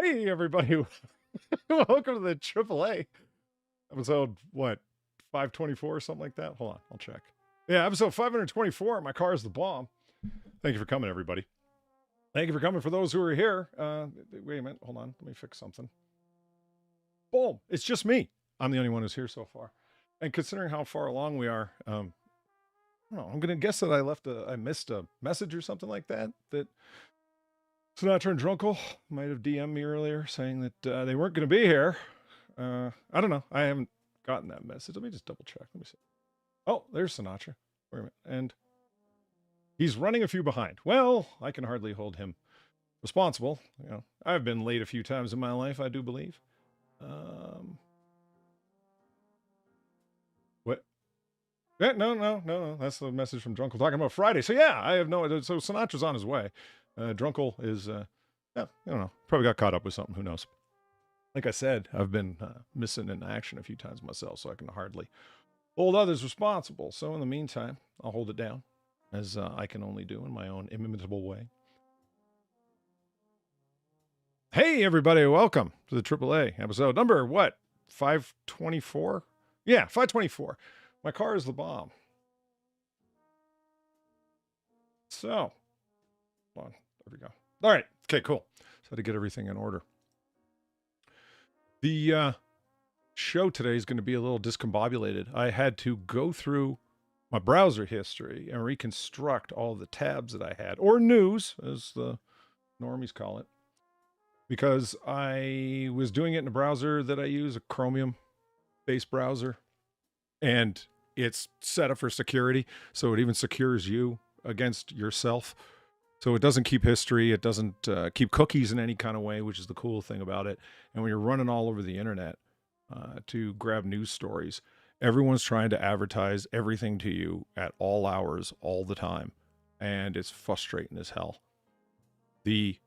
Hey, everybody. Welcome to the AAA episode, what, 524 or something like that? Hold on, I'll check. Yeah, episode 524. My car is the bomb. Thank you for coming, everybody. Thank you for coming. For those who are here, wait a minute, hold on. Let me fix something. Boom. It's just me. I'm the only one who's here so far. And considering how far along we are, I don't know, I'm going to guess that I missed a message or something like that. That Sinatra and Drunkle might have DM'd me earlier saying that they weren't going to be here. I don't know. I haven't gotten that message. Let me just double check. Let me see. Oh, there's Sinatra. Wait a minute. And he's running a few behind. Well, I can hardly hold him responsible. You know, I've been late a few times in my life, I do believe. What? Yeah, no. That's the message from Drunkle talking about Friday. So yeah, I have no. So Sinatra's on his way. Drunkle is, yeah, I don't know. Probably got caught up with something. Who knows? Like I said, I've been missing in action a few times myself, so I can hardly hold others responsible. So in the meantime, I'll hold it down, as I can only do in my own inimitable way. Hey, everybody. Welcome to the AAA episode. Number, what, 524? Yeah, 524. My car is the bomb. So, hold on. There we go. All right. Okay, cool. So to get everything in order. The show today is going to be a little discombobulated. I had to go through my browser history and reconstruct all the tabs that I had, or news, as the normies call it, because I was doing it in a browser that I use, a Chromium-based browser, and it's set up for security, so it even secures you against yourself. So it doesn't keep history. It doesn't keep cookies in any kind of way, which is the cool thing about it. And when you're running all over the internet to grab news stories, everyone's trying to advertise everything to you at all hours, all the time. And it's frustrating as hell. The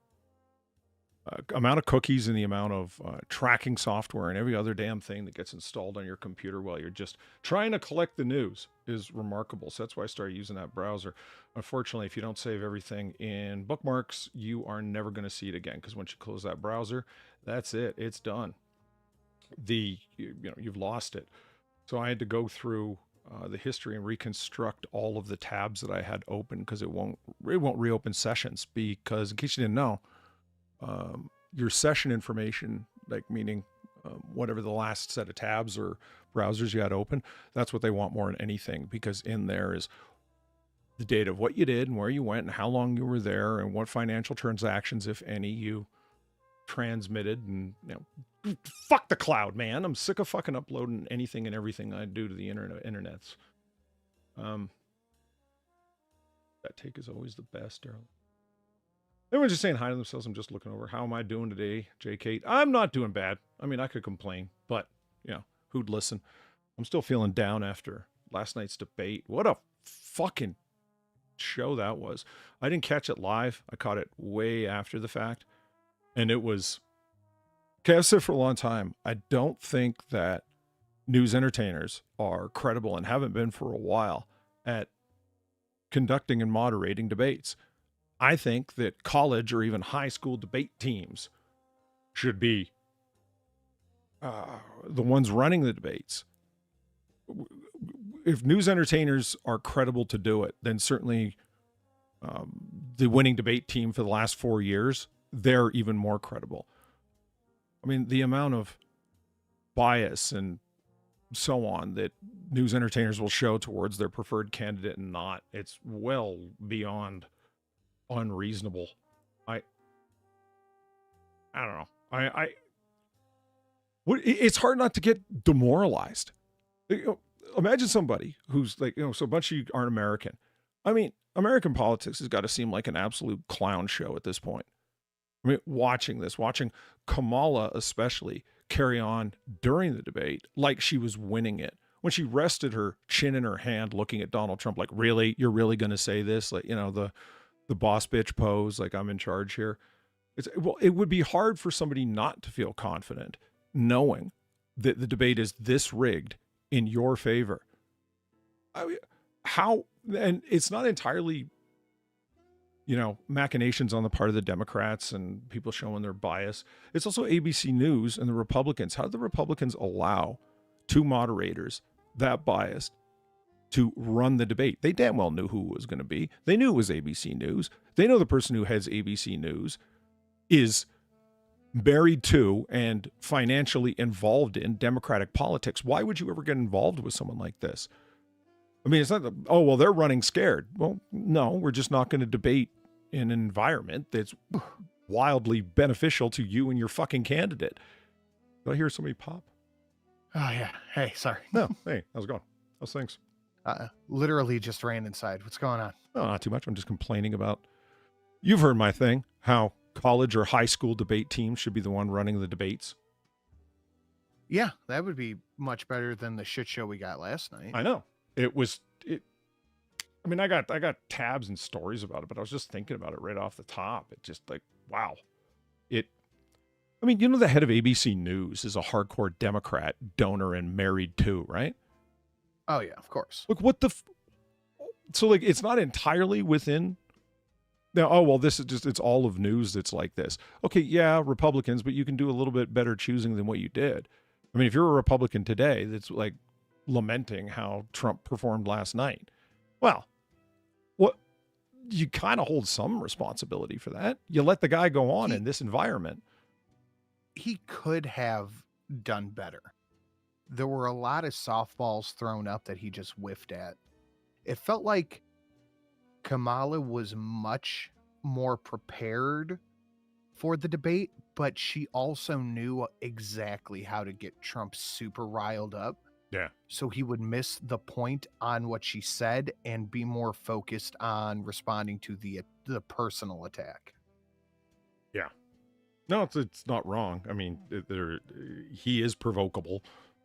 amount of cookies and the amount of tracking software and every other damn thing that gets installed on your computer while you're just trying to collect the news is remarkable. So that's why I started using that browser. Unfortunately, if you don't save everything in bookmarks, you are never going to see it again, because once you close that browser, that's it. It's done. You've lost it. So I had to go through the history and reconstruct all of the tabs that I had open, because it won't reopen sessions. Because in case you didn't know, your session information, like meaning whatever the last set of tabs or browsers you had open, that's what they want more than anything, because in there is the date of what you did and where you went and how long you were there and what financial transactions, if any, you transmitted. And fuck the cloud, man. I'm sick of fucking uploading anything and everything I do to the internets. That take is always the best, Daryl. Everyone's just saying hi to themselves. I'm just looking over. How am I doing today, J. Kate? I'm not doing bad. I mean, I could complain, but, who'd listen? I'm still feeling down after last night's debate. What a fucking show that was. I didn't catch it live. I caught it way after the fact. And it was... Okay, I've said for a long time, I don't think that news entertainers are credible, and haven't been for a while, at conducting and moderating debates. I think that college or even high school debate teams should be the ones running the debates. If news entertainers are credible to do it, then certainly the winning debate team for the last 4 years, they're even more credible. I mean, the amount of bias and so on that news entertainers will show towards their preferred candidate and not, it's well beyond unreasonable. I don't know. It's hard not to get demoralized. Imagine somebody who's like, so a bunch of you aren't American. I mean, American politics has got to seem like an absolute clown show at this point. I mean, watching Kamala especially carry on during the debate like she was winning it. When she rested her chin in her hand looking at Donald Trump, like, really? You're really going to say this? Like, the boss bitch pose, like I'm in charge here. It would be hard for somebody not to feel confident knowing that the debate is this rigged in your favor. I mean, how, and it's not entirely machinations on the part of the Democrats and people showing their bias. It's also ABC News and the Republicans. How did the Republicans allow two moderators that biased to run the debate? They damn well knew who it was going to be. They knew it was ABC News. They know the person who heads ABC News is married to and financially involved in Democratic politics. Why would you ever get involved with someone like this? I mean, it's not, they're running scared. Well, no, we're just not going to debate in an environment that's wildly beneficial to you and your fucking candidate. Did I hear somebody pop? Oh, yeah. Hey, sorry. No. Hey, how's it going? How's things? Literally just ran inside. What's going on? No, not too much. I'm just complaining about, you've heard my thing, how college or high school debate teams should be the one running the debates. Yeah, that would be much better than the shit show we got last night. I know. I got tabs and stories about it, but I was just thinking about it right off the top. It just like, wow. The head of ABC News is a hardcore Democrat donor and married too, right? Oh yeah, of course. Look, so like, it's not entirely within now, this is just, it's all of news that's like this. Okay, yeah, Republicans, but you can do a little bit better choosing than what you did. I mean, if you're a Republican today that's like lamenting how Trump performed last night, well, you kind of hold some responsibility for that. You let the guy go on in this environment. He could have done better. There were a lot of softballs thrown up that he just whiffed at. It felt like Kamala was much more prepared for the debate, but she also knew exactly how to get Trump super riled up. Yeah. So he would miss the point on what she said and be more focused on responding to the personal attack. Yeah. No, it's not wrong. I mean, he is provocable.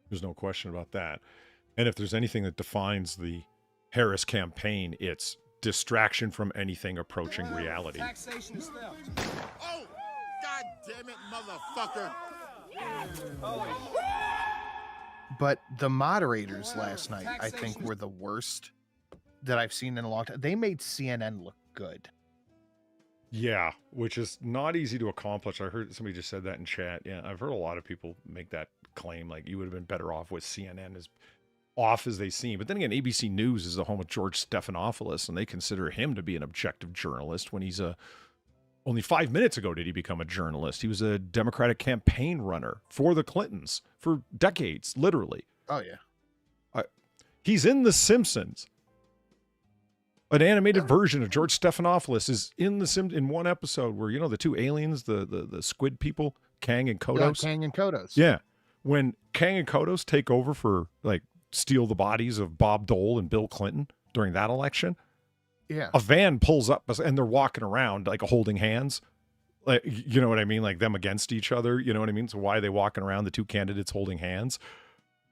There's no question about that. And if there's anything that defines the Harris campaign, it's distraction from anything approaching reality. Taxation is theft. Oh, God damn it, motherfucker. But the moderators last night, I think, were the worst that I've seen in a long time. They made CNN look good. Yeah, which is not easy to accomplish. I heard somebody just said that in chat. Yeah, I've heard a lot of people make that claim, like you would have been better off with CNN as off as they seem. But then again, ABC News is the home of George Stephanopoulos, and they consider him to be an objective journalist when he's only 5 minutes ago did he become a journalist. He was a Democratic campaign runner for the Clintons for decades, literally. Oh, yeah. He's in The Simpsons. An animated version of George Stephanopoulos is in one episode where, the two aliens, the squid people, Kang and Kodos. Yeah, Kang and Kodos. Yeah. When Kang and Kodos take over for, steal the bodies of Bob Dole and Bill Clinton during that election, yeah, a van pulls up and they're walking around, holding hands. Like, you know what I mean? Like them against each other. You know what I mean? So why are they walking around, the two candidates holding hands?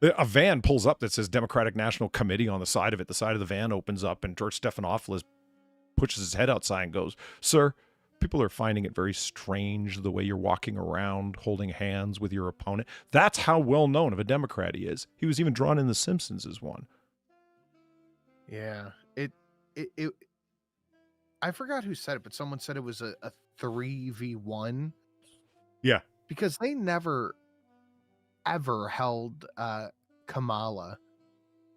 A van pulls up that says Democratic National Committee on the side of it. The side of the van opens up and George Stephanopoulos pushes his head outside and goes, "Sir, people are finding it very strange the way you're walking around holding hands with your opponent." That's how well known of a Democrat he is. He was even drawn in The Simpsons as one. Yeah. It I forgot who said it, but someone said it was a 3v1. Yeah. Because they never ever held Kamala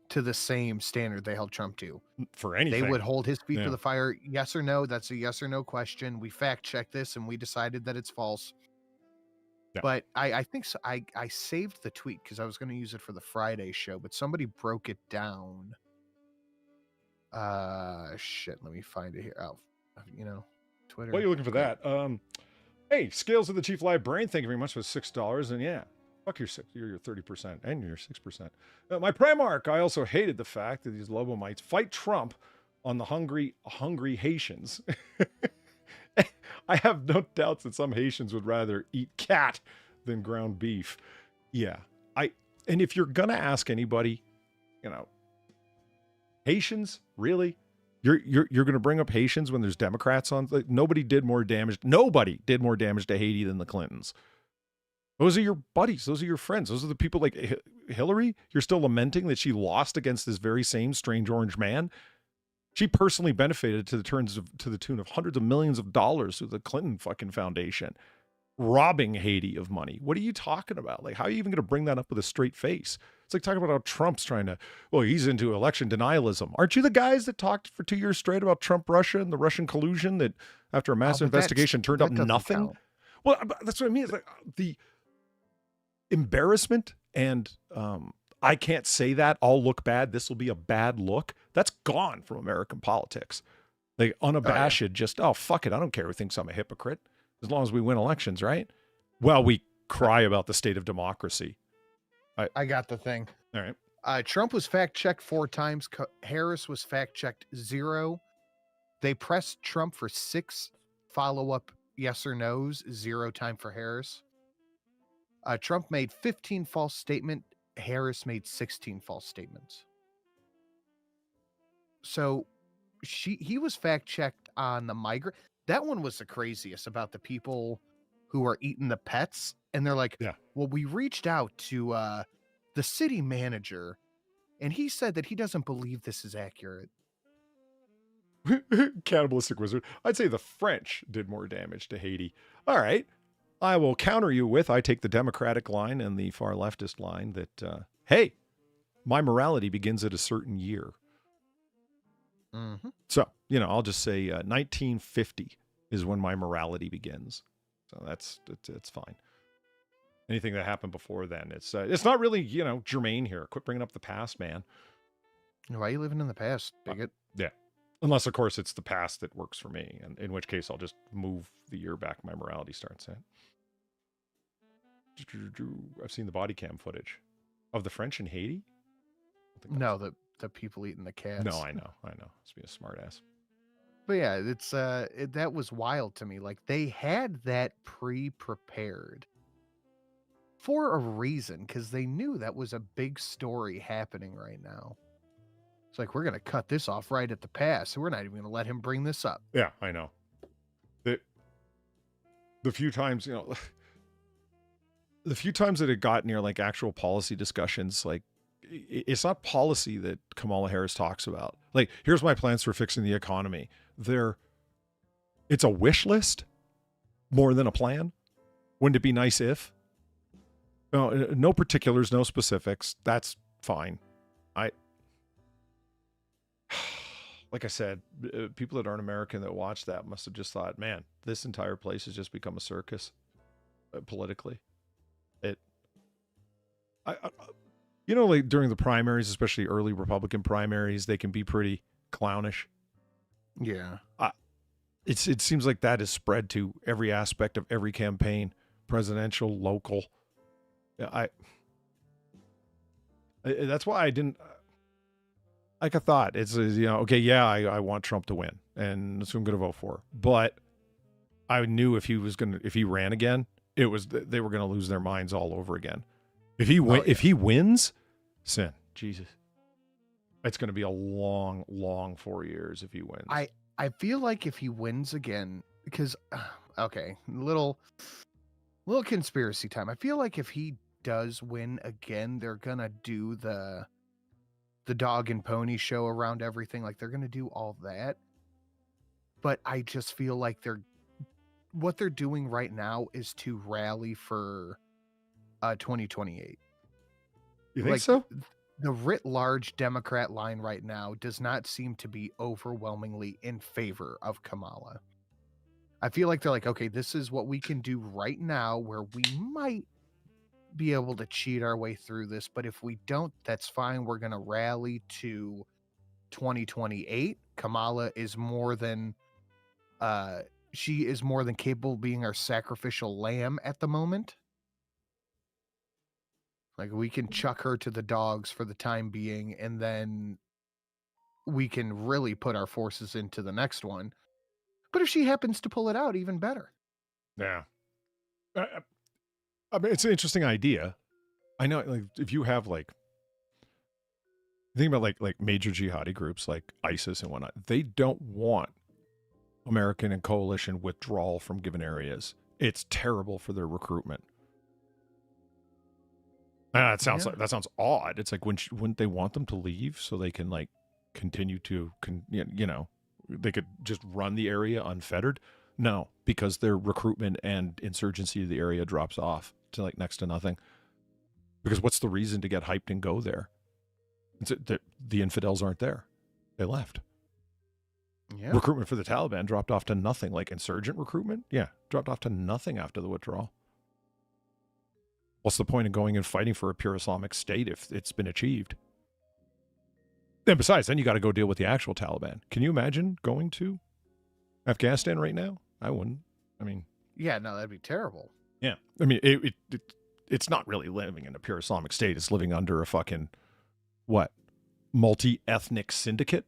to the same standard they held Trump to. For anything. They would hold his feet to the fire. Yes or no. That's a yes or no question. We fact checked this and we decided that it's false. Yeah. But I think so. I saved the tweet because I was going to use it for the Friday show, but somebody broke it down. Shit, let me find it here. Oh, Twitter. What are you looking for that? Hey, Scales of the Chief Librarian, thank you very much for $6. And yeah, fuck your 30% and your 6%. My Primarch, I also hated the fact that these Lobomites fight Trump on the hungry Haitians. I have no doubts that some Haitians would rather eat cat than ground beef. Yeah. And if you're gonna ask anybody, Haitians, really? You're going to bring up Haitians when there's Democrats on? Nobody did more damage to Haiti than the Clintons. Those are your buddies. Those are your friends. Those are the people like Hillary. You're still lamenting that she lost against this very same strange orange man. She personally benefited to the tune of hundreds of millions of dollars through the Clinton fucking foundation, robbing Haiti of money. What are you talking about? Like, how are you even going to bring that up with a straight face? It's like talking about how Trump's trying to, well, he's into election denialism. Aren't you the guys that talked for 2 years straight about Trump, Russia, and the Russian collusion that after a massive investigation turned up nothing? Count. Well, that's what I mean. It's like the embarrassment and I can't say that, I'll look bad, this will be a bad look. That's gone from American politics. Like unabashed, just, oh, fuck it. I don't care who thinks I'm a hypocrite as long as we win elections, right? Well, we cry about the state of democracy. I got the thing. All right. Trump was fact-checked 4 times. Harris was fact-checked 0. They pressed Trump for 6 follow-up yes or no's, 0 time for Harris. Trump made 15 false statements. Harris made 16 false statements. So he was fact-checked on the migrant. That one was the craziest, about the people who are eating the pets. And they're like, yeah, well, we reached out to the city manager, and he said that he doesn't believe this is accurate. Cannibalistic wizard. I'd say the French did more damage to Haiti. All right. I will counter you with, I take the Democratic line and the far leftist line that, hey, my morality begins at a certain year. Mm-hmm. So, I'll just say 1950 is when my morality begins. So it's fine. Anything that happened before then, it's not really, germane here. Quit bringing up the past, man. Why are you living in the past, bigot? Yeah. Unless, of course, it's the past that works for me, and in which case I'll just move the year back my morality starts at. I've seen the body cam footage of the French in Haiti. No, the people eating the cats. No, I know. Let's be a smart ass. But yeah, it's that was wild to me. Like, they had that pre-prepared for a reason, because they knew that was a big story happening right now. It's like, we're gonna cut this off right at the pass, so we're not even gonna let him bring this up. Yeah, I know. The few times, the few times that it got near like actual policy discussions, like it's not policy that Kamala Harris talks about. Like, here's my plans for fixing the economy. It's a wish list more than a plan. Wouldn't it be nice if? No particulars, no specifics. That's fine. Like I said, people that aren't American that watch that must have just thought, man, this entire place has just become a circus politically. Like during the primaries, especially early Republican primaries, they can be pretty clownish. Yeah. It seems like that is spread to every aspect of every campaign, presidential, local. That's why I didn't. Like I thought, it's okay. Yeah, I want Trump to win, and that's who I'm going to vote for. But I knew if he ran again, they were going to lose their minds all over again. If he wins, sin, Jesus, it's going to be a long, long 4 years if he wins. I feel like if he wins again, because okay, little conspiracy time. I feel like if he does win again, they're gonna do the dog and pony show around everything. Like, they're gonna do all that. But I just feel like what they're doing right now is to rally for 2028. You think so? The writ large Democrat line right now does not seem to be overwhelmingly in favor of Kamala. I feel like they're like, okay, this is what we can do right now, where we might be able to cheat our way through this, but if we don't, that's fine. We're going to rally to 2028. Kamala is more than capable of being our sacrificial lamb at the moment. Like, we can chuck her to the dogs for the time being, and then we can really put our forces into the next one. But if she happens to pull it out, even better. Yeah. I mean, it's an interesting idea. I know, like, if you have think about like major jihadi groups like ISIS and whatnot, they don't want American and coalition withdrawal from given areas. It's terrible for their recruitment. That sounds odd. It's like, wouldn't they want them to leave so they can like continue to, they could just run the area unfettered? No, because their recruitment and insurgency of the area drops off to like next to nothing. Because what's the reason to get hyped and go there? It's that the infidels aren't there. They left. Yeah. Recruitment for the Taliban dropped off to nothing. Like insurgent recruitment? Yeah, dropped off to nothing after the withdrawal. What's the point of going and fighting for a pure Islamic state if it's been achieved? And besides, then you got to go deal with the actual Taliban. Can you imagine going to Afghanistan right now? I wouldn't. I mean... Yeah, no, that'd be terrible. Yeah. I mean, it's not really living in a pure Islamic state. It's living under a fucking, what, multi-ethnic syndicate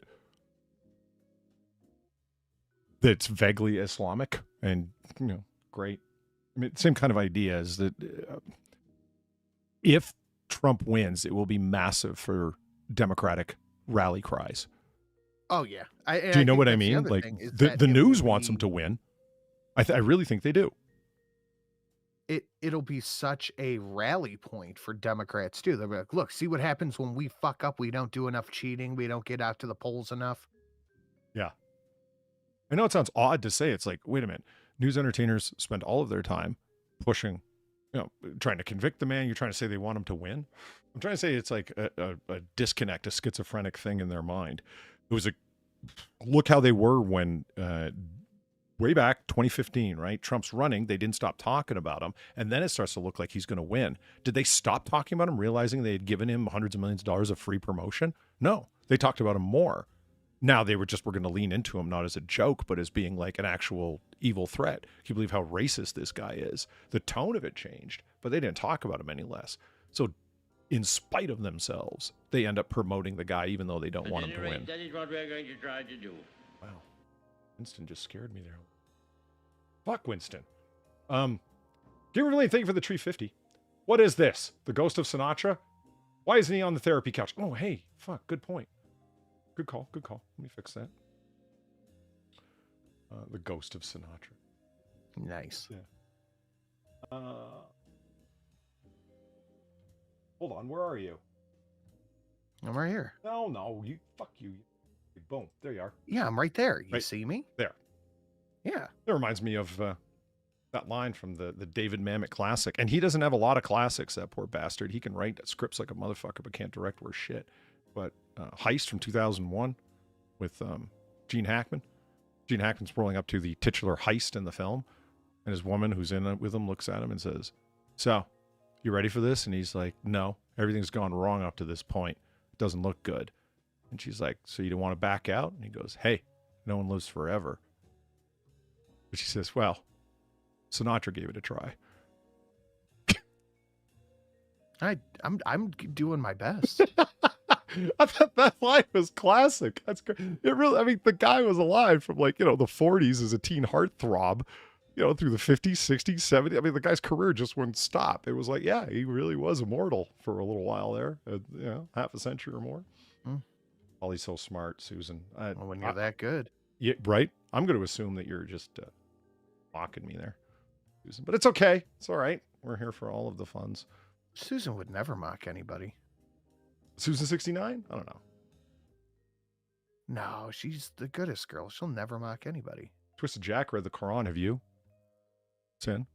that's vaguely Islamic and, great. I mean, same kind of idea is that if Trump wins, it will be massive for Democratic rally cries. Oh, yeah. Do you know what I mean? Like, the news wants them to win. I really think they do. It'll be such a rally point for Democrats too. They'll be like, look, see what happens when we fuck up. We don't do enough cheating. We don't get out to the polls enough. Yeah. I know it sounds odd to say. It's like, wait a minute. News entertainers spend all of their time pushing, trying to convict the man. You're trying to say they want him to win. I'm trying to say it's like a disconnect, a schizophrenic thing in their mind. It was look how they were when, way back 2015, right? Trump's running. They didn't stop talking about him. And then it starts to look like he's going to win. Did they stop talking about him, realizing they had given him hundreds of millions of dollars of free promotion? No, they talked about him more. Now we're going to lean into him, not as a joke, but as being like an actual evil threat. Can you believe how racist this guy is? The tone of it changed, but they didn't talk about him any less. So in spite of themselves, they end up promoting the guy, even though they don't want him to win. That is what we're going to try to do. Wow. Winston just scared me there. Fuck Winston. Give Really, thank you for the tree 50. What is this? The ghost of Sinatra? Why isn't he on the therapy couch? Oh, hey, fuck, good point. Good call, good call. Let me fix that. The ghost of Sinatra. Nice. Yeah. Hold on, where are you? I'm right here. No, fuck you. Boom, there you are. Yeah, I'm right there. You Right. see me? There. Yeah. That reminds me of that line from the David Mamet classic. And he doesn't have a lot of classics, that poor bastard. He can write scripts like a motherfucker, but can't direct worth shit. But Heist from 2001 with Gene Hackman. Gene Hackman's rolling up to the titular heist in the film. And his woman who's in it with him looks at him and says, so, you ready for this? And he's like, no, everything's gone wrong up to this point. It doesn't look good. And she's like, so you don't want to back out? And he goes, hey, no one lives forever. But she says, well, Sinatra gave it a try. I'm doing my best. I thought that line was classic. That's great. It really, I mean, the guy was alive from the 40s as a teen heartthrob, through the 50s, 60s, 70s. I mean, the guy's career just wouldn't stop. It was like, yeah, he really was immortal for a little while there, half a century or more. Oh, he's so smart, Susan. When you're that good. Yeah, right? I'm going to assume that you're just mocking me there, Susan. But it's okay. It's all right. We're here for all of the funds. Susan would never mock anybody. Susan 69? I don't know. No, she's the goodest girl. She'll never mock anybody. Twisted Jack read the Quran. Have you? Sin?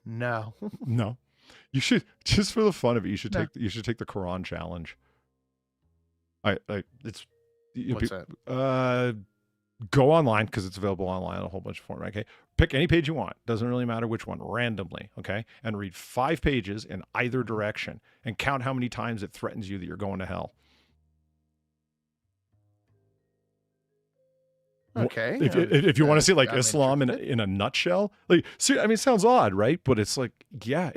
No. No. You should, just for the fun of it, you should take the Quran challenge. It's What's that? Go online because it's available online on a whole bunch of format. Okay, pick any page you want. Doesn't really matter which one, randomly. Okay, and read 5 pages in either direction and count how many times it threatens you that you're going to hell. Okay. If you want to see like Islam in a nutshell, see, I mean, it sounds odd, right? But it's like, yeah,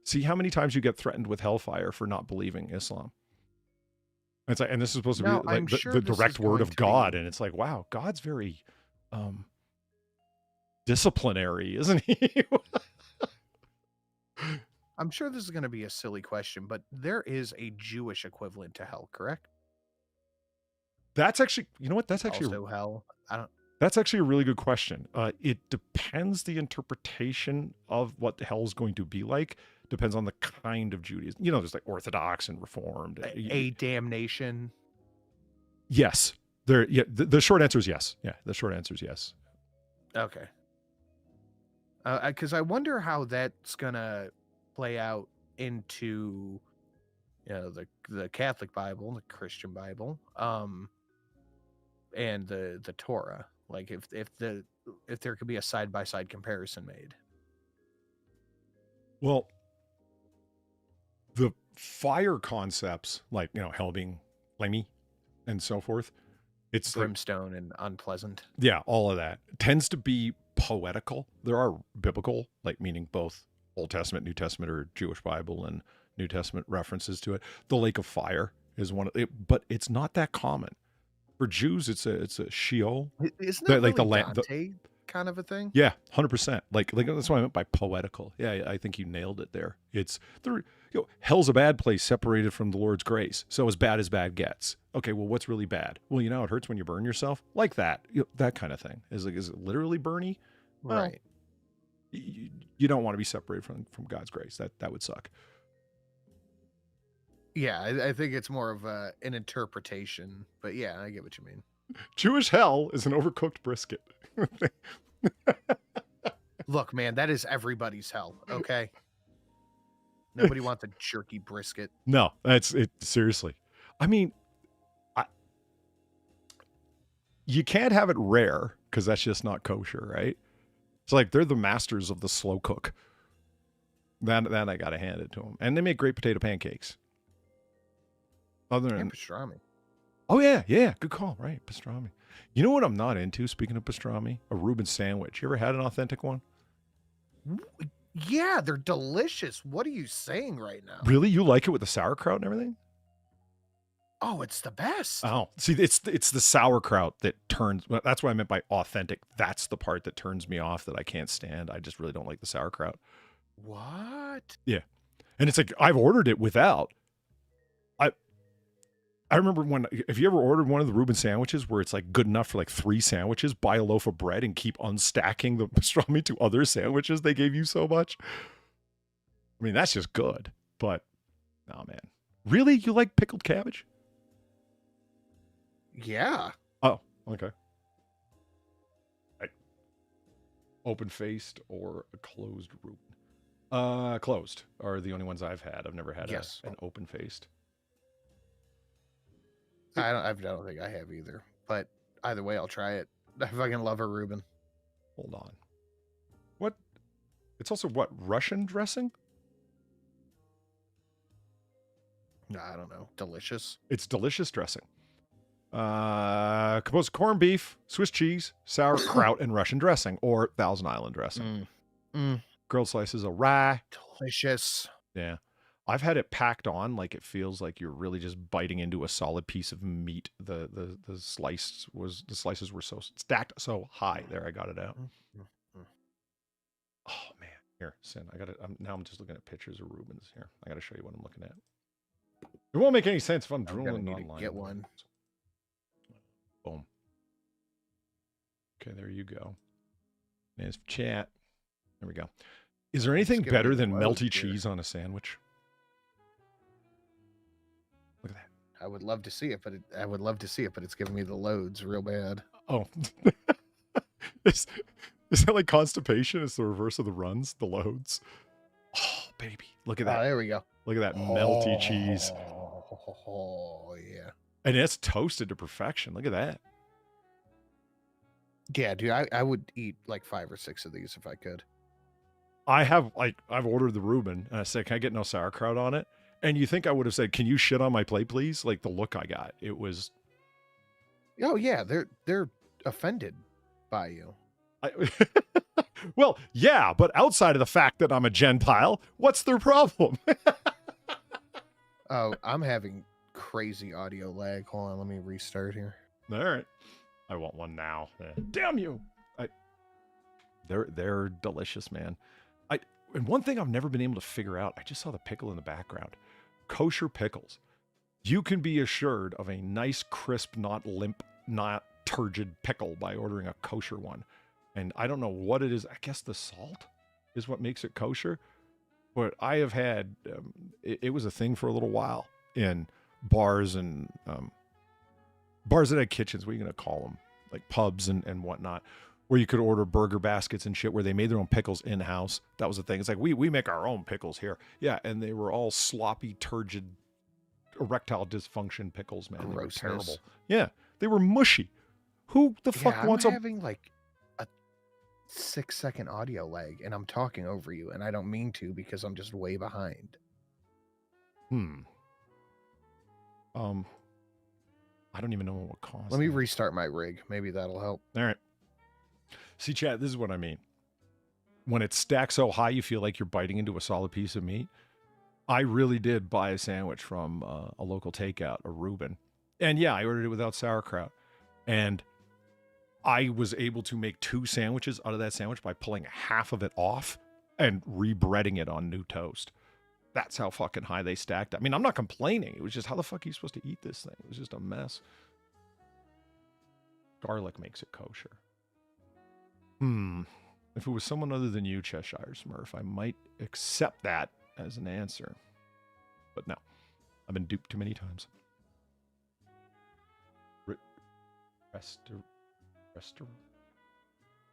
see how many times you get threatened with hellfire for not believing Islam. It's like, and this is supposed to be like the direct word of God, and it's like, wow, God's very disciplinary, isn't he? I'm sure this is going to be a silly question, but there is a Jewish equivalent to hell, correct? That's actually, you know what? That's actually also hell. That's actually a really good question. It depends the interpretation of what hell is going to be like. Depends on the kind of Judaism. There's like Orthodox and Reformed. A damnation. Yes. Yeah, the short answer is yes. Yeah, the short answer is yes. Okay. Because I wonder how that's gonna play out into, the Catholic Bible, the Christian Bible, and the Torah. Like if there could be a side by side comparison made. Well, the fire concepts, like hell being flamey and so forth, it's Brimstone and unpleasant. Yeah, all of that tends to be poetical. There are biblical, like meaning both Old Testament, New Testament, or Jewish Bible and New Testament references to it. The lake of fire is one of it, but it's not that common. For Jews, it's a Sheol. Isn't that like the really land Dante kind of a thing? Yeah, 100%. Like that's what I meant by poetical. Yeah, I think you nailed it there. It's hell's a bad place separated from the Lord's grace. So as bad gets. Okay, well, what's really bad? Well, it hurts when you burn yourself. Like that. That kind of thing. Is it literally Bernie? Well, Right. You don't want to be separated from God's grace. That would suck. Yeah, I think it's more of an interpretation, but yeah, I get what you mean. Jewish hell is an overcooked brisket. Look, man, that is everybody's hell, okay? Nobody wants a jerky brisket. No, that's it. Seriously. I mean, you can't have it rare because that's just not kosher, right? It's like they're the masters of the slow cook. That I got to hand it to them. And they make great potato pancakes. Other than pastrami. Oh, yeah. Good call. Right. Pastrami. You know what I'm not into, speaking of pastrami? A Reuben sandwich. You ever had an authentic one? Yeah, they're delicious. What are you saying right now? Really? You like it with the sauerkraut and everything? Oh, it's the best. Oh, see, it's the sauerkraut that turns. That's what I meant by authentic. That's the part that turns me off that I can't stand. I just really don't like the sauerkraut. What? Yeah. And it's like, I've ordered it without. I remember if you ever ordered one of the Reuben sandwiches where it's like good enough for like 3 sandwiches, buy a loaf of bread and keep unstacking the pastrami to other sandwiches they gave you so much. I mean, that's just good. But, oh man. Really? You like pickled cabbage? Yeah. Oh, okay. Open-faced or a closed Reuben? Closed are the only ones I've had. I've never had an open-faced. I don't think I have either. But either way, I'll try it. I fucking love a Reuben. Hold on. What? It's also what? Russian dressing? No, I don't know. Delicious. It's delicious dressing. Composed of corned beef, Swiss cheese, sauerkraut, and Russian dressing, or Thousand Island dressing. Grilled slices of rye. Delicious. Yeah. I've had it packed on like it feels like you're really just biting into a solid piece of meat. The slices were so stacked so high. There, I got it out. Oh man, here, Sin. Now I'm just looking at pictures of Reubens here. I got to show you what I'm looking at. It won't make any sense if I'm drooling online. Get one. Boom. Okay, there you go. There's chat. There we go. Is there anything better than melty cheese on a sandwich? Look at that. I would love to see it, but it's giving me the loads real bad. Oh. Is that like constipation? It's the reverse of the runs, the loads. Oh, baby. Look at that. Oh, there we go. Look at that melty cheese. Oh, yeah. And it's toasted to perfection. Look at that. Yeah, dude, I would eat like 5 or 6 of these if I could. I've ordered the Reuben and I said, can I get no sauerkraut on it? And you think I would have said, can you shit on my plate, please? Like the look I got, it was. Oh yeah. They're offended by you. Well, yeah, but outside of the fact that I'm a Gentile, what's their problem? Oh, I'm having crazy audio lag. Hold on, let me restart here. All right. I want one now. Damn you. They're delicious, man. And one thing I've never been able to figure out, I just saw the pickle in the background. Kosher pickles. You can be assured of a nice, crisp, not limp, not turgid pickle by ordering a kosher one. And I don't know what it is. I guess the salt is what makes it kosher. But I have had, it was a thing for a little while in bars and bars that had kitchens, what are you going to call them? Like pubs and whatnot, where you could order burger baskets and shit where they made their own pickles in-house. That was the thing. It's like, we make our own pickles here. Yeah, and they were all sloppy, turgid, erectile dysfunction pickles, man. They were terrible. Yeah, they were mushy. Who the fuck wants I'm having like a 6-second audio lag, and I'm talking over you, and I don't mean to because I'm just way behind. I don't even know what caused Let me that. restart my rig. Maybe that'll help. All right. See, chat, this is what I mean. When it's stacked so high, you feel like you're biting into a solid piece of meat. I really did buy a sandwich from a local takeout, a Reuben. And yeah, I ordered it without sauerkraut. And I was able to make 2 sandwiches out of that sandwich by pulling half of it off and rebreading it on new toast. That's how fucking high they stacked. I mean, I'm not complaining. It was just, how the fuck are you supposed to eat this thing? It was just a mess. Garlic makes it kosher. If it was someone other than you, Cheshire Smurf, I might accept that as an answer. But no, I've been duped too many times.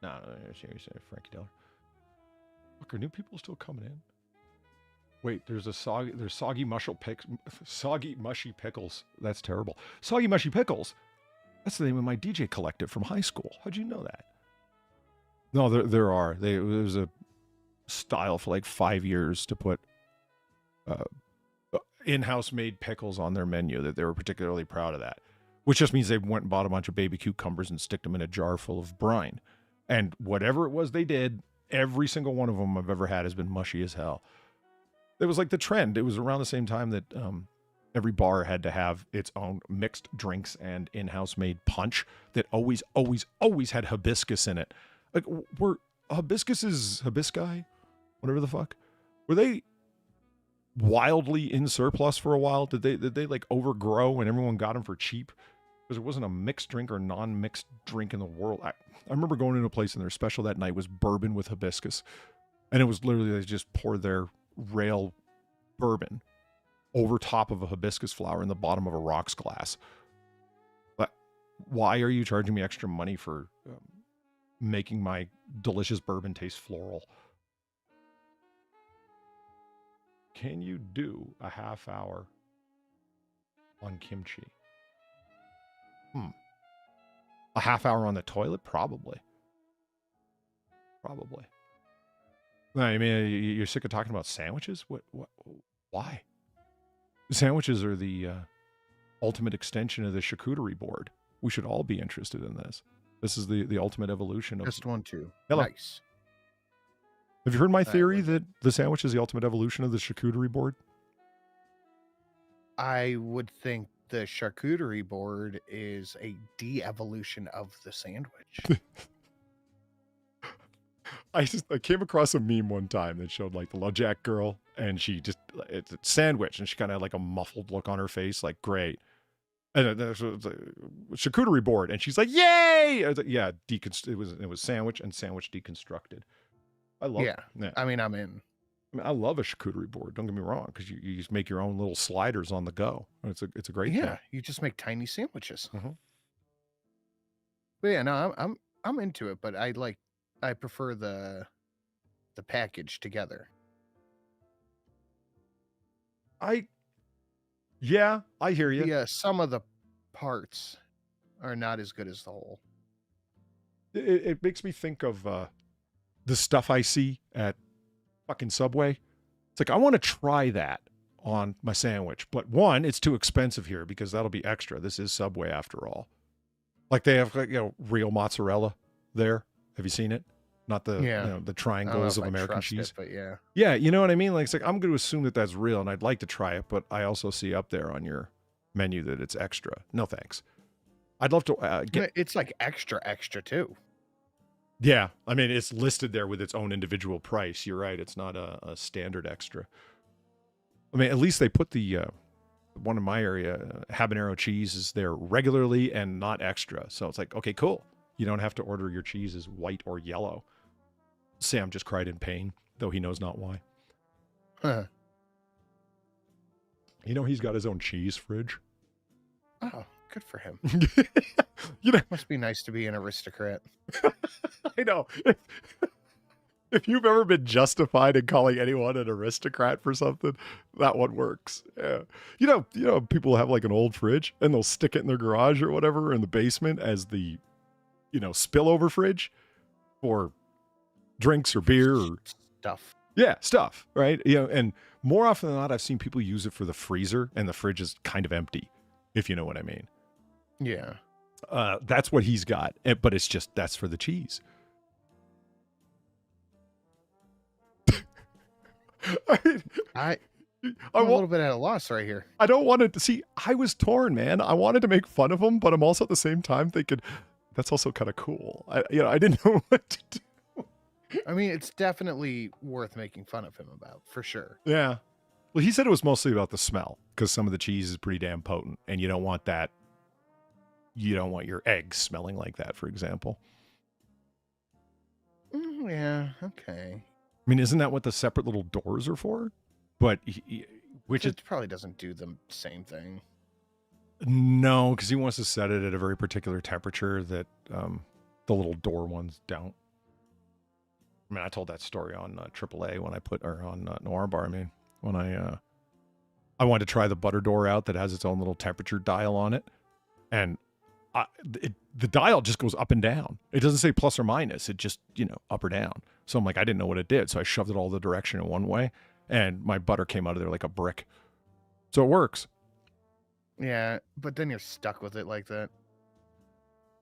No, seriously, Frankie Deller. Look, are new people still coming in? Wait, there's soggy mushy pickles. That's terrible. Soggy mushy pickles. That's the name of my DJ collective from high school. How'd you know that? No, there are. There was a style for like 5 years to put in-house made pickles on their menu, that they were particularly proud of that. Which just means they went and bought a bunch of baby cucumbers and sticked them in a jar full of brine. And whatever it was they did, every single one of them I've ever had has been mushy as hell. It was like the trend. It was around the same time that every bar had to have its own mixed drinks and in-house made punch that always had hibiscus in it. Like, were hibisci, whatever the fuck, were they wildly in surplus for a while? Did they like overgrow and everyone got them for cheap? Because there wasn't a mixed drink or non-mixed drink in the world. I remember going into a place and their special that night was bourbon with hibiscus. And it was literally, they just poured their rail bourbon over top of a hibiscus flower in the bottom of a rocks glass. But why are you charging me extra money for making my delicious bourbon taste floral? Can you do a half hour on kimchi? A half hour on the toilet? Probably. No, I mean, you're sick of talking about sandwiches? What, why? Sandwiches are the ultimate extension of the charcuterie board. We should all be interested in this. This is the ultimate evolution of... Just one, too. Hello. Nice. Have you heard my theory that the sandwich is the ultimate evolution of the charcuterie board? I would think the charcuterie board is a de-evolution of the sandwich. I came across a meme one time that showed like the LoJack girl, and it's a sandwich, and she kind of had like a muffled look on her face, like, great. And there's a charcuterie board, and she's like, yay! I was like, yeah, it was sandwich and sandwich deconstructed. I love it. Yeah. I mean, I'm in. I love a charcuterie board. Don't get me wrong, because you just make your own little sliders on the go. It's a great thing. Yeah, you just make tiny sandwiches. Mm-hmm. But yeah, no, I'm into it, but I prefer the package together. I hear you. Yeah, some of the parts are not as good as the whole. It makes me think of the stuff I see at fucking Subway. It's like, I want to try that on my sandwich, but one, it's too expensive here because that'll be extra. This is Subway after all. Like, they have, real mozzarella there. Have you seen it? Not the the triangles of American cheese. But yeah. Yeah, you know what I mean? Like, it's like, I'm going to assume that that's real, and I'd like to try it, but I also see up there on your menu that it's extra. No thanks. I'd love to get... It's like extra too. Yeah, I mean, it's listed there with its own individual price. You're right. It's not a standard extra. I mean, at least they put the one in my area, habanero cheese, is there regularly and not extra. So it's like, okay, cool. You don't have to order your cheese as white or yellow. Sam just cried in pain, though he knows not why. Huh. You know, he's got his own cheese fridge. Oh, Good for him. You know, Must be nice to be an aristocrat. I know. If you've ever been justified in calling anyone an aristocrat for something, that one works. Yeah. You know, people have like an old fridge and they'll stick it in their garage or whatever in the basement as the, spillover fridge for drinks or beer or Stuff. yeah, stuff, right? And more often than not, I've seen people use it for the freezer and the fridge is kind of empty, if you know what I mean. Yeah. That's what he's got, but it's just, that's for the cheese. I'm a little bit at a loss right here. I don't want to see. I was torn, man. I wanted to make fun of him, but I'm also at the same time thinking that's also kind of cool. I didn't know what to do. I mean, it's definitely worth making fun of him about, for sure. Yeah. Well, he said it was mostly about the smell because some of the cheese is pretty damn potent, and you don't want that. You don't want your eggs smelling like that, for example. Yeah. Okay. I mean, isn't that what the separate little doors are for? But which it probably doesn't do the same thing. No, because he wants to set it at a very particular temperature that the little door ones don't. I mean, I told that story on AAA when I put, or on Noir Bar. I mean, when I wanted to try the butter door out that has its own little temperature dial on it, and the dial just goes up and down. It doesn't say plus or minus. It just, up or down. So I'm like, I didn't know what it did. So I shoved it all the direction in one way, and my butter came out of there like a brick. So it works. Yeah, but then you're stuck with it like that.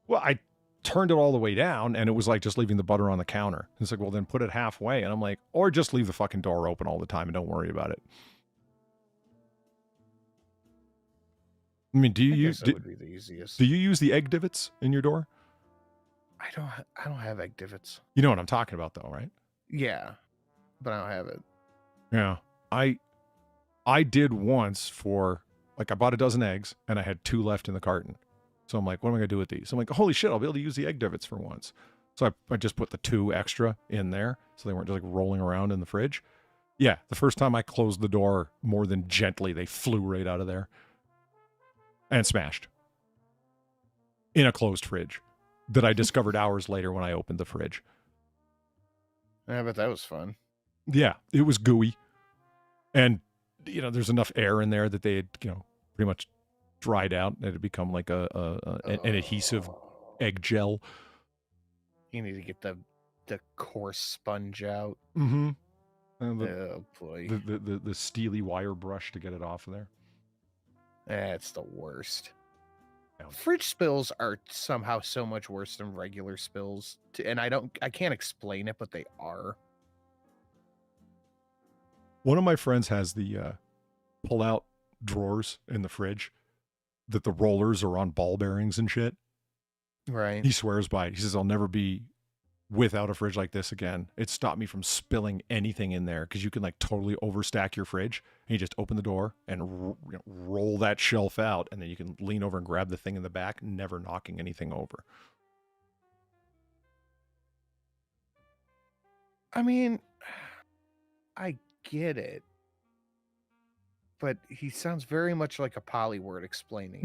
Well, I turned it all the way down, and it was like just leaving the butter on the counter. It's like, well, then put it halfway. And I'm like, or just leave the fucking door open all the time and don't worry about it. I mean, do you use? That would be the easiest. Do you use the egg divots in your door? I don't have egg divots. You know what I'm talking about, though, right? Yeah, but I don't have it. Yeah, I did once for like I bought a dozen eggs and I had 2 left in the carton. So I'm like, what am I gonna do with these? I'm like, holy shit, I'll be able to use the egg divots for once. So I just put the 2 extra in there so they weren't just like rolling around in the fridge. Yeah, the first time I closed the door more than gently, they flew right out of there and smashed in a closed fridge that I discovered hours later when I opened the fridge. Yeah, but that was fun. Yeah, it was gooey. And, there's enough air in there that they had, pretty much dried out. It had become like an adhesive egg gel. You need to get the coarse sponge out. Mm-hmm. Oh, boy. The steely wire brush to get it off of there. That's the worst. Yeah. Fridge spills are somehow so much worse than regular spills. And I can't explain it, but they are. One of my friends has the pull-out drawers in the fridge that the rollers are on ball bearings and shit. Right. He swears by it. He says, I'll never be without a fridge like this again. It stopped me from spilling anything in there because you can like totally overstack your fridge and you just open the door and roll that shelf out, and then you can lean over and grab the thing in the back, never knocking anything over. I mean, I get it, but he sounds very much like a polyword explaining.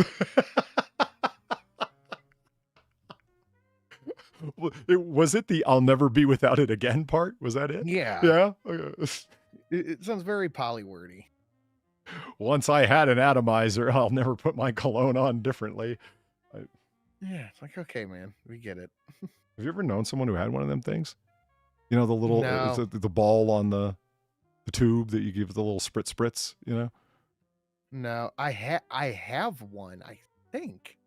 Was it the "I'll never be without it again" part? Was that it? Yeah. Yeah. Okay. It sounds very polywordy. Once I had an atomizer, I'll never put my cologne on differently. Yeah, it's like, okay, man, we get it. Have you ever known someone who had one of them things? The little No. the ball on the tube that you give the little spritz, No, I have one, I think.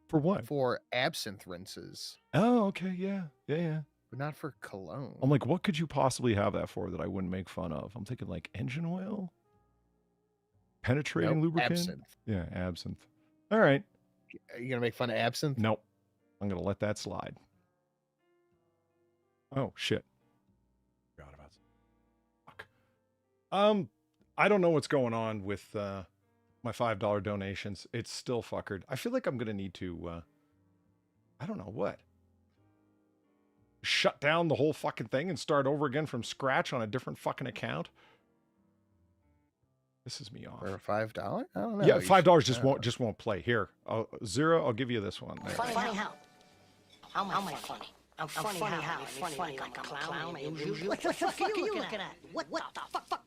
For what? For absinthe rinses. Oh, okay, yeah. But not for cologne. I'm like, what could you possibly have that for that I wouldn't make fun of? I'm thinking like engine oil, penetrating lubricant. Absinthe. Yeah, absinthe. All right. Are you gonna make fun of absinthe? Nope. I'm gonna let that slide. Oh shit. Forgot about that. Fuck. I don't know what's going on with my $5 donations. It's still fuckered. I feel like I'm gonna need to I don't know what. Shut down the whole fucking thing and start over again from scratch on a different fucking account. Pisses me off. For $5? I don't know. Yeah, You $5 should- just won't play. Here, Zero, I'll give you this one. There. Funny how? How am I funny? I'm funny how? I'm funny like I'm a clown. What the fuck are you looking at? What the fuck?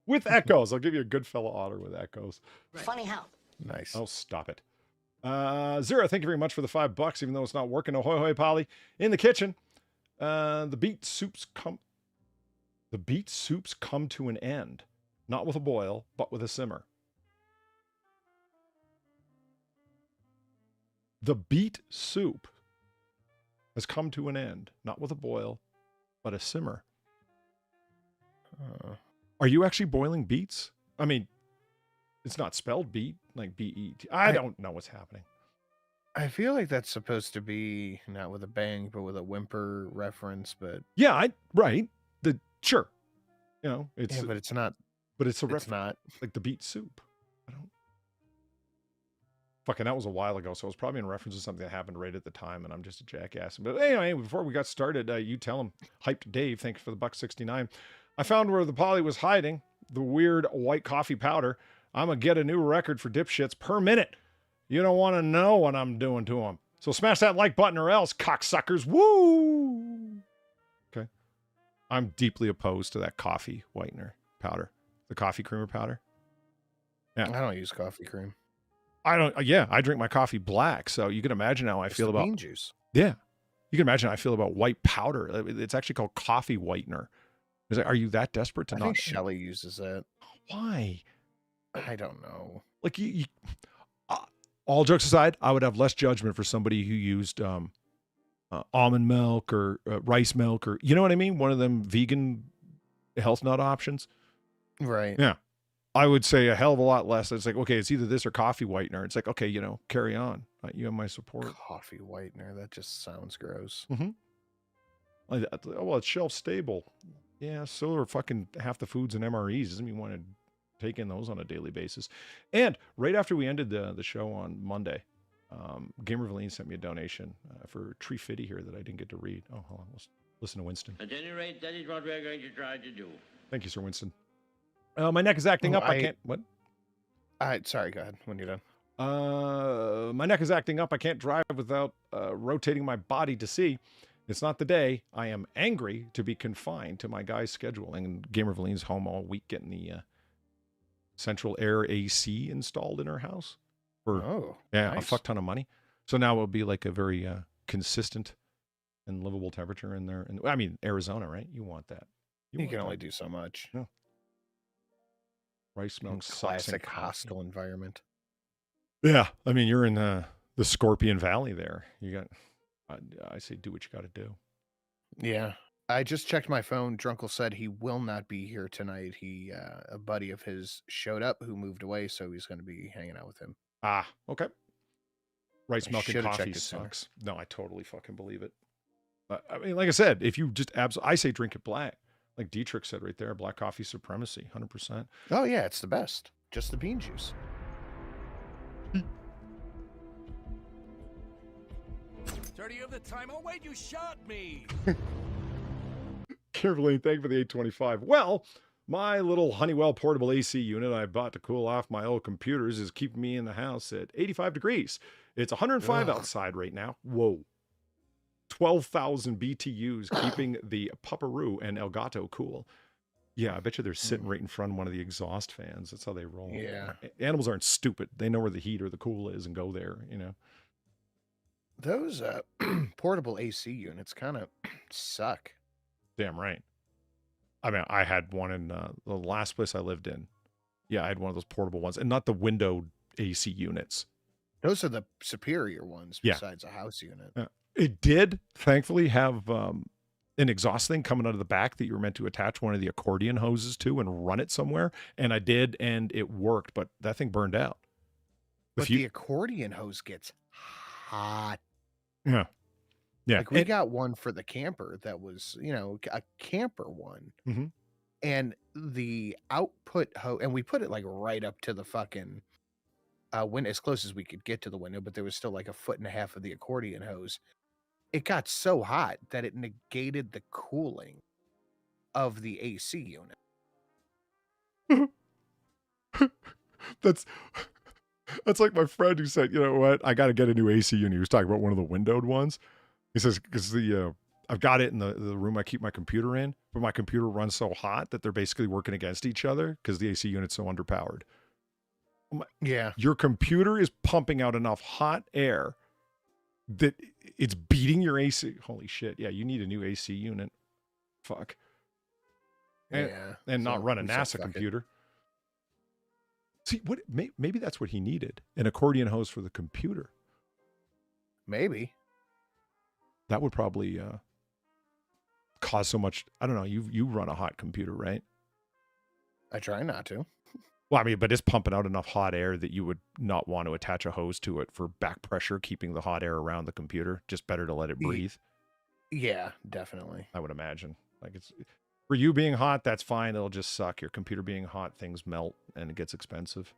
With echoes. I'll give you a good fellow Otter with echoes. Funny how? Nice. Oh, stop it. Zero, thank you very much for the $5, even though it's not working. Ahoy, hoy, Polly. In the kitchen, the beet soups come to an end. Not with a boil, but with a simmer. The beet soup has come to an end. Not with a boil, but a simmer. Are you actually boiling beets? I mean, it's not spelled beet, like B-E-T. I don't know what's happening. I feel like that's supposed to be not with a bang, but with a whimper reference. But Yeah, right. Sure. You know, it's but it's not. but it's a It's reference. not. Like the beet soup. I don't. Fucking, that was a while ago, so it was probably in reference to something that happened right at the time, and I'm just a jackass. But anyway, before we got started, you tell him, hyped Dave, thanks for the $1.69. I found where the Polly was hiding the weird white coffee powder. I'm gonna get a new record for dipshits per minute. You don't want to know what I'm doing to them. So smash that like button or else, cocksuckers. Woo! Okay. I'm deeply opposed to that coffee whitener powder. The coffee creamer powder. Yeah. I don't use coffee cream. I drink my coffee black, so you can imagine how I It's feel the about bean juice. Yeah. You can imagine how I feel about white powder. It's actually called coffee whitener. It's like, are you that desperate to I not? think Shelly uses that. Why? I don't know. Like all jokes aside, I would have less judgment for somebody who used almond milk or rice milk, or you know what I mean? One of them vegan health nut options. Right. Yeah. I would say a hell of a lot less. It's like, okay, it's either this or coffee whitener. It's like, okay, carry on. You have my support. Coffee whitener. That just sounds gross. Well, it's shelf stable. Yeah, so are fucking half the foods and MREs. Doesn't mean you want to take in those on a daily basis. And right after we ended the show on Monday, Gamer Valine sent me a donation for Tree Fitty here that I didn't get to read. Oh, hold on. Let's listen to Winston. At any rate, that is what we're going to try to do. Thank you, Sir Winston. My neck is acting up. I can't. What? Sorry, go ahead when you're done. My neck is acting up. I can't drive without rotating my body to see. It's not the day. I am angry to be confined to my guy's schedule. And Gamer Valine's home all week getting the central air AC installed in her house for a nice. fuck ton of money. So now it'll be like a very consistent and livable temperature in there. And I mean, Arizona, right? You want that. You can only do so much. No. Rice milk sucks. Classic hostile environment. Yeah, I mean, you're in the Scorpion Valley there. You got, I say, do what you got to do. Yeah, I just checked my phone. Drunkle said he will not be here tonight. He, a buddy of his, showed up who moved away, so he's going to be hanging out with him. Ah, okay. Rice I milk and should've coffee checked it sooner. sucks. No, I totally fucking believe it. I mean, like I said, if you just I say drink it black. Like Dietrich said right there, black coffee supremacy, 100%. Oh yeah, it's the best. Just the bean juice. 30 of the time. Oh, wait, you shot me. Carefully, thank you for the 825. Well, my little Honeywell portable AC unit I bought to cool off my old computers is keeping me in the house at 85 degrees. It's 105 outside right now. Whoa. 12,000 BTUs keeping the Pupperoo and Elgato cool. Yeah, I bet you they're sitting right in front of one of the exhaust fans. That's how they roll. Yeah. Animals aren't stupid. They know where the heat or the cool is and go there, Those portable AC units kind of suck. Damn right. I mean, I had one in the last place I lived in. Yeah, I had one of those portable ones, and not the window AC units. Those are the superior ones Yeah. besides a house unit. It did, thankfully, have an exhaust thing coming out of the back that you were meant to attach one of the accordion hoses to and run it somewhere. And I did, and it worked, but that thing burned out. But the accordion hose gets hot. Yeah. Yeah. Like we got one for the camper that was, a camper one. Mhm. And the output hose, and we put it like right up to the fucking window, as close as we could get to the window, but there was still like a foot and a half of the accordion hose. It got so hot that it negated the cooling of the AC unit. That's like my friend who said, you know what, I got to get a new AC unit. He was talking about one of the windowed ones. He says, because I've got it in the room I keep my computer in, but my computer runs so hot that they're basically working against each other because the AC unit's so underpowered. Yeah. Your computer is pumping out enough hot air that it's beating your AC. Holy shit. Yeah, you need a new AC unit. Fuck. And, Yeah. and not So run a we said, NASA "Fuck it." computer. See, what? Maybe that's what he needed. An accordion hose for the computer. Maybe. That would probably cause so much. I don't know. You run a hot computer, right? I try not to. Well, I mean, but it's pumping out enough hot air that you would not want to attach a hose to it for back pressure, keeping the hot air around the computer. Just better to let it breathe. Yeah, definitely. I would imagine. Like, it's for you being hot, that's fine. It'll just suck. Your computer being hot, things melt and it gets expensive.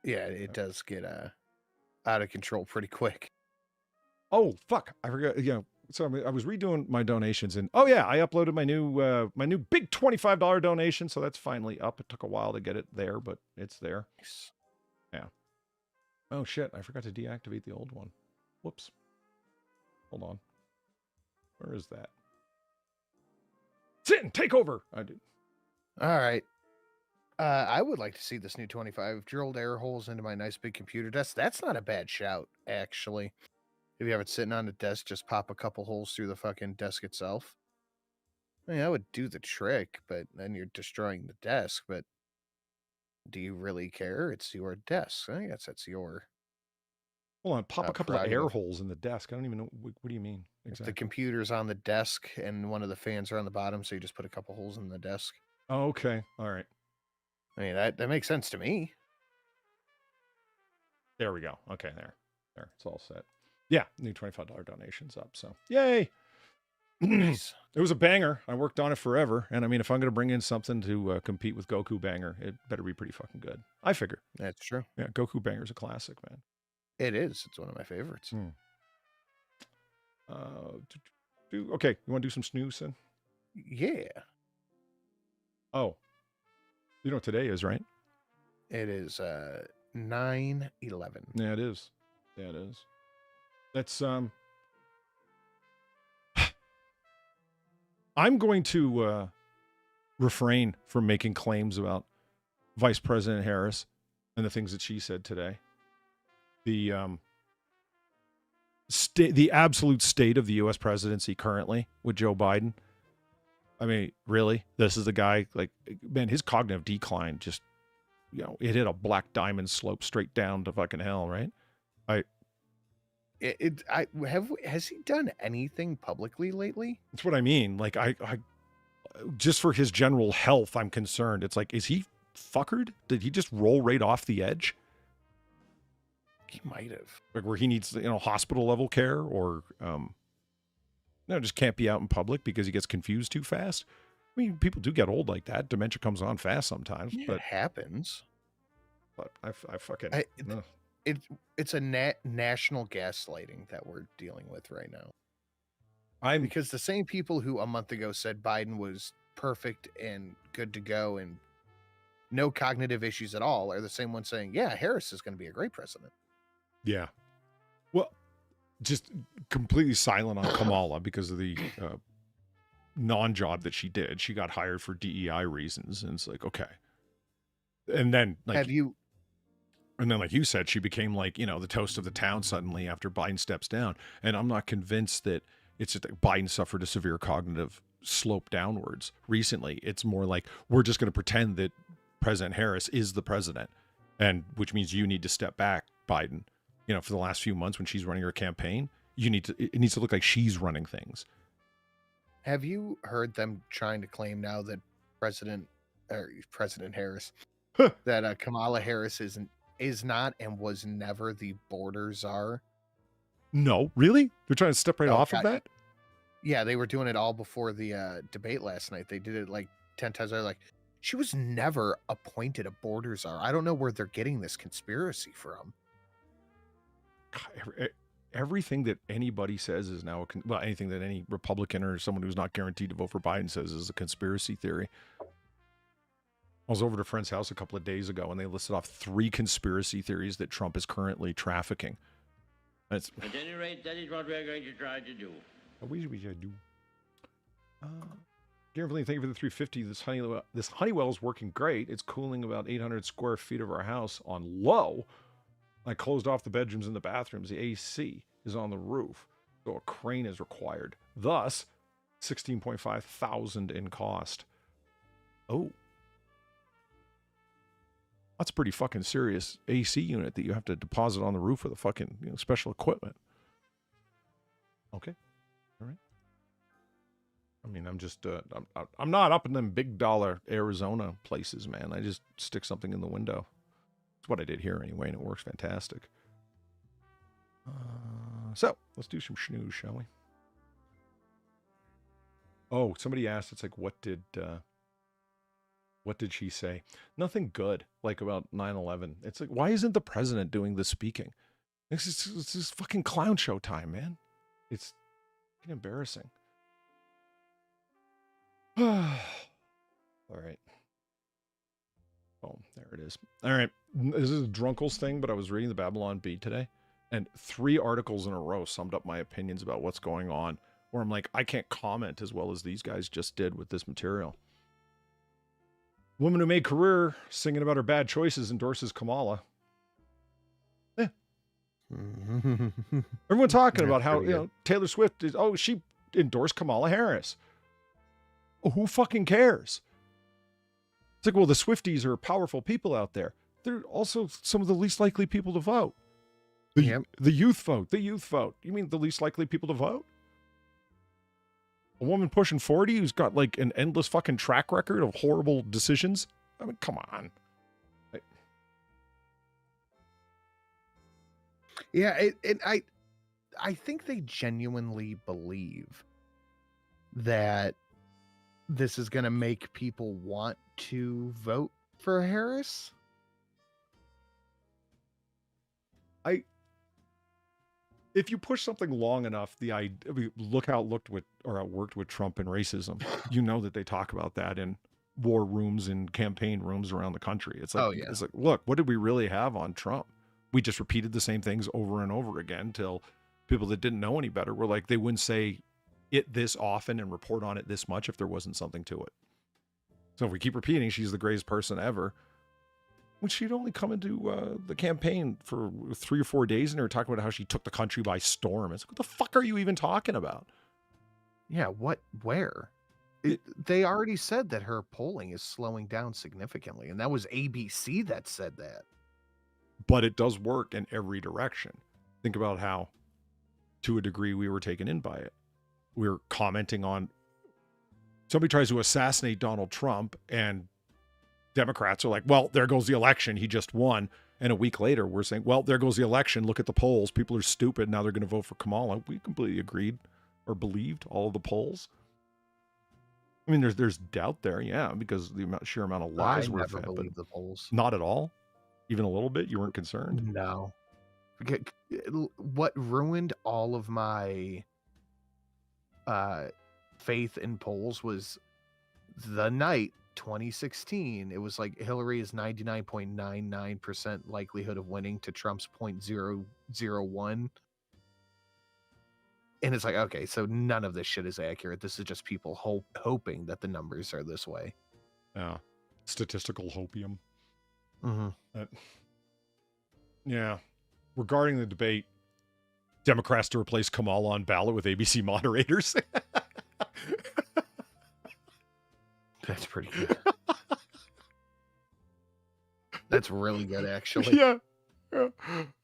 Yeah, it does get out of control pretty quick. Oh, fuck. I forgot. So I was redoing my donations, and oh yeah, I uploaded my new big $25 donation. So that's finally up. It took a while to get it there, but it's there. Yeah. Oh shit, I forgot to deactivate the old one. Whoops. Hold on. Where is that? Sit and take over. I did. All right. I would like to see this new 25 drilled air holes into my nice big computer desk. That's not a bad shout, actually. If you have it sitting on the desk, just pop a couple holes through the fucking desk itself. I mean, that would do the trick, but then you're destroying the desk. But do you really care? It's your desk. I guess that's your. Hold on. Pop a couple of air prerogative. holes in the desk. I don't even know. What do you mean If exactly? the computer's on the desk and one of the fans are on the bottom, so you just put a couple holes in the desk. Oh, okay. All right. I mean, that makes sense to me. There we go. Okay, there. It's all set. Yeah, new $25 donations up. So yay. Nice. It was a banger. I worked on it forever. And I mean, if I'm going to bring in something to compete with Goku Banger, it better be pretty fucking good. I figure. That's true. Yeah, Goku Banger's a classic, man. It is. It's one of my favorites. Okay, you want to do some snoozing? Yeah. Oh, you know what today is, right? It is 9/11. Yeah, it is. Yeah, it is. That's I'm going to refrain from making claims about Vice President Harris and the things that she said today. The the absolute state of the U.S. presidency currently with Joe Biden. I mean, really, this is the guy. Like, man, his cognitive decline just, it hit a black diamond slope straight down to fucking hell, right? Has he done anything publicly lately? That's what I mean. Like, I just for his general health, I'm concerned. It's like, is he fuckered? Did he just roll right off the edge? He might have. Like, where he needs, hospital level care, or just can't be out in public because he gets confused too fast. I mean, people do get old like that. Dementia comes on fast sometimes. Yeah, but it happens. But I fucking. It's a national gaslighting that we're dealing with right now. Because the same people who a month ago said Biden was perfect and good to go and no cognitive issues at all are the same ones saying, yeah, Harris is going to be a great president. Yeah. Well, just completely silent on Kamala because of the non-job that she did. She got hired for DEI reasons, and it's like, okay. And then, like, like you said, she became like, the toast of the town suddenly after Biden steps down. And I'm not convinced that it's just that Biden suffered a severe cognitive slope downwards recently. It's more like, we're just going to pretend that President Harris is the president, and which means you need to step back, Biden. For the last few months when she's running her campaign, it needs to look like she's running things. Have you heard them trying to claim now that President Harris, that Kamala Harris is not and was never the border czar? No, really? They're trying to step right off of that? Yeah, they were doing it all before the debate last night. They did it like 10 times. They're like, she was never appointed a border czar. I don't know where they're getting this conspiracy from. Everything that anybody says is now anything that any Republican or someone who's not guaranteed to vote for Biden says is a conspiracy theory. I was over at a friend's house a couple of days ago, and they listed off 3 conspiracy theories that Trump is currently trafficking. At any rate, that is what we're going to try to do. We do. Gary, thank you for the 350. This Honeywell is working great. It's cooling about 800 square feet of our house on low. I closed off the bedrooms and the bathrooms. The AC is on the roof, so a crane is required. Thus, $16,500 in cost. Oh. That's a pretty fucking serious AC unit that you have to deposit on the roof with a fucking special equipment. Okay. All right. I mean, I'm just, I'm not up in them big dollar Arizona places, man. I just stick something in the window. That's what I did here anyway, and it works fantastic. So, let's do some snooze, shall we? Oh, somebody asked, it's like, what did she say? Nothing good, like about 9/11. It's like, why isn't the president doing the speaking? It's just fucking clown show time, man. It's embarrassing. All right. Oh, there it is. All right. This is a Drunkles thing, but I was reading the Babylon Bee today, and 3 articles in a row summed up my opinions about what's going on, where I'm like, I can't comment as well as these guys just did with this material. Woman who made career singing about her bad choices endorses Kamala. Everyone talking about how, Taylor Swift is, she endorsed Kamala Harris. Oh, who fucking cares? It's like, well, the Swifties are powerful people out there. They're also some of the least likely people to vote. The youth vote. The youth vote. You mean the least likely people to vote? A woman pushing 40 who's got like an endless fucking track record of horrible decisions? I mean, come on. Yeah, I think they genuinely believe that this is going to make people want to vote for Harris. If you push something long enough, look how it worked with Trump and racism. You know that they talk about that in war rooms and campaign rooms around the country. It's like, It's like, look, what did we really have on Trump? We just repeated the same things over and over again till people that didn't know any better were like, they wouldn't say it this often and report on it this much if there wasn't something to it. So if we keep repeating she's the greatest person ever, when she'd only come into the campaign for 3 or 4 days and her talking about how she took the country by storm. It's like, what the fuck are you even talking about? Yeah, where? They already said that her polling is slowing down significantly, and that was ABC that said that. But it does work in every direction. Think about how, to a degree, we were taken in by it. We were commenting on, somebody tries to assassinate Donald Trump, and Democrats are like, well, there goes the election. He just won. And a week later, we're saying, well, there goes the election. Look at the polls. People are stupid. Now they're going to vote for Kamala. We completely agreed or believed all of the polls. I mean, there's doubt there, yeah, because the sheer amount of lies were fed. I never believed the polls. Not at all? Even a little bit? You weren't concerned? No. What ruined all of my faith in polls was the night 2016. It was like Hillary is 99.99% likelihood of winning to Trump's 0.001. And it's like, okay, so none of this shit is accurate. This is just people hoping that the numbers are this way. Yeah. Statistical hopium. Mm-hmm. Yeah. Regarding the debate, Democrats to replace Kamala on ballot with ABC moderators. That's pretty good. That's really good, actually. Yeah. I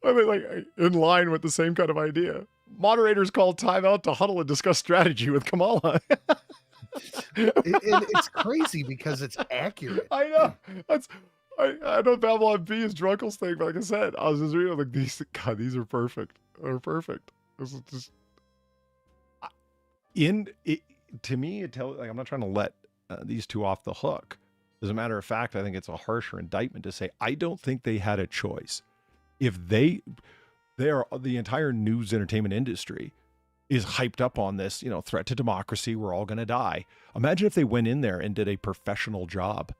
mean, like, in line with the same kind of idea. Moderators called timeout to huddle and discuss strategy with Kamala. It's crazy because it's accurate. I know. I know Babylon B is Drunkle's thing, but like I said, I was just reading, like, these are perfect. They're perfect. This is just... to me, it tells, like, I'm not trying to let these two off the hook. As a matter of fact, I think it's a harsher indictment to say, I don't think they had a choice. If they are, the entire news entertainment industry is hyped up on this, threat to democracy, we're all going to die. Imagine if they went in there and did a professional job.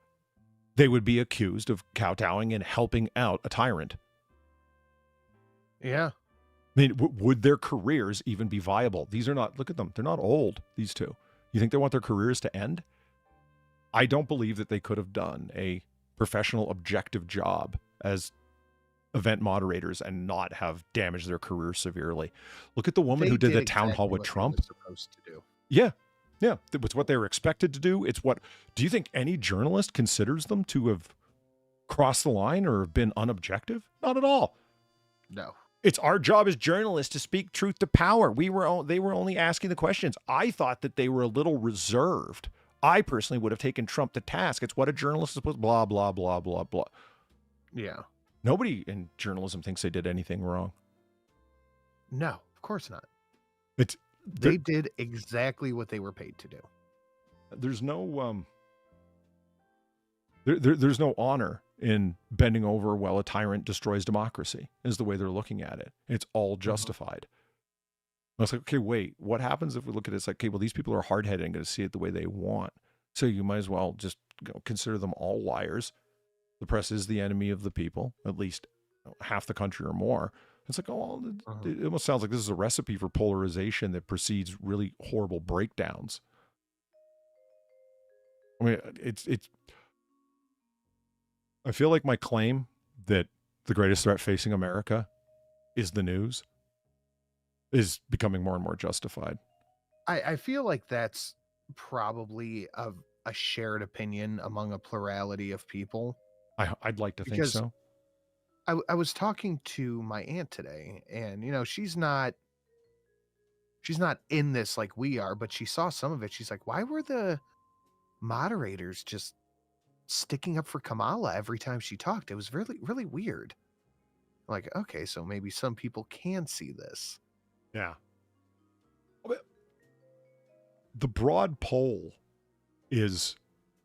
they would be accused of kowtowing and helping out a tyrant. Yeah. I mean, would their careers even be viable? These are not, look at them. They're not old, these two. You think they want their careers to end? I don't believe that they could have done a professional, objective job as event moderators and not have damaged their career severely. Look at the woman They who did the did town hall exactly with what they Trump. were supposed to do. Yeah. Yeah. It's what they were expected to do. It's what, do you think any journalist considers them to have crossed the line or have been unobjective? Not at all. No. It's our job as journalists to speak truth to power. They were only asking the questions. I thought that they were a little reserved. I personally would have taken Trump to task. It's what a journalist is supposed, blah, blah, blah, blah, blah. Yeah. Nobody in journalism thinks they did anything wrong. No, of course not. It's They did exactly what they were paid to do. there's no there's no honor in bending over while a tyrant destroys democracy, is the way they're looking at it. It's all justified. I was like, okay, wait, what happens if we look at it? It's like, okay, well, these people are hard-headed and going to see it the way they want. So you might as well just consider them all liars. The press is the enemy of the people, at least half the country or more. It's like, oh, it almost sounds like this is a recipe for polarization that precedes really horrible breakdowns. I mean, it's. I feel like my claim that the greatest threat facing America is the news is becoming more and more justified. I feel like that's probably a shared opinion among a plurality of people. I'd like to think Because so. I was talking to my aunt today, and she's not in this like we are, but she saw some of it. She's like, why were the moderators just sticking up for Kamala every time she talked? It was really, really weird. I'm like, okay, so maybe some people can see this. Yeah. The broad poll is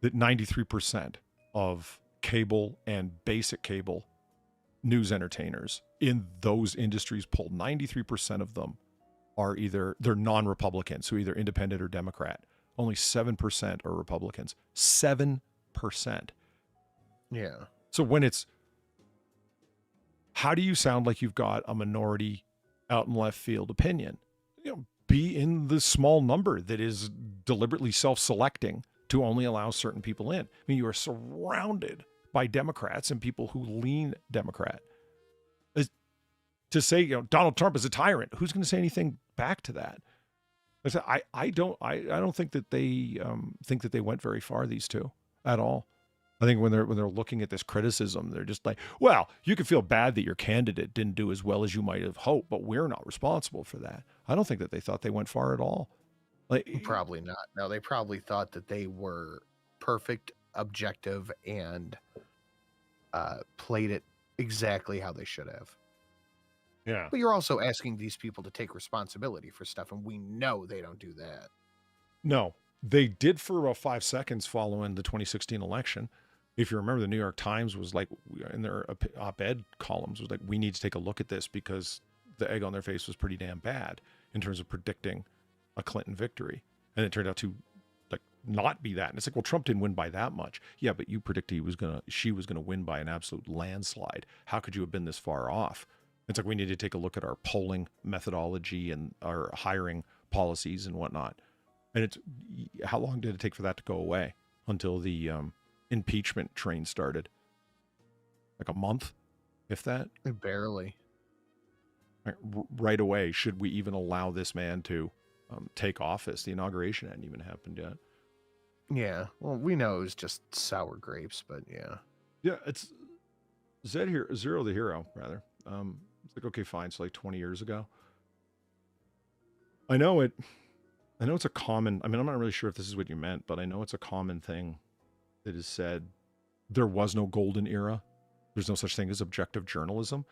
that 93% of cable and basic cable news entertainers in those industries polled, 93% of them are they're non-Republicans, so either independent or Democrat. Only 7% are Republicans. 7%. Yeah. So when it's, how do you sound like you've got a minority out in left field opinion? Be in the small number that is deliberately self-selecting to only allow certain people in. I mean, you are surrounded by Democrats and people who lean Democrat. To say, Donald Trump is a tyrant, who's going to say anything back to that? I don't think that they went very far, these two, at all. I think when they're looking at this criticism, they're just like, well, you can feel bad that your candidate didn't do as well as you might have hoped, but we're not responsible for that. I don't think that they thought they went far at all. Probably not. No, they probably thought that they were perfect, objective, and played it exactly how they should have. Yeah. But you're also asking these people to take responsibility for stuff, and we know they don't do that. No, they did for about 5 seconds following the 2016 election. If you remember, the New York Times was like, in their op-ed columns, was like, we need to take a look at this because the egg on their face was pretty damn bad in terms of predicting a Clinton victory. And it turned out to not be that. And it's like, well, Trump didn't win by that much. Yeah, but you predicted she was gonna win by an absolute landslide. How could you have been this far off? It's like, we need to take a look at our polling methodology and our hiring policies and whatnot. And it's, how long did it take for that to go away until the impeachment train started? Like a month, if that? Barely. Right away, should we even allow this man to take office? The inauguration hadn't even happened yet. Yeah. Well, we know it was just sour grapes, but yeah. Yeah, it's Zero the Hero, rather. It's like, okay, fine. So like 20 years ago. I know it's a common, I'm not really sure if this is what you meant, but I know it's a common thing that is said. There was no golden era. There's no such thing as objective journalism.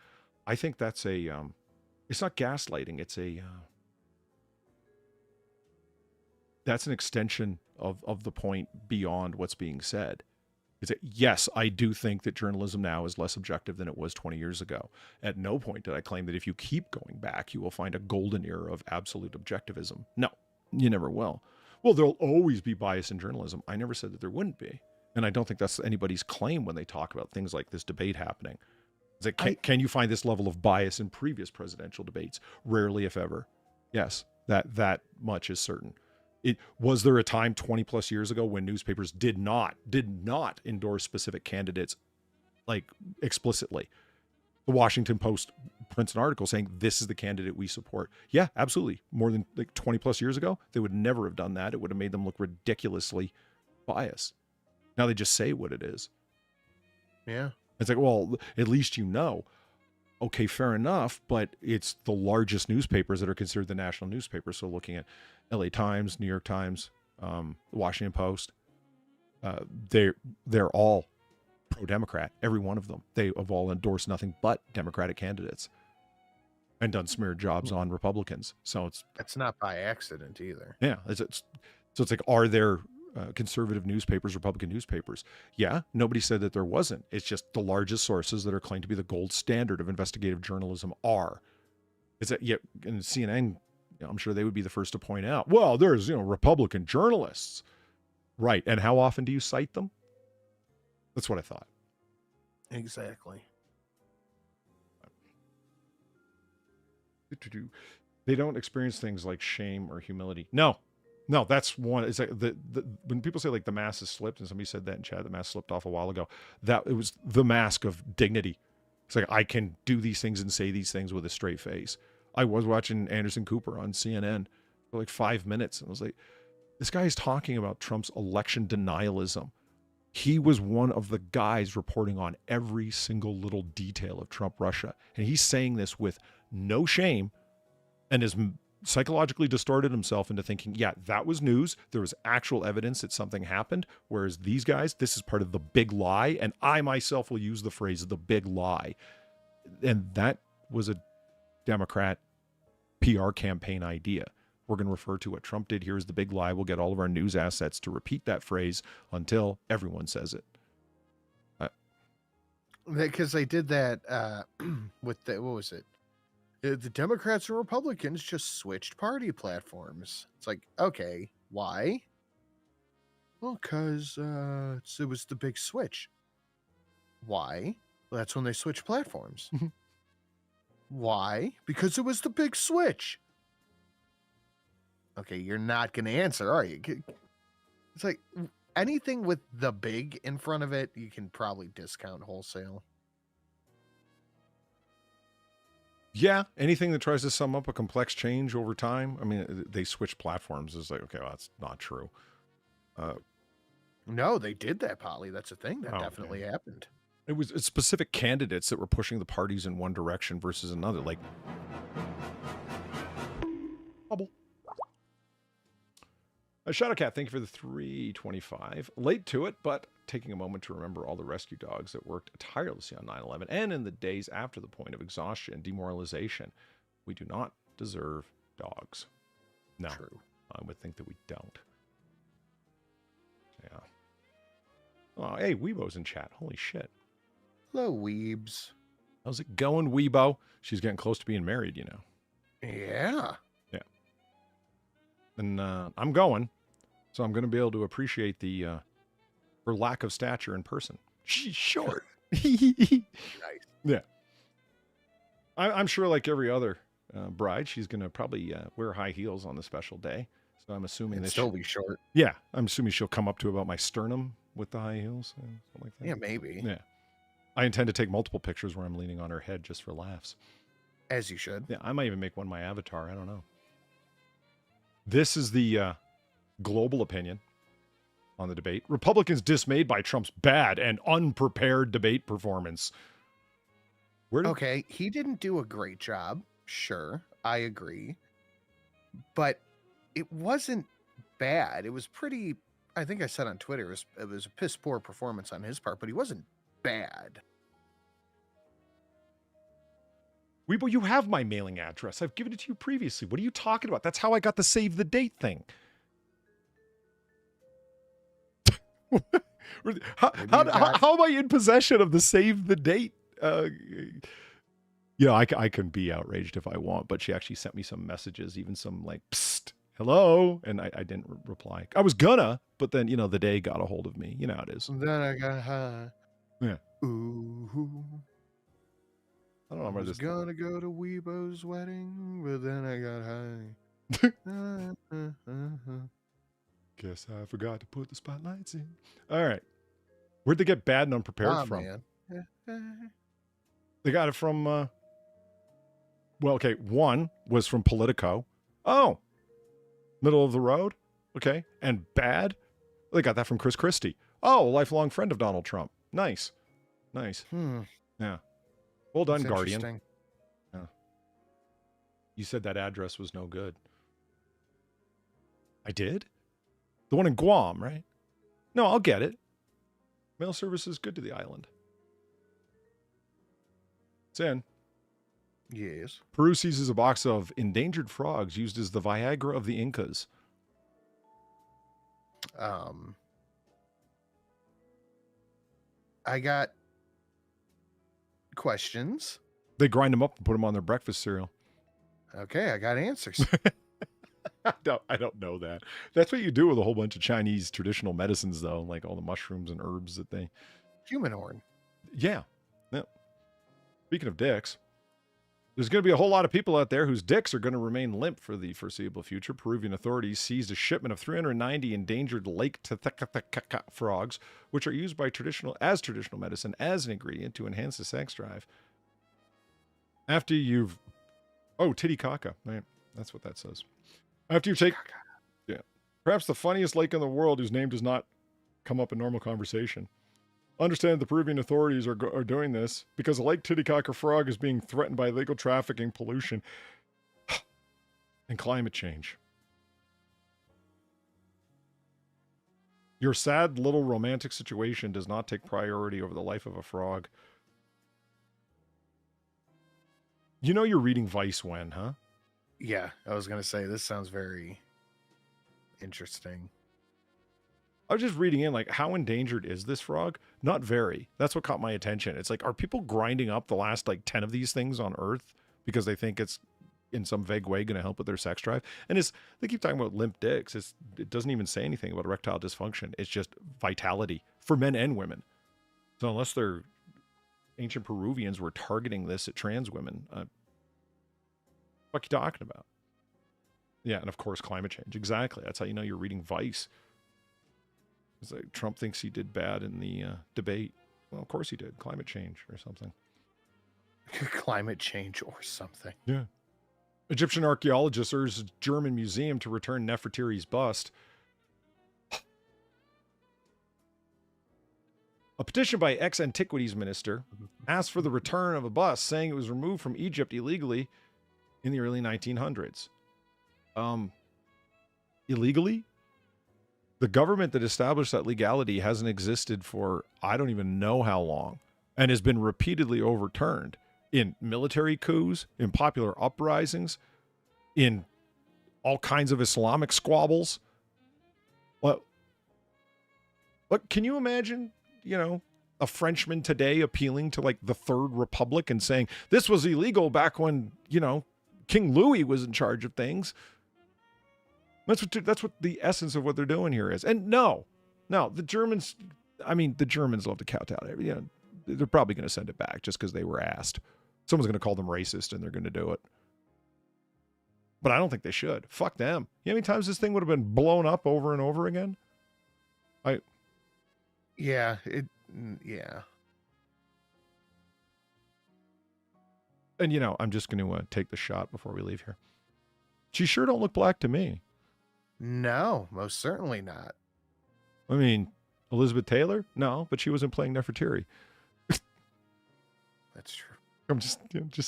I think that's it's not gaslighting. It's that's an extension of the point beyond what's being said. Is that, yes, I do think that journalism now is less objective than it was 20 years ago. At no point did I claim that if you keep going back, you will find a golden era of absolute objectivism. No, you never will. Well, there'll always be bias in journalism. I never said that there wouldn't be. And I don't think that's anybody's claim when they talk about things like this debate happening. Is that, can you find this level of bias in previous presidential debates? Rarely, if ever. Yes, that much is certain. Was there a time 20 plus years ago when newspapers did not endorse specific candidates like explicitly? The Washington Post prints an article saying this is the candidate we support. Yeah, absolutely. More than like 20 plus years ago, they would never have done that. It would have made them look ridiculously biased. Now they just say what it is. Yeah. It's like, well, at least you know. Okay, fair enough, but it's the largest newspapers that are considered the national newspapers. So looking at LA Times, New York Times, the Washington Post, they're all pro-Democrat, every one of them. They have all endorsed nothing but Democratic candidates and done smear jobs on Republicans. So that's not by accident either. Yeah, so it's like, are there conservative newspapers, Republican newspapers? Yeah, nobody said that there wasn't. It's just the largest sources that are claimed to be the gold standard of investigative journalism are. Is that yet in CNN? I'm sure they would be the first to point out, well, there's Republican journalists, right? And how often do you cite them? That's what I thought. Exactly. They don't experience things like shame or humility. No, that's one. It's like when people say like the mask has slipped, and somebody said that in chat, the mask slipped off a while ago. That it was the mask of dignity. It's like, I can do these things and say these things with a straight face. I was watching Anderson Cooper on CNN for like 5 minutes, and I was like, this guy is talking about Trump's election denialism. He was one of the guys reporting on every single little detail of Trump Russia. And he's saying this with no shame and has psychologically distorted himself into thinking, yeah, that was news. There was actual evidence that something happened. Whereas these guys, this is part of the big lie. And I myself will use the phrase the big lie. And that was a Democrat PR campaign idea. We're going to refer to what Trump did here as the big lie. We'll get all of our news assets to repeat that phrase until everyone says it. Because they did that with what was it? The Democrats and Republicans just switched party platforms. It's like, okay, why? Well, because it was the big switch. Why? Well, that's when they switched platforms. Why? Because it was the big switch. Okay, you're not going to answer, are you? It's like anything with the big in front of it, you can probably discount wholesale. Yeah, anything that tries to sum up a complex change over time. I mean, they switch platforms. It's like, okay, well, that's not true. No, they did that, Polly. That's a thing that Oh, definitely okay. happened. It's specific candidates that were pushing the parties in one direction versus another. Like, bubble. Shadowcat, thank you for the 325. Late to it, but taking a moment to remember all the rescue dogs that worked tirelessly on 9/11 and in the days after the point of exhaustion and demoralization. We do not deserve dogs. No, True. I would think that we don't. Yeah. Oh, hey, Weebo's in chat. Holy shit. Hello, weebs. How's it going, Weebo? She's getting close to being married, you know. Yeah. And I'm going, so I'm going to be able to appreciate the her lack of stature in person. She's short. Nice. Yeah. I'm sure, like every other bride, she's going to probably wear high heels on the special day. So I'm assuming And that still be short. yeah, I'm assuming she'll come up to about my sternum with the high heels, something like that. Yeah, maybe. Yeah. I intend to take multiple pictures where I'm leaning on her head just for laughs. As you should. Yeah, I might even make one my avatar. I don't know. This is the global opinion on the debate. Republicans dismayed by Trump's bad and unprepared debate performance. Okay, he didn't do a great job. Sure, I agree. But it wasn't bad. It was pretty, I think I said on Twitter, it was a piss poor performance on his part, but he wasn't bad. Weebo, you have my mailing address. I've given it to you previously. What are you talking about? That's how I got the save the date thing. How am I in possession of the save the date? I can be outraged if I want, but she actually sent me some messages, even some like psst hello, and I didn't reply. I was gonna, but then the day got a hold of me. You know how it is. And then I got high. Yeah. Ooh. I don't know I about was this. gonna go to Weebo's wedding, but then I got high. Guess I forgot to put the spotlights in. All right. Where'd they get bad and unprepared from? Man. They got it from, well, okay, one was from Politico. Oh, middle of the road. Okay. And bad, they got that from Chris Christie. Oh, a lifelong friend of Donald Trump. Nice. Yeah. Well done, That's Guardian. interesting. Yeah. You said that address was no good. I did? The one in Guam, right? No, I'll get it. Mail service is good to the island. It's in. Yes. Peru seizes a box of endangered frogs used as the Viagra of the Incas. I got questions. They grind them up and put them on their breakfast cereal. Okay, I got answers. I don't know that. That's what you do with a whole bunch of Chinese traditional medicines, though, like all the mushrooms and herbs that they... Human horn. Yeah. Speaking of dicks, there's going to be a whole lot of people out there whose dicks are going to remain limp for the foreseeable future. Peruvian authorities seized a shipment of 390 endangered lake Titicaca frogs, which are used by traditional medicine as an ingredient to enhance the sex drive. After you've... Oh, Titicaca. Right. That's what that says. After you take... Yeah. Perhaps the funniest lake in the world whose name does not come up in normal conversation. Understand the Peruvian authorities are doing this because the Lake Titicaca frog is being threatened by illegal trafficking, pollution, and climate change. Your sad little romantic situation does not take priority over the life of a frog. You know you're reading Vice when, huh? Yeah, I was going to say, this sounds very interesting. I was just reading in, like, how endangered is this frog? Not very. That's what caught my attention. It's like, are people grinding up the last, 10 of these things on Earth because they think it's, in some vague way, going to help with their sex drive? And they keep talking about limp dicks. It doesn't even say anything about erectile dysfunction. It's just vitality for men and women. So unless they're ancient Peruvians were targeting this at trans women, what are you talking about? Yeah, and of course, climate change. Exactly. That's how you know you're reading Vice. It's like Trump thinks he did bad in the debate. Well, of course he did. Climate change or something. Climate change or something. Yeah. Egyptian archaeologists urge a German museum to return Nefertiti's bust. A petition by ex-antiquities minister asked for the return of a bust, saying it was removed from Egypt illegally in the early 1900s. Illegally? The government that established that legality hasn't existed for I don't even know how long and has been repeatedly overturned in military coups, in popular uprisings, in all kinds of Islamic squabbles. What can you imagine, a Frenchman today appealing to the Third Republic and saying this was illegal back when, King Louis was in charge of things? That's what the essence of what they're doing here is. And no, the Germans love to kowtow. They're probably going to send it back just because they were asked. Someone's going to call them racist and they're going to do it. But I don't think they should. Fuck them. You know how many times this thing would have been blown up over and over again? Yeah. And, I'm just going to take the shot before we leave here. She sure don't look black to me. No, most certainly not. I mean, Elizabeth Taylor? No, but she wasn't playing Nefertiti. That's true. I'm just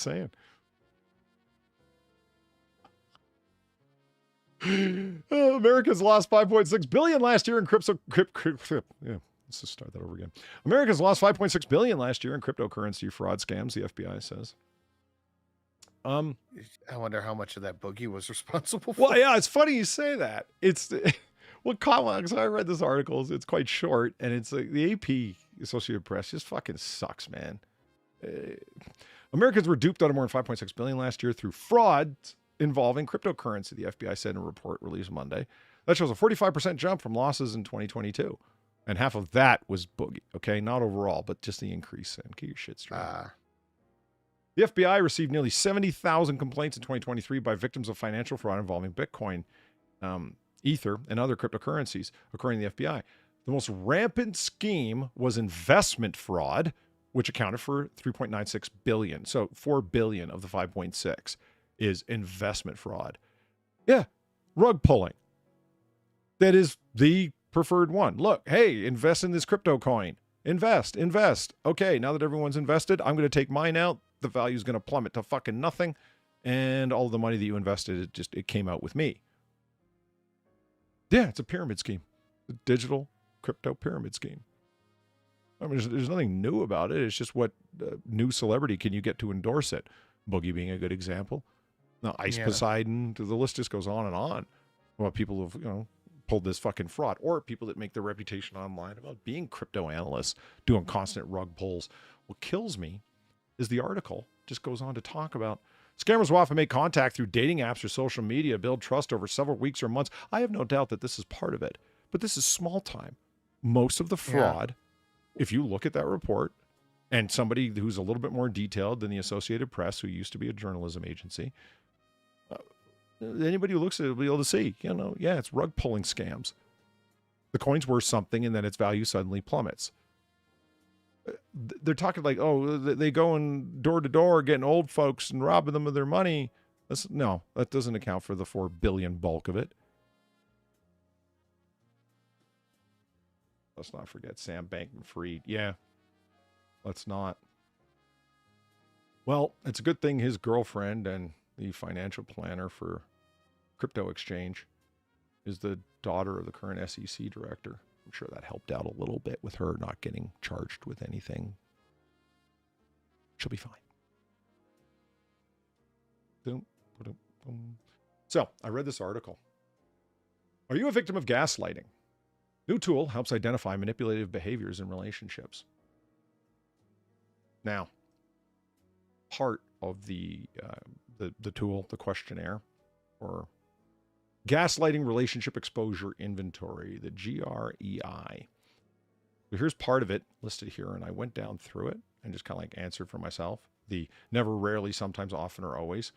saying. Americans lost $5.6 billion last year in crypto. Yeah, let's just start that over again. Americans lost $5.6 billion last year in cryptocurrency fraud scams, the FBI says. I wonder how much of that boogie was responsible for. Well, yeah, it's funny you say that. So I read this article. It's quite short, and it's like the AP, Associated Press, just fucking sucks, man. Americans were duped out of more than $5.6 billion last year through fraud involving cryptocurrency, the FBI said in a report released Monday. That shows a 45% jump from losses in 2022. And half of that was boogie, okay? Not overall, but just the increase. And get your shit straight. The FBI received nearly 70,000 complaints in 2023 by victims of financial fraud involving Bitcoin, Ether, and other cryptocurrencies, according to the FBI. The most rampant scheme was investment fraud, which accounted for 3.96 billion. So 4 billion of the 5.6 is investment fraud. Yeah, rug pulling. That is the preferred one. Look, hey, invest in this crypto coin. Invest. Okay, now that everyone's invested, I'm going to take mine out. The value is going to plummet to fucking nothing. And all the money that you invested, it came out with me. Yeah, it's a pyramid scheme. A digital crypto pyramid scheme. I mean, there's nothing new about it. It's just what new celebrity can you get to endorse it? Boogie being a good example. Now, Ice Poseidon, the list just goes on and on. About people who've, pulled this fucking fraud, or people that make their reputation online about being crypto analysts, doing constant rug pulls. What kills me is the article just goes on to talk about scammers will often make contact through dating apps or social media, build trust over several weeks or months. I have no doubt that this is part of it, but this is small time. Most of the fraud, if you look at that report, and somebody who's a little bit more detailed than the Associated Press, who used to be a journalism agency, anybody who looks at it will be able to see, it's rug pulling scams. The coin's worth something and then its value suddenly plummets. They're talking like, they go in door to door getting old folks and robbing them of their money. No, that doesn't account for the 4 billion bulk of it. Let's not forget Sam Bankman-Fried. Yeah, let's not. Well, it's a good thing his girlfriend and the financial planner for crypto exchange is the daughter of the current SEC director. I'm sure that helped out a little bit with her not getting charged with anything. She'll be fine. So, I read this article. Are you a victim of gaslighting? New tool helps identify manipulative behaviors in relationships. Now, part of the tool, the questionnaire, or Gaslighting Relationship Exposure Inventory, the GREI. So here's part of it listed here, and I went down through it and just kind of like answered for myself. The never, rarely, sometimes, often, or always.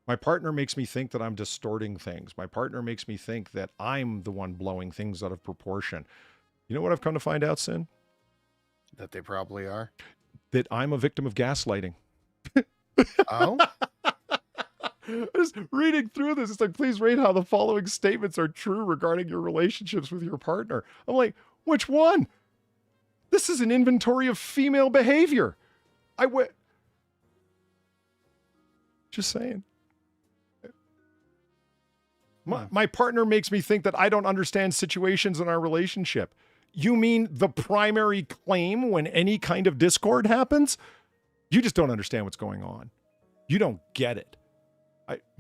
My partner makes me think that I'm distorting things. My partner makes me think that I'm the one blowing things out of proportion. You know what I've come to find out, Sin? That they probably are. That I'm a victim of gaslighting. Oh? Just reading through this, it's like, please rate how the following statements are true regarding your relationships with your partner. I'm like, which one? This is an inventory of female behavior. Just saying. My partner makes me think that I don't understand situations in our relationship. You mean the primary claim when any kind of discord happens? You just don't understand what's going on. You don't get it.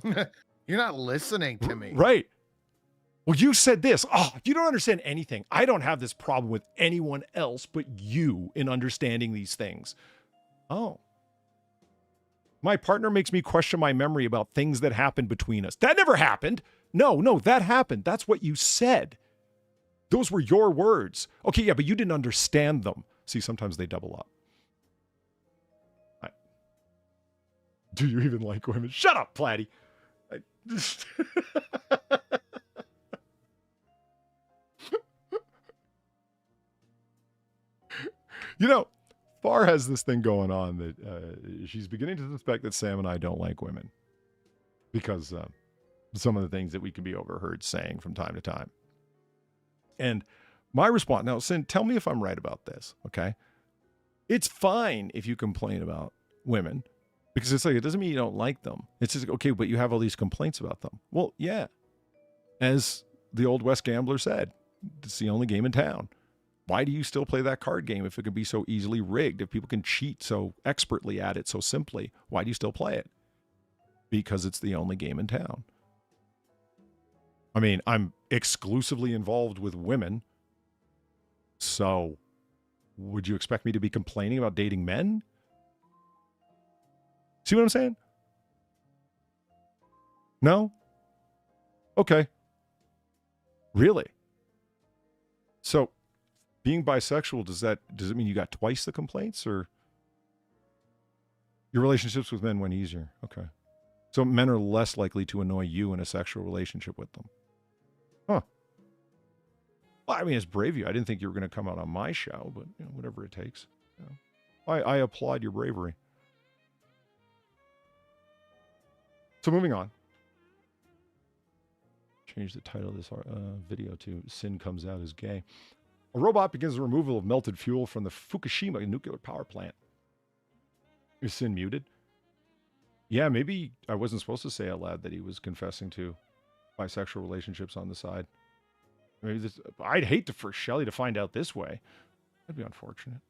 You're not listening to me. Right. Well, you said this. You don't understand anything. I don't have this problem with anyone else but you in understanding these things. Oh. My partner makes me question my memory about things that happened between us. That never happened. No, that happened. That's what you said. Those were your words. Okay, yeah, but you didn't understand them. See, sometimes they double up. Do you even like women? Shut up, Platty. Far has this thing going on that she's beginning to suspect that Sam and I don't like women because some of the things that we can be overheard saying from time to time. And my response, now, Sin, tell me if I'm right about this, okay? It's fine if you complain about women. Because it's like, it doesn't mean you don't like them. It's just, okay, but you have all these complaints about them. Well, yeah. As the old West gambler said, it's the only game in town. Why do you still play that card game if it can be so easily rigged? If people can cheat so expertly at it so simply, why do you still play it? Because it's the only game in town. I mean, I'm exclusively involved with women. So would you expect me to be complaining about dating men? See what I'm saying? No? Okay. Really? So being bisexual, does it mean you got twice the complaints, or your relationships with men went easier? Okay. So men are less likely to annoy you in a sexual relationship with them. Huh. Well, I mean, it's brave of you. I didn't think you were going to come out on my show, but whatever it takes. I applaud your bravery. So moving on. Change the title of this video to "Sin Comes Out as Gay." A robot begins the removal of melted fuel from the Fukushima nuclear power plant. Is Sin muted? Yeah, maybe I wasn't supposed to say out loud that he was confessing to bisexual relationships on the side. Maybe I'd hate for Shelley to find out this way. That'd be unfortunate.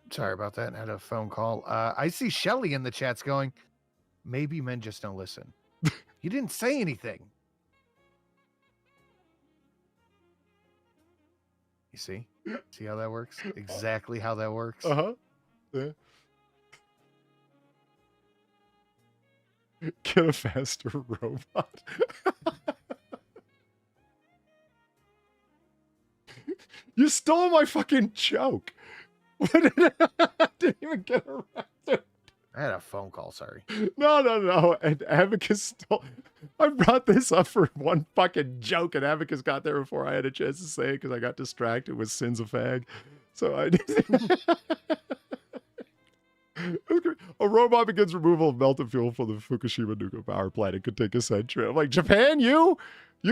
Sorry about that. I had a phone call. I see Shelley in the chats going, maybe men just don't listen. You didn't say anything. You see? See how that works? Exactly how that works. Uh-huh. Yeah. Get a faster robot. You stole my fucking joke. I didn't even get around to it. I had a phone call, sorry. No. And Abacus stole. I brought this up for one fucking joke, and Abacus got there before I had a chance to say it because I got distracted with Sin's a fag. So I A robot begins removal of melted fuel from the Fukushima nuclear power plant. It could take a century. I'm like, Japan, you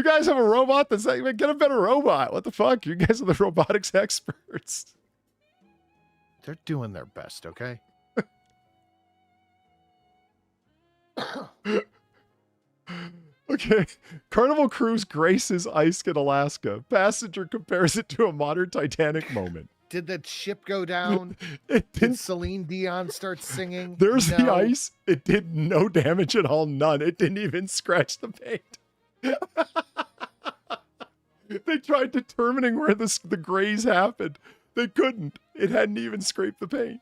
guys have a robot that's like, get a better robot. What the fuck? You guys are the robotics experts. They're doing their best, okay? Okay. Carnival cruise graces ice in Alaska. Passenger compares it to a modern Titanic moment. Did that ship go down? It Did didn't. Celine Dion start singing? There's the No. ice. It did no damage at all. None. It didn't even scratch the paint. They tried determining where the graze happened. They couldn't. It hadn't even scraped the paint.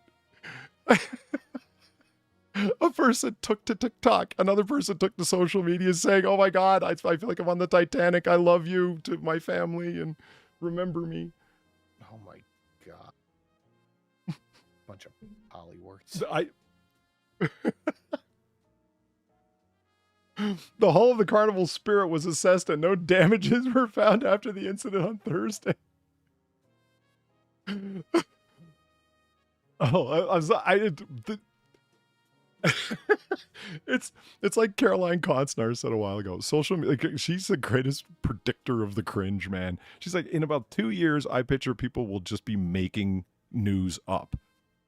A person took to TikTok. Another person took to social media saying, oh my God, I feel like I'm on the Titanic. I love you to my family and remember me. Oh my God. Bunch of polywords. The hull of the Carnival Spirit was assessed and no damages were found after the incident on Thursday. It's like Caroline Konsnar said a while ago. Social media, like, she's the greatest predictor of the cringe, man. She's like, in about 2 years, I picture people will just be making news up.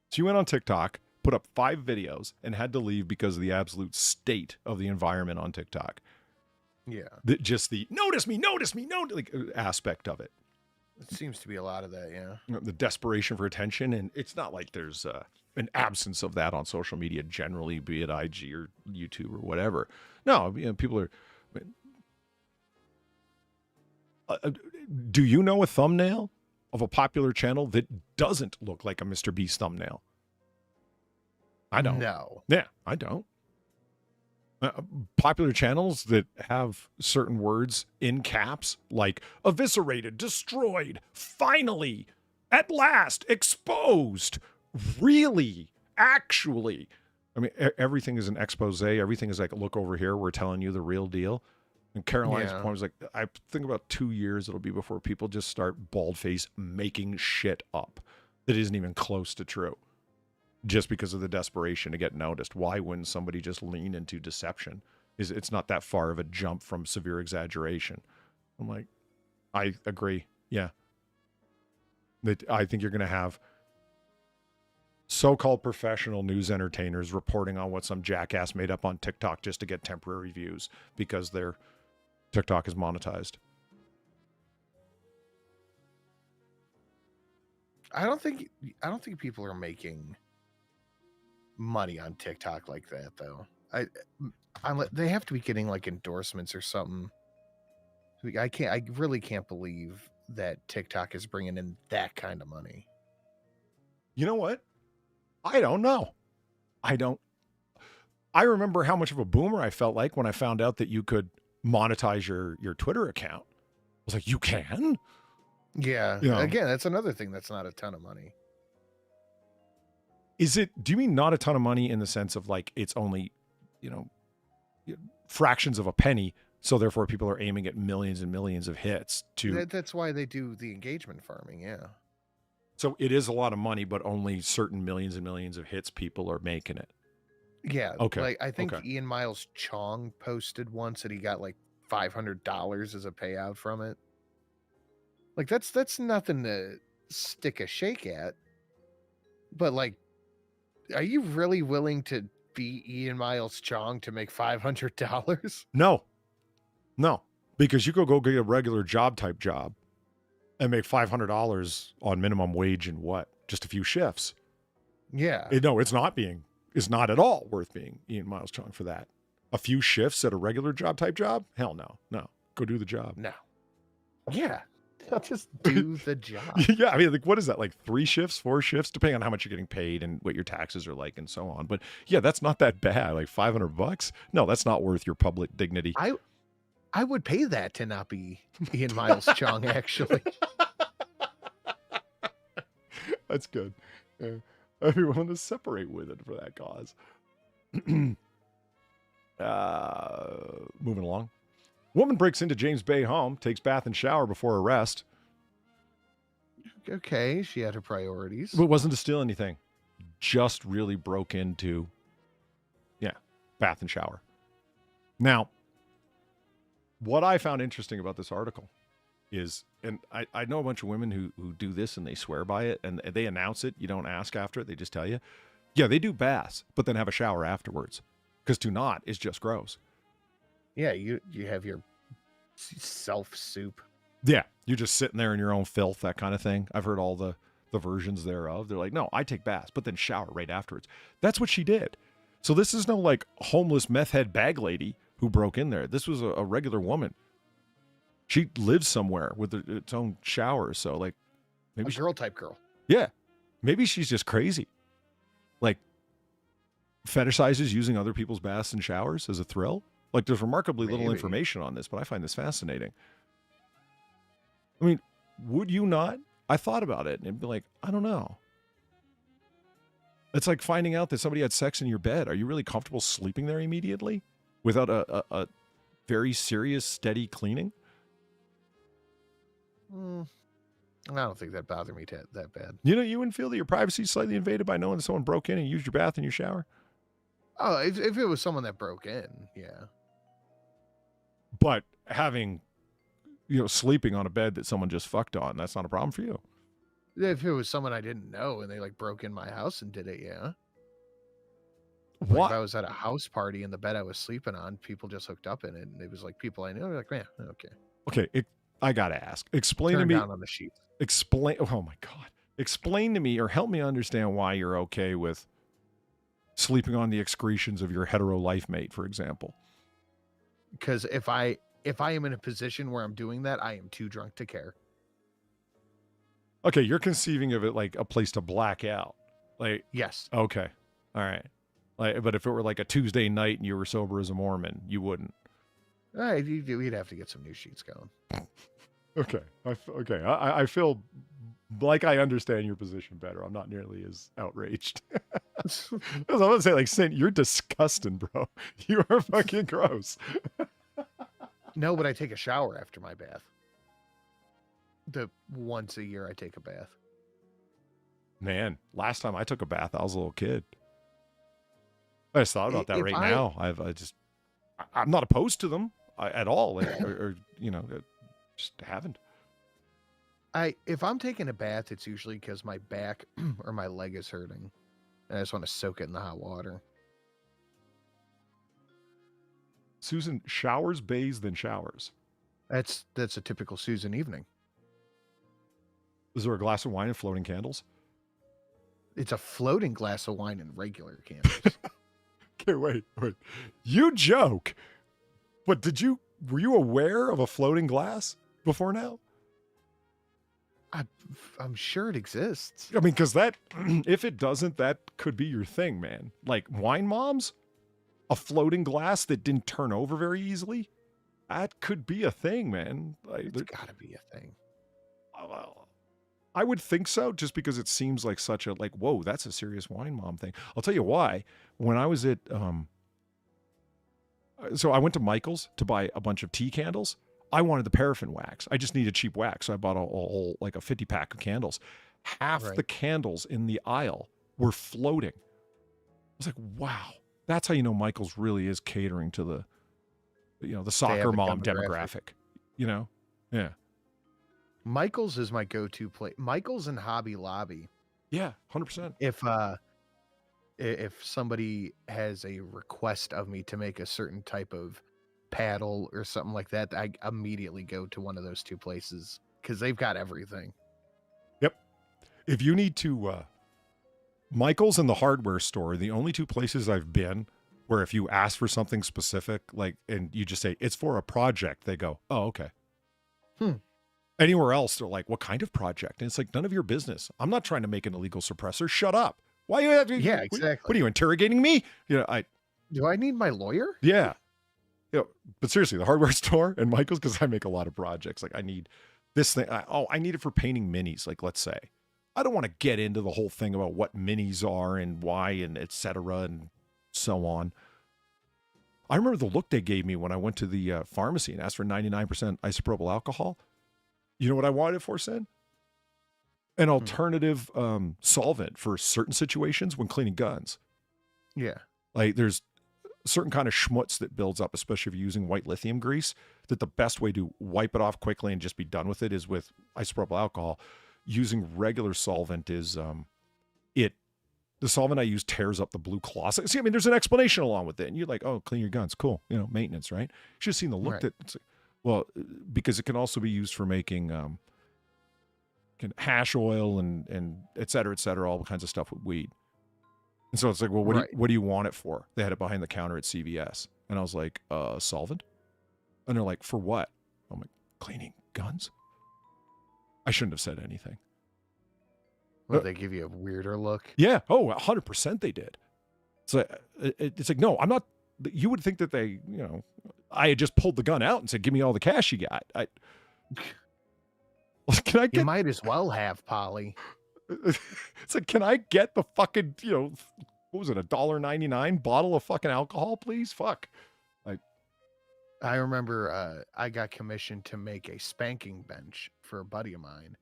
She went on TikTok, put up 5 videos, and had to leave because of the absolute state of the environment on TikTok. Yeah. Just the notice me, like, aspect of it. It seems to be a lot of that, yeah. The desperation for attention, and it's not like there's an absence of that on social media generally, be it IG or YouTube or whatever. No, people are. Do you know a thumbnail of a popular channel that doesn't look like a Mr. Beast thumbnail? I don't. No. Yeah, I don't. Popular channels that have certain words in caps, like eviscerated, destroyed, finally, at last, exposed, really, actually. I mean, everything is an expose. Everything is like, look over here, we're telling you the real deal. And Caroline's point was like, I think about 2 years it'll be before people just start bald-faced making shit up that isn't even close to true. Just because of the desperation to get noticed. Why wouldn't somebody just lean into deception? It's not that far of a jump from severe exaggeration. I'm like, I agree. Yeah. I think you're going to have so-called professional news entertainers reporting on what some jackass made up on TikTok just to get temporary views because their TikTok is monetized. I don't think people are making money on TikTok like that, though. They have to be getting like endorsements or something. I really can't believe that TikTok is bringing in that kind of money. You know what? I don't know. I remember how much of a boomer I felt like when I found out that you could monetize your Twitter account. I was like, you can? Yeah. You know. Again, that's another thing that's not a ton of money. Do you mean not a ton of money in the sense of like it's only, fractions of a penny, so therefore people are aiming at millions and millions of hits to... That's why they do the engagement farming, yeah. So it is a lot of money, but only certain millions and millions of hits people are making it. Yeah. Okay. Like I think Okay. Ian Miles Chong posted once that he got like $500 as a payout from it. Like that's nothing to stick a shake at. But like, are you really willing to be Ian Miles Chong to make $500? No, because you could go get a regular type job and make $500 on minimum wage in what? Just a few shifts. Yeah. It's not at all worth being Ian Miles Chong for that. A few shifts at a regular type job? Hell no. Go do the job. No. Yeah. I'll just do the job. Yeah, I mean, like, what is that? Like 3 shifts, 4 shifts, depending on how much you're getting paid and what your taxes are like and so on. But yeah, that's not that bad. Like $500? No, that's not worth your public dignity. I would pay that to not be Ian Miles Chong, actually. That's good. Yeah. I'd be willing to separate with it for that cause. Moving along. Woman breaks into James Bay home, takes bath and shower before arrest. Okay, she had her priorities. But wasn't to steal anything. Just really broke into, bath and shower. Now, what I found interesting about this article is, and I know a bunch of women who do this and they swear by it and they announce it. You don't ask after it. They just tell you. Yeah, they do baths, but then have a shower afterwards. Because to not is just gross. Yeah, you have your self soup. Yeah, you're just sitting there in your own filth, that kind of thing. I've heard all the versions thereof. They're like, no, I take baths, but then shower right afterwards. That's what she did. So this is no like homeless meth head bag lady who broke in there. This was a regular woman. She lives somewhere with its own shower. So like maybe a girl type girl. Yeah, maybe she's just crazy. Like fetishizes using other people's baths and showers as a thrill. Like there's remarkably little information on this, but I find this fascinating. I mean, would you not? I thought about it and it'd be like, I don't know. It's like finding out that somebody had sex in your bed. Are you really comfortable sleeping there immediately without a very serious, steady cleaning? I don't think that bothered me that bad. You wouldn't feel that your privacy is slightly invaded by knowing that someone broke in and used your bath and your shower? Oh, if it was someone that broke in, yeah. But having, sleeping on a bed that someone just fucked on, that's not a problem for you. If it was someone I didn't know and they like broke in my house and did it, yeah. What? Like if I was at a house party and the bed I was sleeping on, people just hooked up in it, and it was like people I knew. They're like, man, okay. Okay, I gotta ask. Explain Turn to me. down on the sheets. Explain. Oh my God. Explain to me or help me understand why you're okay with sleeping on the excretions of your hetero life mate, for example. Because if I am in a position where I'm doing that, I am too drunk to care. Okay, you're conceiving of it like a place to black out. Like, yes. Okay. All right. Like, but if it were like a Tuesday night and you were sober as a Mormon, you wouldn't. We'd have to get some new sheets going. Okay. I feel like I understand your position better. I'm not nearly as outraged. I was going to say, like, Saint, you're disgusting, bro. You are fucking gross. No, but I take a shower after my bath. Once a year I take a bath. Man, last time I took a bath, I was a little kid. I just thought about that now. I'm not opposed to them at all, or just haven't. If I'm taking a bath, it's usually because my back or my leg is hurting, and I just want to soak it in the hot water. Susan showers, bathes, then showers. That's a typical Susan evening. Is there a glass of wine and floating candles? It's a floating glass of wine and regular candles. Okay, wait. You joke, but were you aware of a floating glass before now? I'm sure it exists. I mean, because if it doesn't, that could be your thing, man. Like wine moms? a floating glass that didn't turn over very easily. That could be a thing, man. It's got to be a thing. I would think so, just because it seems like such a, like, whoa, that's a serious wine mom thing. I'll tell you why. When I was at, so I went to Michael's to buy a bunch of tea candles. I wanted the paraffin wax. I just needed cheap wax. So I bought a whole, like a 50 pack of candles. Half the candles in the aisle were floating. I was like, wow, that's how you know Michael's really is catering to the, the soccer mom demographic, Yeah. Michael's is my go-to place. Michael's and Hobby Lobby. Yeah, 100%. If somebody has a request of me to make a certain type of paddle or something like that, I immediately go to one of those two places because they've got everything. Yep. If you need to, Michael's and the hardware store are the only two places I've been where if you ask for something specific, like, and you just say, it's for a project, they go, oh, okay. Anywhere else, they're like, what kind of project? And it's like, none of your business. I'm not trying to make an illegal suppressor. Shut up. Why you have to? Yeah, exactly. What are you interrogating me? Do I need my lawyer? Yeah. But seriously, the hardware store and Michael's, because I make a lot of projects. Like, I need this thing. I need it for painting minis. Like, let's say, I don't want to get into the whole thing about what minis are and why and et cetera and so on. I remember the look they gave me when I went to the pharmacy and asked for 99% isopropyl alcohol. You know what I wanted it for, Sin? An alternative solvent for certain situations when cleaning guns. Yeah. Like, there's a certain kind of schmutz that builds up, especially if you're using white lithium grease, that the best way to wipe it off quickly and just be done with it is with isopropyl alcohol. Using regular solvent is the solvent I use tears up the blue cloth. See, I mean, there's an explanation along with it. And you're like, oh, clean your guns. Cool. Maintenance, right? You should have seen the look Right. that, it's like, well, because it can also be used for making hash oil and et cetera, all kinds of stuff with weed. And so it's like, well, what do you want it for? They had it behind the counter at CVS. And I was like, solvent? And they're like, for what? I'm like, cleaning guns? I shouldn't have said anything. Well, they give you a weirder look. Yeah. Oh, 100% they did. So it's like, no, I'm not. You would think that they, I had just pulled the gun out and said, give me all the cash you got. Can I get? You might as well have, Polly. It's like, can I get the fucking, what was it, $1.99 bottle of fucking alcohol, please? Fuck. I remember I got commissioned to make a spanking bench for a buddy of mine.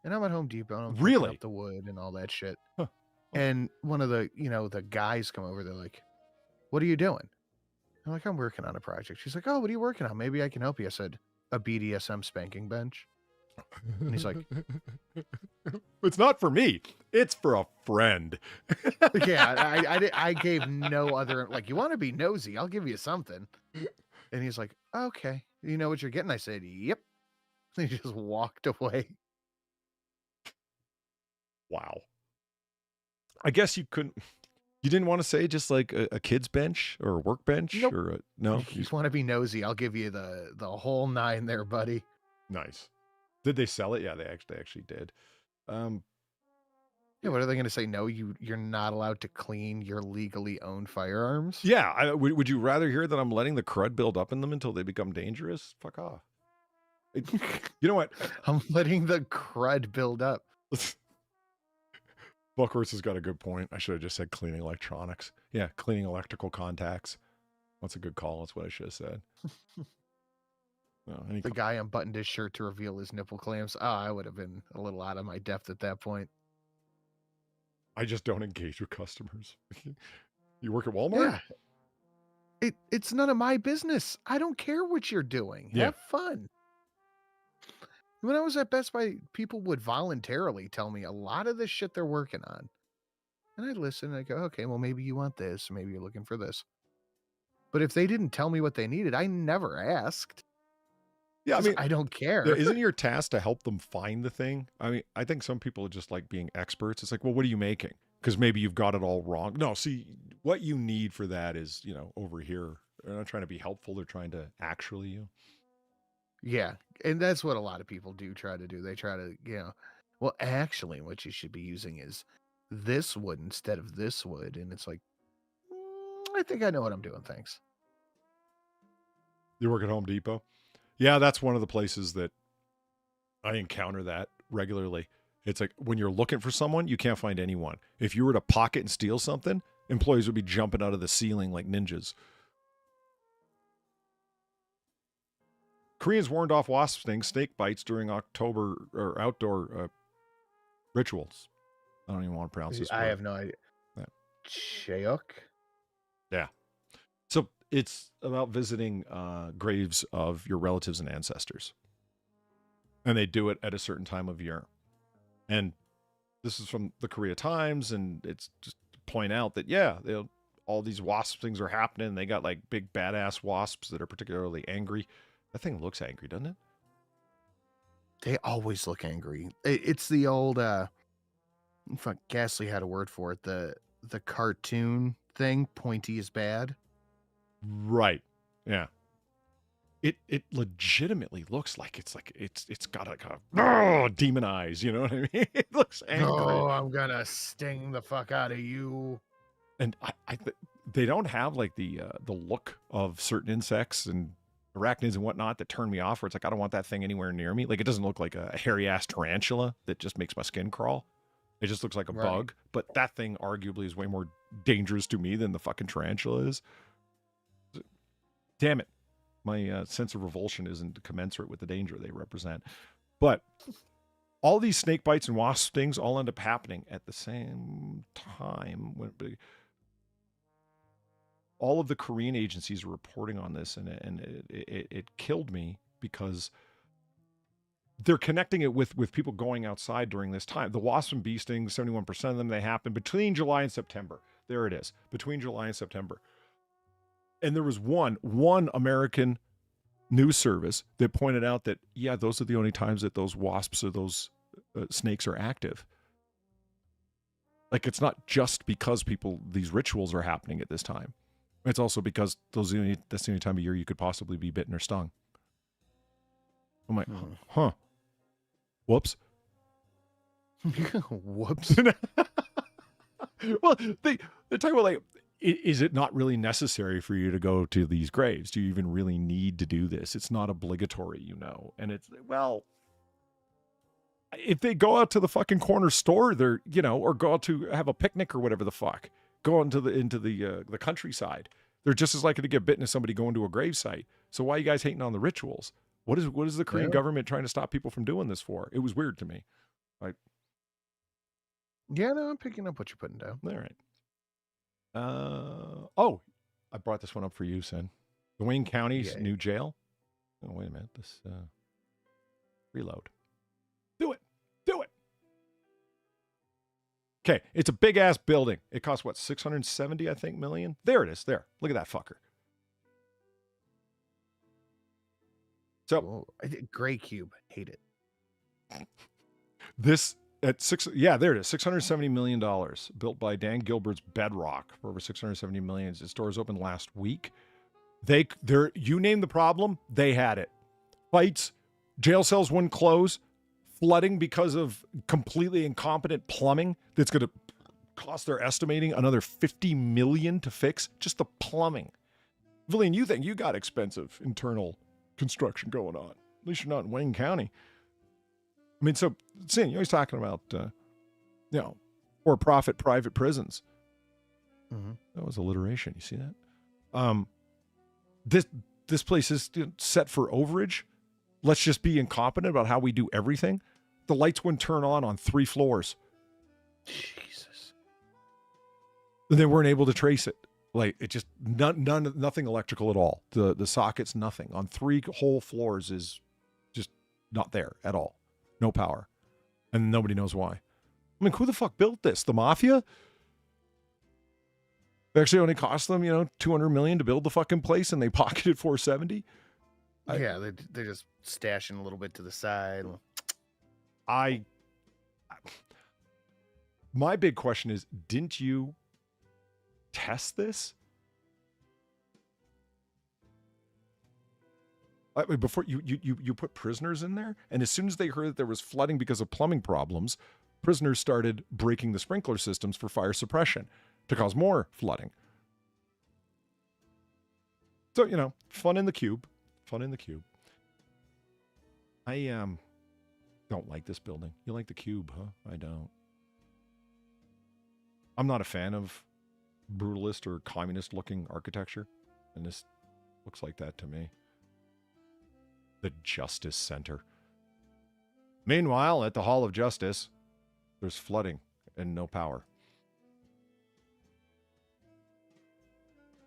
And I'm at Home Depot and I'm picking Really? up the wood and all that shit. Huh. And one of the, the guys come over, they're like, what are you doing? I'm like, I'm working on a project. She's like, oh, what are you working on? Maybe I can help you. I said, a BDSM spanking bench. And he's like, it's not for me. It's for a friend. yeah, I gave no other, like, you want to be nosy? I'll give you something. And he's like, okay, you know what you're getting? I said, yep. And he just walked away. Wow. I guess you didn't want to say just like a kid's bench or a workbench? Nope. Or no? You just want to be nosy. I'll give you the whole 9 there, buddy. Nice. Did they sell it? Yeah, they actually did. Yeah, what are they going to say? No, you're not allowed to clean your legally owned firearms? Yeah. Would you rather hear that I'm letting the crud build up in them until they become dangerous? Fuck off. You know what? I'm letting the crud build up. Buckhorse has got a good point. I should have just said cleaning electronics. Yeah, cleaning electrical contacts. That's a good call. That's what I should have said. No, The guy unbuttoned his shirt to reveal his nipple clamps. Oh, I would have been a little out of my depth at that point. I just don't engage with customers. You work at Walmart? Yeah. It's none of my business. I don't care what you're doing. Yeah. Have fun. When I was at Best Buy, people would voluntarily tell me a lot of the shit they're working on. And I'd listen and I go, okay, well, maybe you want this. Maybe you're looking for this. But if they didn't tell me what they needed, I never asked. Yeah, I mean, I don't care. Isn't your task to help them find the thing? I mean, I think some people just like being experts. It's like, well, what are you making? Because maybe you've got it all wrong. No, see, what you need for that is, over here. They're not trying to be helpful. They're trying to actually, Yeah. And that's what a lot of people do try to do. They try to, well, actually, what you should be using is this wood instead of this wood. And it's like, I think I know what I'm doing. Thanks. You work at Home Depot? Yeah, that's one of the places that I encounter that regularly. It's like when you're looking for someone, you can't find anyone. If you were to pocket and steal something, employees would be jumping out of the ceiling like ninjas. Koreans warned off wasp stings, snake bites during October or outdoor rituals. I don't even want to pronounce this word. I have no idea. Yeah. Cheok? Yeah. So it's about visiting graves of your relatives and ancestors. And they do it at a certain time of year. And this is from the Korea Times, and it's just to point out that, yeah, all these wasp things are happening. They got like big badass wasps that are particularly angry. That thing looks angry, doesn't it? They always look angry. It's the old, fuck, Ghastly had a word for it. The cartoon thing, pointy is bad. Right. Yeah. It legitimately looks like it's got like a demon eyes, you know what I mean? It looks angry. Oh, I'm gonna sting the fuck out of you. And they don't have like the look of certain insects and arachnids and whatnot that turn me off, where it's like, I don't want that thing anywhere near me. Like, it doesn't look like a hairy ass tarantula that just makes my skin crawl. It just looks like a bug. But that thing arguably is way more dangerous to me than the fucking tarantula is. Damn it. My sense of revulsion isn't commensurate with the danger they represent. But all these snake bites and wasp stings all end up happening at the same time. All of the Korean agencies are reporting on this, and it killed me because they're connecting it with people going outside during this time. The wasp and bee stings, 71% of them, they happen between July and September. There it is, between July and September. And there was one American news service that pointed out that, yeah, those are the only times that those wasps or those snakes are active. Like, it's not just because these rituals are happening at this time. It's also because that's the only time of year you could possibly be bitten or stung. I'm like, huh. Whoops. Whoops. Well, they talk about, like, is it not really necessary for you to go to these graves? Do you even really need to do this? It's not obligatory, you know. And it's, well, if they go out to the fucking corner store, they're, you know, or go out to have a picnic or whatever the fuck, go into the countryside, they're just as likely to get bitten as somebody going to a gravesite. So why are you guys hating on the rituals? What is the Korean government trying to stop people from doing this for? It was weird to me. Like, yeah, no, I'm picking up what you're putting down. All right. I brought this one up for you, Sin. The Wayne County's new jail. Oh, wait a minute. This reload. Do it. Okay, it's a big ass building. It costs what, 670, I think, million? There it is. There. Look at that fucker. So, whoa, Gray Cube, hate it. This at there it is, $670 million, built by Dan Gilbert's Bedrock for over $670 million. The stores opened last week. You name the problem, they had it. Fights, jail cells wouldn't close, flooding because of completely incompetent plumbing that's going to cost, they're estimating, another $50 million to fix just the plumbing. Villian, you think you got expensive internal construction going on? At least you're not in Wayne County. I mean, so, Sin, you're always talking about, for-profit private prisons. Mm-hmm. That was alliteration. You see that? This place is set for overage. Let's just be incompetent about how we do everything. The lights wouldn't turn on 3 floors. Jesus. And they weren't able to trace it. Like, it just, nothing electrical at all. The sockets, nothing. On 3 whole floors is just not there at all. No power. And nobody knows why. I mean, who the fuck built this? The mafia? It actually only cost them, $200 million to build the fucking place, and they pocketed $470. Yeah, they're just stashing a little bit to the side. My big question is, didn't you test this? Before you put prisoners in there, and as soon as they heard that there was flooding because of plumbing problems, prisoners started breaking the sprinkler systems for fire suppression to cause more flooding. So, you know, fun in the cube. Fun in the cube. I don't like this building. You like the cube, huh? I don't. I'm not a fan of brutalist or communist looking architecture, and this looks like that to me. The Justice Center. Meanwhile, at the Hall of Justice, there's flooding and no power.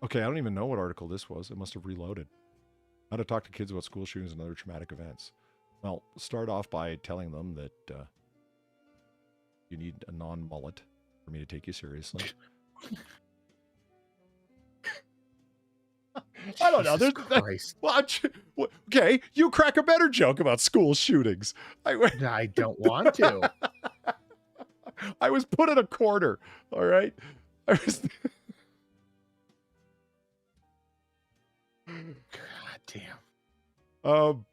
Okay, I don't even know what article this was. It must have reloaded. How to talk to kids about school shootings and other traumatic events. Well, start off by telling them that you need a non-mullet for me to take you seriously. I don't know. Okay, you crack a better joke about school shootings. I don't want to. I was put in a corner. All right. I was. God damn.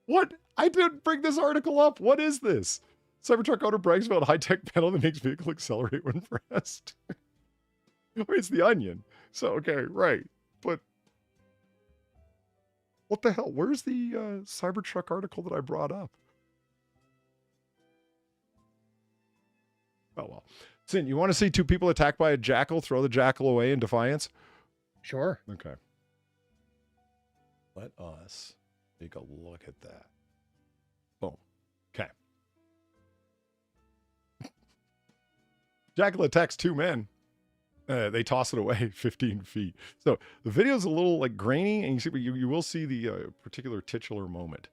What? I didn't bring this article up. What is this? Cybertruck owner brags about high-tech panel that makes vehicle accelerate when pressed. Oh, it's the Onion. So, okay, right. But what the hell? Where's the Cybertruck article that I brought up? Oh, well. Sin, you want to see two people attacked by a jackal, throw the jackal away in defiance? Sure. Okay. Let us take a look at that. Boom. Okay. Jackal attacks two men. They toss it away 15 feet. So the video's a little like grainy, and you will see the particular titular moment.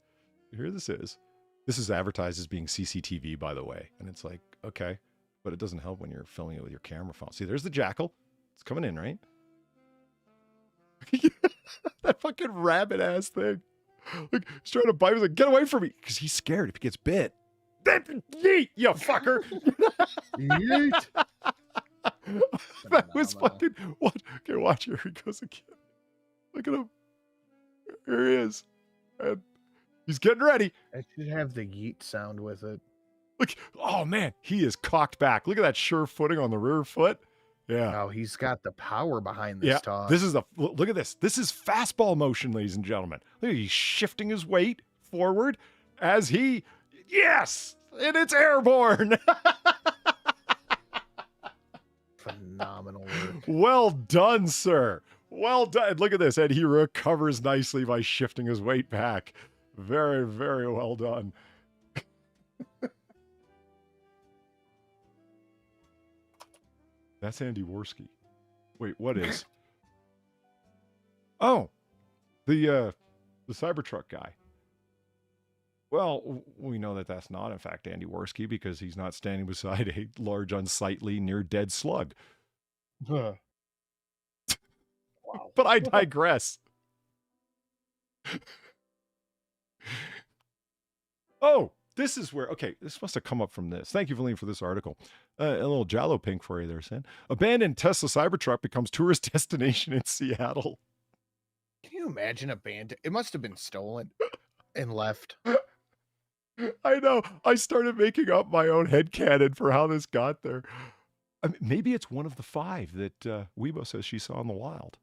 Here this is. This is advertised as being CCTV, by the way. And it's like, okay, but it doesn't help when you're filming it with your camera phone. See, there's the jackal. It's coming in, right? That fucking rabbit ass thing. Like, he's trying to bite. He's like, get away from me. Because he's scared if he gets bit. Yeet, you fucker. Yeet. That was fucking what? Okay, watch, here he goes again. Look at him. Here he is. And he's getting ready. I should have the yeet sound with it. Look, oh man, he is cocked back. Look at that sure footing on the rear foot. Yeah. Oh, he's got the power behind this toss. This is look at this. This is fastball motion, ladies and gentlemen. Look, he's shifting his weight forward as he, yes, and it's airborne. Phenomenal work. Well done, sir. Well done. Look at this. And he recovers nicely by shifting his weight back. Very, very well done. That's Andy Worski. Wait, what is? Oh, the Cybertruck guy. Well, we know that that's not, in fact, Andy Worski because he's not standing beside a large, unsightly, near-dead slug. Wow. But I digress. Oh, this is where, okay, this must have come up from this. Thank you, Valine, for this article. A little Jalo pink for you there, Sam. Abandoned Tesla Cybertruck becomes tourist destination in Seattle. Can you imagine a band? It must have been stolen and left. I know. I started making up my own headcanon for how this got there. I mean, maybe it's one of the 5 that Weibo says she saw in the wild.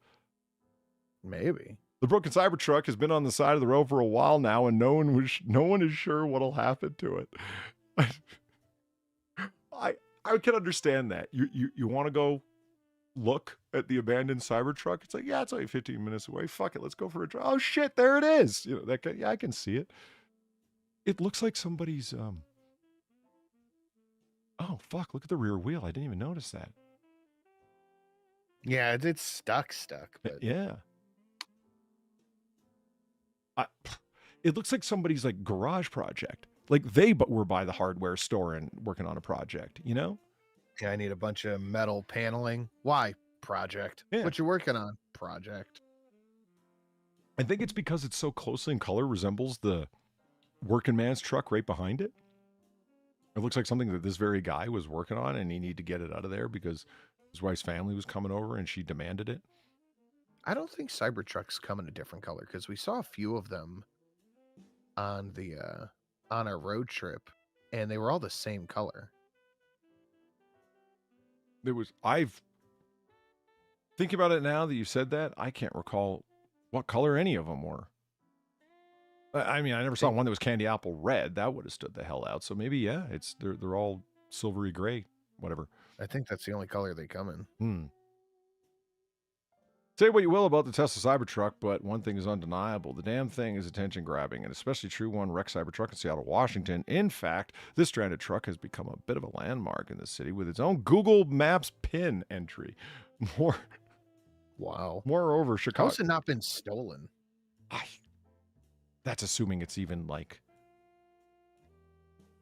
Maybe. The broken Cybertruck has been on the side of the road for a while now, and no one is sure what'll happen to it. I can understand that. You want to go look at the abandoned Cybertruck? It's like, yeah, it's only 15 minutes away. Fuck it, let's go for a drive. Oh shit, there it is. You know that guy, yeah, I can see it. It looks like somebody's oh fuck, look at the rear wheel. I didn't even notice that. Yeah, it's stuck, but yeah. It looks like somebody's like garage project. Like they were by the hardware store and working on a project, you know? Yeah, I need a bunch of metal paneling. Why? Project. Yeah. What you working on? Project. I think it's because it's so closely in color resembles the working man's truck right behind it. It looks like something that this very guy was working on and he needed to get it out of there because his wife's family was coming over and she demanded it. I don't think Cybertrucks come in a different color because we saw a few of them on the on our road trip and they were all the same color. I've thinking about it now that you said that, I can't recall what color any of them were. I mean, I never saw one that was candy apple red. That would have stood the hell out. So maybe, yeah, they're all silvery gray, whatever. I think that's the only color they come in. Say what you will about the Tesla Cybertruck, but one thing is undeniable. The damn thing is attention grabbing, and especially true one wrecked Cybertruck in Seattle, Washington. In fact, this stranded truck has become a bit of a landmark in the city with its own Google Maps pin entry. Wow. Moreover, Chicago. How's it not been stolen? That's assuming it's even like.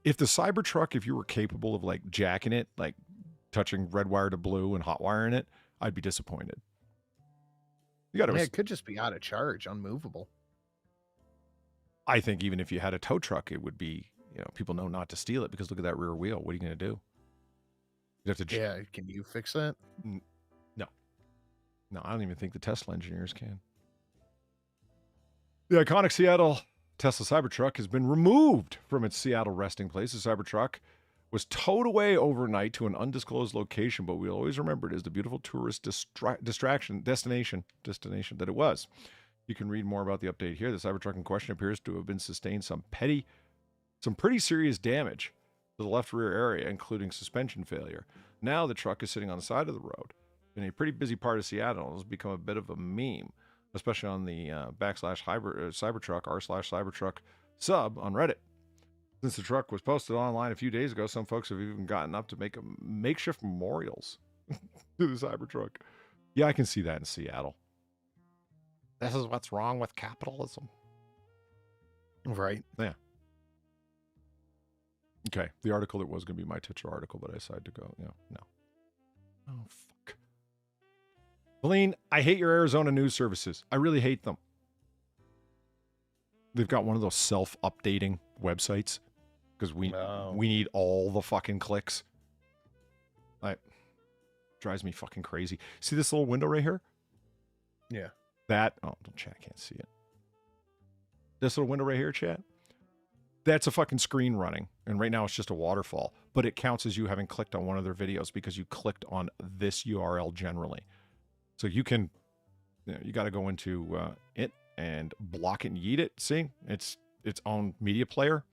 If the Cybertruck, if you were capable of like jacking it, like touching red wire to blue and hot wiring it, I'd be disappointed. You got to. It could just be out of charge, unmovable. I think even if you had a tow truck, it would be, people know not to steal it because look at that rear wheel. What are you going to do? You have to. Yeah, can you fix that? No, I don't even think the Tesla engineers can. The iconic Seattle Tesla Cybertruck has been removed from its Seattle resting place. The Cybertruck was towed away overnight to an undisclosed location, but we'll always remember it as the beautiful tourist destination that it was. You can read more about the update here. The Cybertruck in question appears to have been sustained some pretty serious damage to the left rear area, including suspension failure. Now the truck is sitting on the side of the road in a pretty busy part of Seattle. It's become a bit of a meme, especially on the Cybertruck r/Cybertruck sub on Reddit. Since the truck was posted online a few days ago, some folks have even gotten up to make makeshift memorials to the Cybertruck. Yeah, I can see that in Seattle. This is what's wrong with capitalism. Right. Yeah. Okay. The article that was going to be my titular article, but I decided to go, no. Oh, fuck. Helene, I hate your Arizona news services. I really hate them. They've got one of those self-updating websites because we need all the fucking clicks. Drives me fucking crazy. See this little window right here? Yeah. Chat can't see it. This little window right here, chat? That's a fucking screen running. And right now it's just a waterfall. But it counts as you having clicked on one of their videos because you clicked on this URL generally. So you can, you got to go into it and block it and yeet it. See? It's its own media player.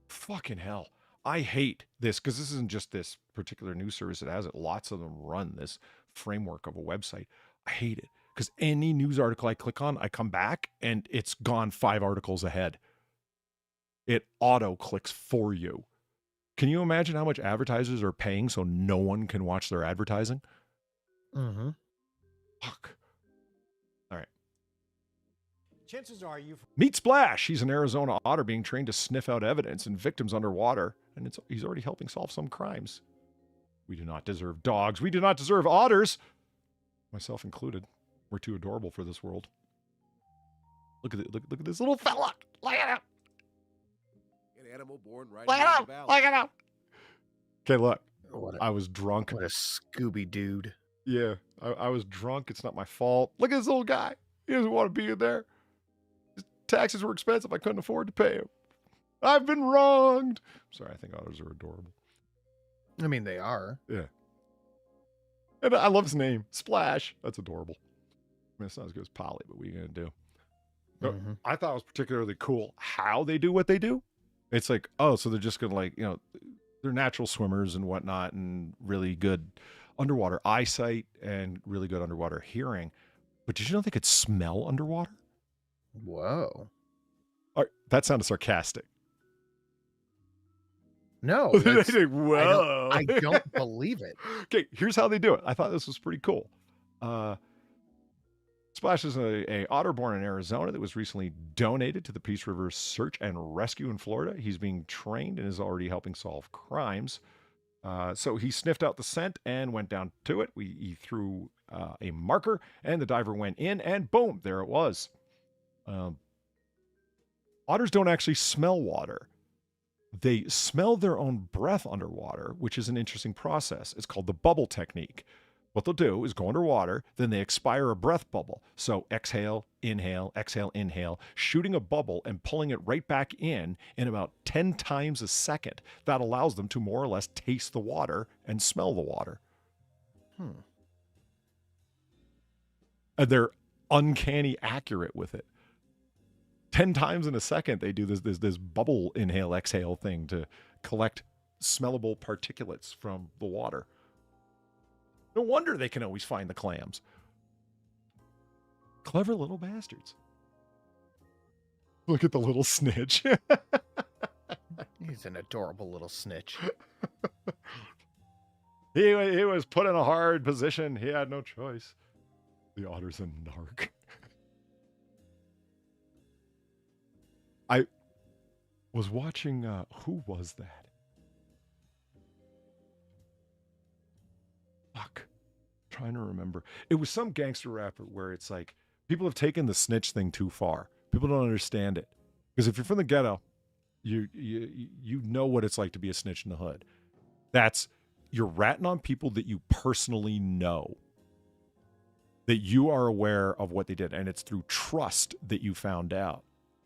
Fucking hell. I hate this because this isn't just this particular news service that has it. Lots of them run this framework of a website. I hate it because any news article I click on, I come back and it's gone 5 articles ahead. It auto clicks for you. Can you imagine how much advertisers are paying so no one can watch their advertising? Mm-hmm. Fuck. All right. Chances are you meet Splash. He's an Arizona otter being trained to sniff out evidence and victims underwater, and he's already helping solve some crimes. We do not deserve dogs. We do not deserve otters. Myself included. We're too adorable for this world. Look at it. Look at this little fella. Look at him. An animal born right Look here in at the him. valley. Look at him. Okay, look. What I was drunk. a Scooby dude. Yeah, I was drunk. It's not my fault. Look at this little guy. He doesn't want to be in there. His taxes were expensive. I couldn't afford to pay him. I've been wronged. Sorry, I think otters are adorable. I mean, they are. Yeah. And I love his name. Splash. That's adorable. I mean, it's not as good as Polly, but what are you going to do? Mm-hmm. I thought it was particularly cool how they do what they do. It's like, oh, so they're just going to they're natural swimmers and whatnot and really good underwater eyesight and really good underwater hearing. But did you know they could smell underwater? Whoa. All right, that sounded sarcastic. No. Whoa. I don't believe it. Okay, here's how they do it. I thought this was pretty cool. Splash is a otter born in Arizona that was recently donated to the Peace River Search and Rescue in Florida. He's being trained and is already helping solve crimes. So he sniffed out the scent and went down to it. He threw a marker and the diver went in and boom, there it was. Otters don't actually smell water. They smell their own breath underwater, which is an interesting process. It's called the bubble technique. What they'll do is go underwater, then they expire a breath bubble. So exhale, inhale, shooting a bubble and pulling it right back in about 10 times a second. That allows them to more or less taste the water and smell the water. And they're uncanny accurate with it. 10 times in a second, they do this bubble inhale exhale thing to collect smellable particulates from the water. No wonder they can always find the clams. Clever little bastards. Look at the little snitch. He's an adorable little snitch. He was put in a hard position. He had no choice. The Otter's a narc. I was watching, who was that? Fuck. I'm trying to remember. It was some gangster rapper where it's like, people have taken the snitch thing too far. People don't understand it. Because if you're from the ghetto, you know what it's like to be a snitch in the hood. That's, you're ratting on people that you personally know. That you are aware of what they did. And it's through trust that you found out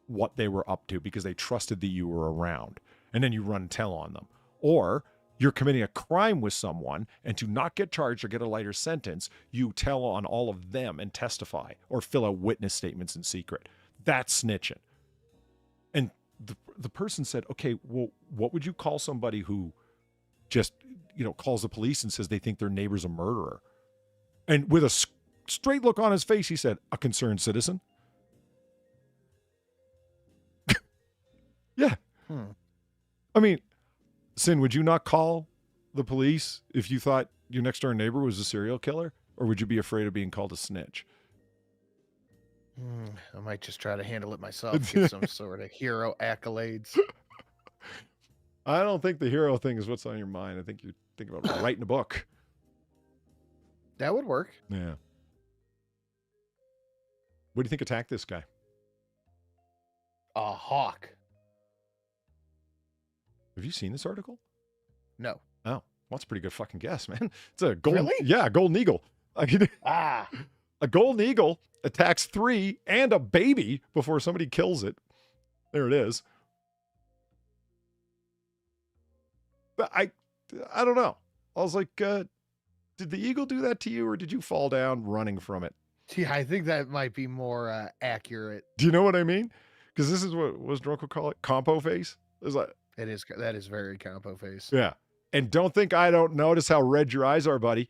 what they were up to because they trusted that you were around. And then you run and tell on them. Or you're committing a crime with someone, and to not get charged or get a lighter sentence, you tell on all of them and testify or fill out witness statements in secret. That's snitching. And the person said, okay, well, what would you call somebody who just, calls the police and says they think their neighbor's a murderer? And with a straight look on his face, he said, a concerned citizen. Yeah. I mean, Sin, would you not call the police if you thought your next door neighbor was a serial killer? Or would you be afraid of being called a snitch? I might just try to handle it myself. Get some sort of hero accolades. I don't think the hero thing is what's on your mind. I think you're thinking about writing a book. That would work. Yeah. What do you think attacked this guy? A hawk. Have you seen this article? No. Oh, well, that's a pretty good fucking guess, man. It's a golden, Really? Yeah, golden eagle. I mean, a golden eagle attacks 3 and a baby before somebody kills it. There it is. But I don't know. I was like, did the eagle do that to you, or did you fall down running from it? Yeah, I think that might be more accurate. Do you know what I mean? Because this is what was drunk would call it, compo face. It's like, That is very compo face. yeah. And don't think I don't notice how red your eyes are, buddy.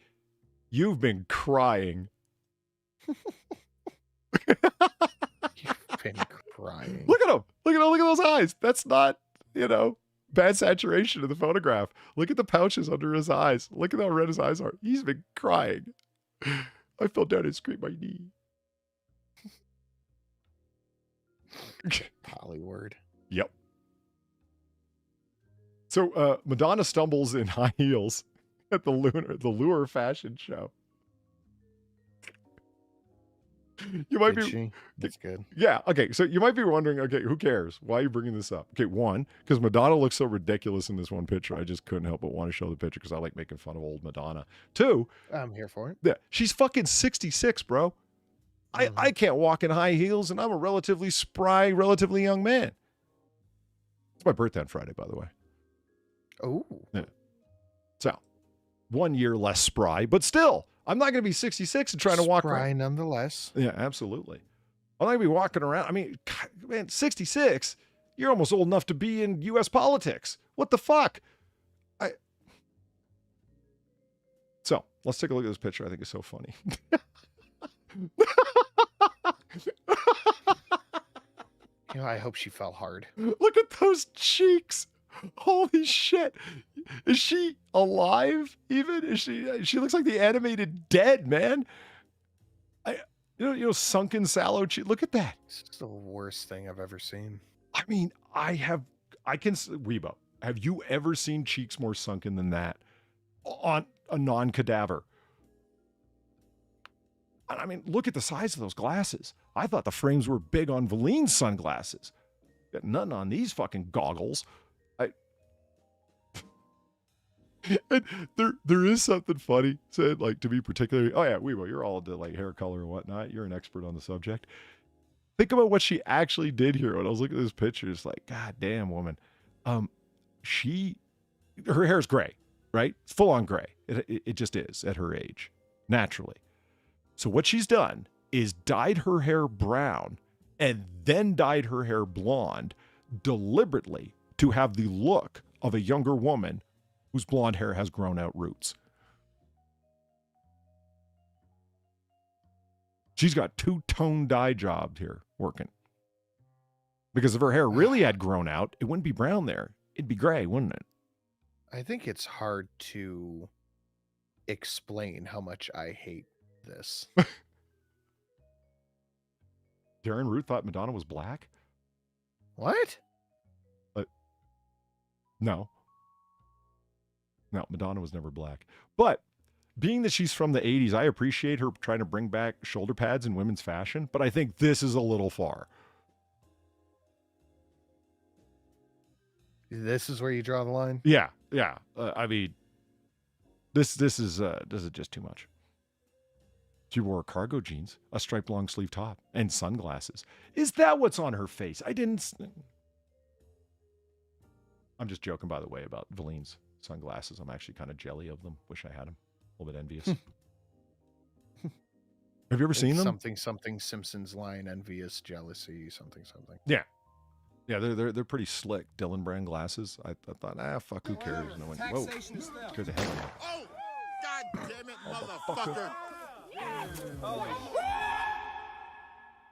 You've been crying. You've been crying. Look at him. Look at those eyes. That's not, bad saturation of the photograph. Look at the pouches under his eyes. Look at how red his eyes are. He's been crying. I fell down and scraped my knee. Polyword. Yep. So Madonna stumbles in high heels at the Lure fashion show. You might be. That's good. Yeah. Okay. So you might be wondering, okay, who cares? Why are you bringing this up? Okay. 1, because Madonna looks so ridiculous in this one picture. I just couldn't help but want to show the picture because I like making fun of old Madonna. 2, I'm here for it. yeah, she's fucking 66, bro. I can't walk in high heels, and I'm a relatively spry, relatively young man. It's my birthday on Friday, by the way. Oh. Yeah. So, 1 year less spry, but still, I'm not going to be 66 and trying to walk around. Spry nonetheless. Yeah, absolutely. I'm not going to be walking around. I mean, God, man, 66, you're almost old enough to be in U.S. politics. What the fuck? So, let's take a look at this picture. I think it's so funny. I hope she fell hard. Look at those cheeks. Holy shit. Is she alive even? Is she looks like the animated Dead, man. Sunken sallow cheek. Look at that. This is the worst thing I've ever seen. I mean, Weebo, have you ever seen cheeks more sunken than that on a non-cadaver? I mean, look at the size of those glasses. I thought the frames were big on Valine's sunglasses. Got nothing on these fucking goggles. And there is something funny said, like, to be particularly, oh yeah, Weebo, you're all into like hair color and whatnot. You're an expert on the subject. Think about what she actually did here. When I was looking at this picture, it's like, God damn, woman. Her hair's gray. right? It's full on gray. It just is at her age, naturally. So what she's done is dyed her hair brown and then dyed her hair blonde deliberately to have the look of a younger woman whose blonde hair has grown out roots. She's got two-tone dye jobs here working. Because if her hair really had grown out, it wouldn't be brown there. It'd be gray, wouldn't it? I think it's hard to explain how much I hate this. Darren Root thought Madonna was black? What? No. No, Madonna was never black. But being that she's from the 80s, I appreciate her trying to bring back shoulder pads in women's fashion, but I think this is a little far. This is where you draw the line? Yeah. I mean, this is just too much. She wore cargo jeans, a striped long sleeve top, and sunglasses. Is that what's on her face? I'm just joking, by the way, about Valine's sunglasses. I'm actually kind of jelly of them. Wish I had them. A little bit envious. Have you ever seen them? Something Simpsons line, envious, jealousy, something. Yeah. Yeah, they're pretty slick. Dylan brand glasses. I thought, fuck, who cares? And I went, whoa. Scared the hell out of me. Oh, God damn it, motherfucker.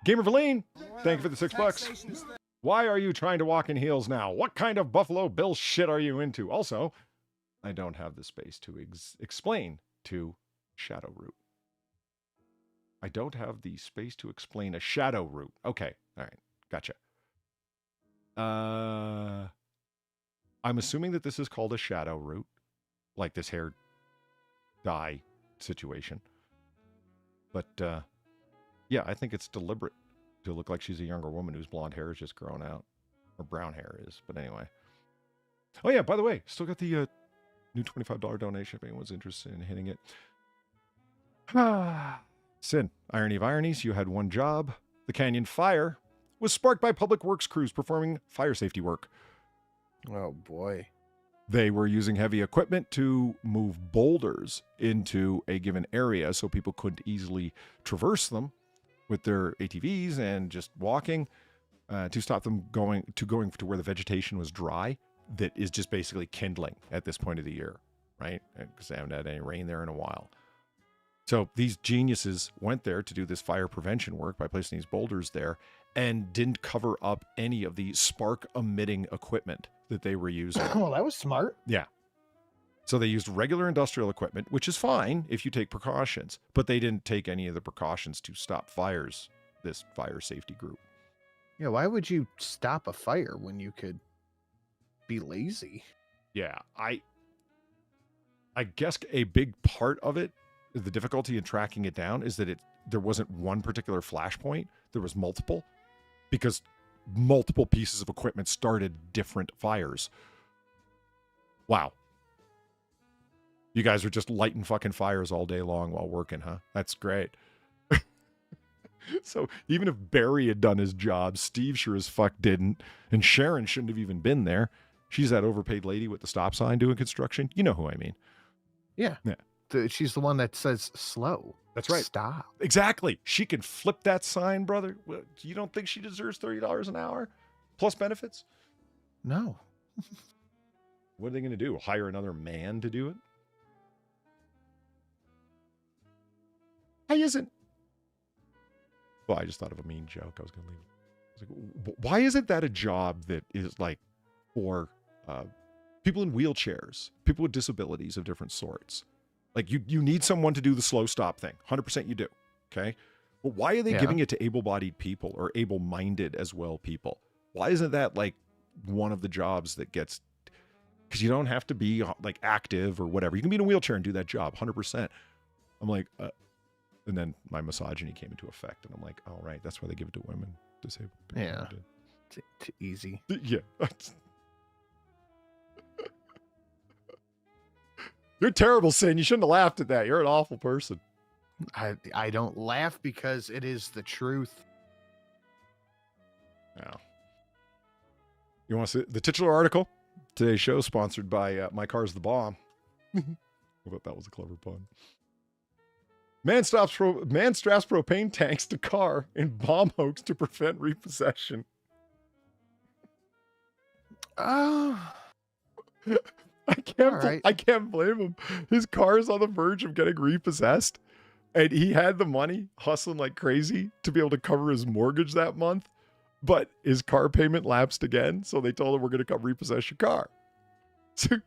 Gamer Valine, thank you for the $6. Why are you trying to walk in heels now? What kind of Buffalo Bill shit are you into? Also, I don't have the space to explain to Shadow Root. I don't have the space to explain a Shadow Root. Okay, all right, gotcha. I'm assuming that this is called a Shadow Root, like this hair dye situation. But, yeah, I think it's deliberate to look like she's a younger woman whose blonde hair is just grown out. Or brown hair is, but anyway. Oh, yeah, by the way, still got the new $25 donation if anyone's interested in hitting it. Sin, irony of ironies, you had one job. The Canyon Fire was sparked by public works crews performing fire safety work. Oh, boy. They were using heavy equipment to move boulders into a given area so people couldn't easily traverse them with their ATVs and just walking to stop them going to where the vegetation was dry that is just basically kindling at this point of the year, right? Because they haven't had any rain there in a while. So these geniuses went there to do this fire prevention work by placing these boulders there and didn't cover up any of the spark-emitting equipment that they were using. Well, that was smart. Yeah. So they used regular industrial equipment, which is fine if you take precautions, but they didn't take any of the precautions to stop fires, this fire safety group. Yeah, why would you stop a fire when you could be lazy? Yeah, I guess a big part of it, the difficulty in tracking it down, is that there wasn't one particular flashpoint. There was multiple, because multiple pieces of equipment started different fires. Wow. You guys are just lighting fucking fires all day long while working, huh? That's great. So even if Barry had done his job, Steve sure as fuck didn't. And Sharon shouldn't have even been there. She's that overpaid lady with the stop sign doing construction. You know who I mean. Yeah. She's the one that says slow. That's right. Stop. Exactly. She can flip that sign, brother. You don't think she deserves $30 an hour plus benefits? No. What are they going to do? Hire another man to do it? Why isn't? Well, I just thought of a mean joke. I was going to leave it. I was like, why isn't that a job that is like for people in wheelchairs, people with disabilities of different sorts? Like you need someone to do the slow stop thing. 100% you do. Okay. But why are they giving it to able-bodied people or able-minded as well people? Why isn't that like one of the jobs that gets, because you don't have to be like active or whatever. You can be in a wheelchair and do that job 100%. I'm like, and then my misogyny came into effect and I'm like, oh, right. That's why they give it to women, disabled people. Yeah. Too easy. Yeah. You're terrible, Sin. You shouldn't have laughed at that. You're an awful person. I don't laugh because it is the truth. Now, you want to see the titular article? Today's show sponsored by My Car's the Bomb. I thought that was a clever pun. Man straps propane tanks to car in bomb hoax to prevent repossession. Oh, I can't blame him. His car is on the verge of getting repossessed, and he had the money hustling like crazy to be able to cover his mortgage that month, but his car payment lapsed again, so they told him, we're going to come repossess your car. So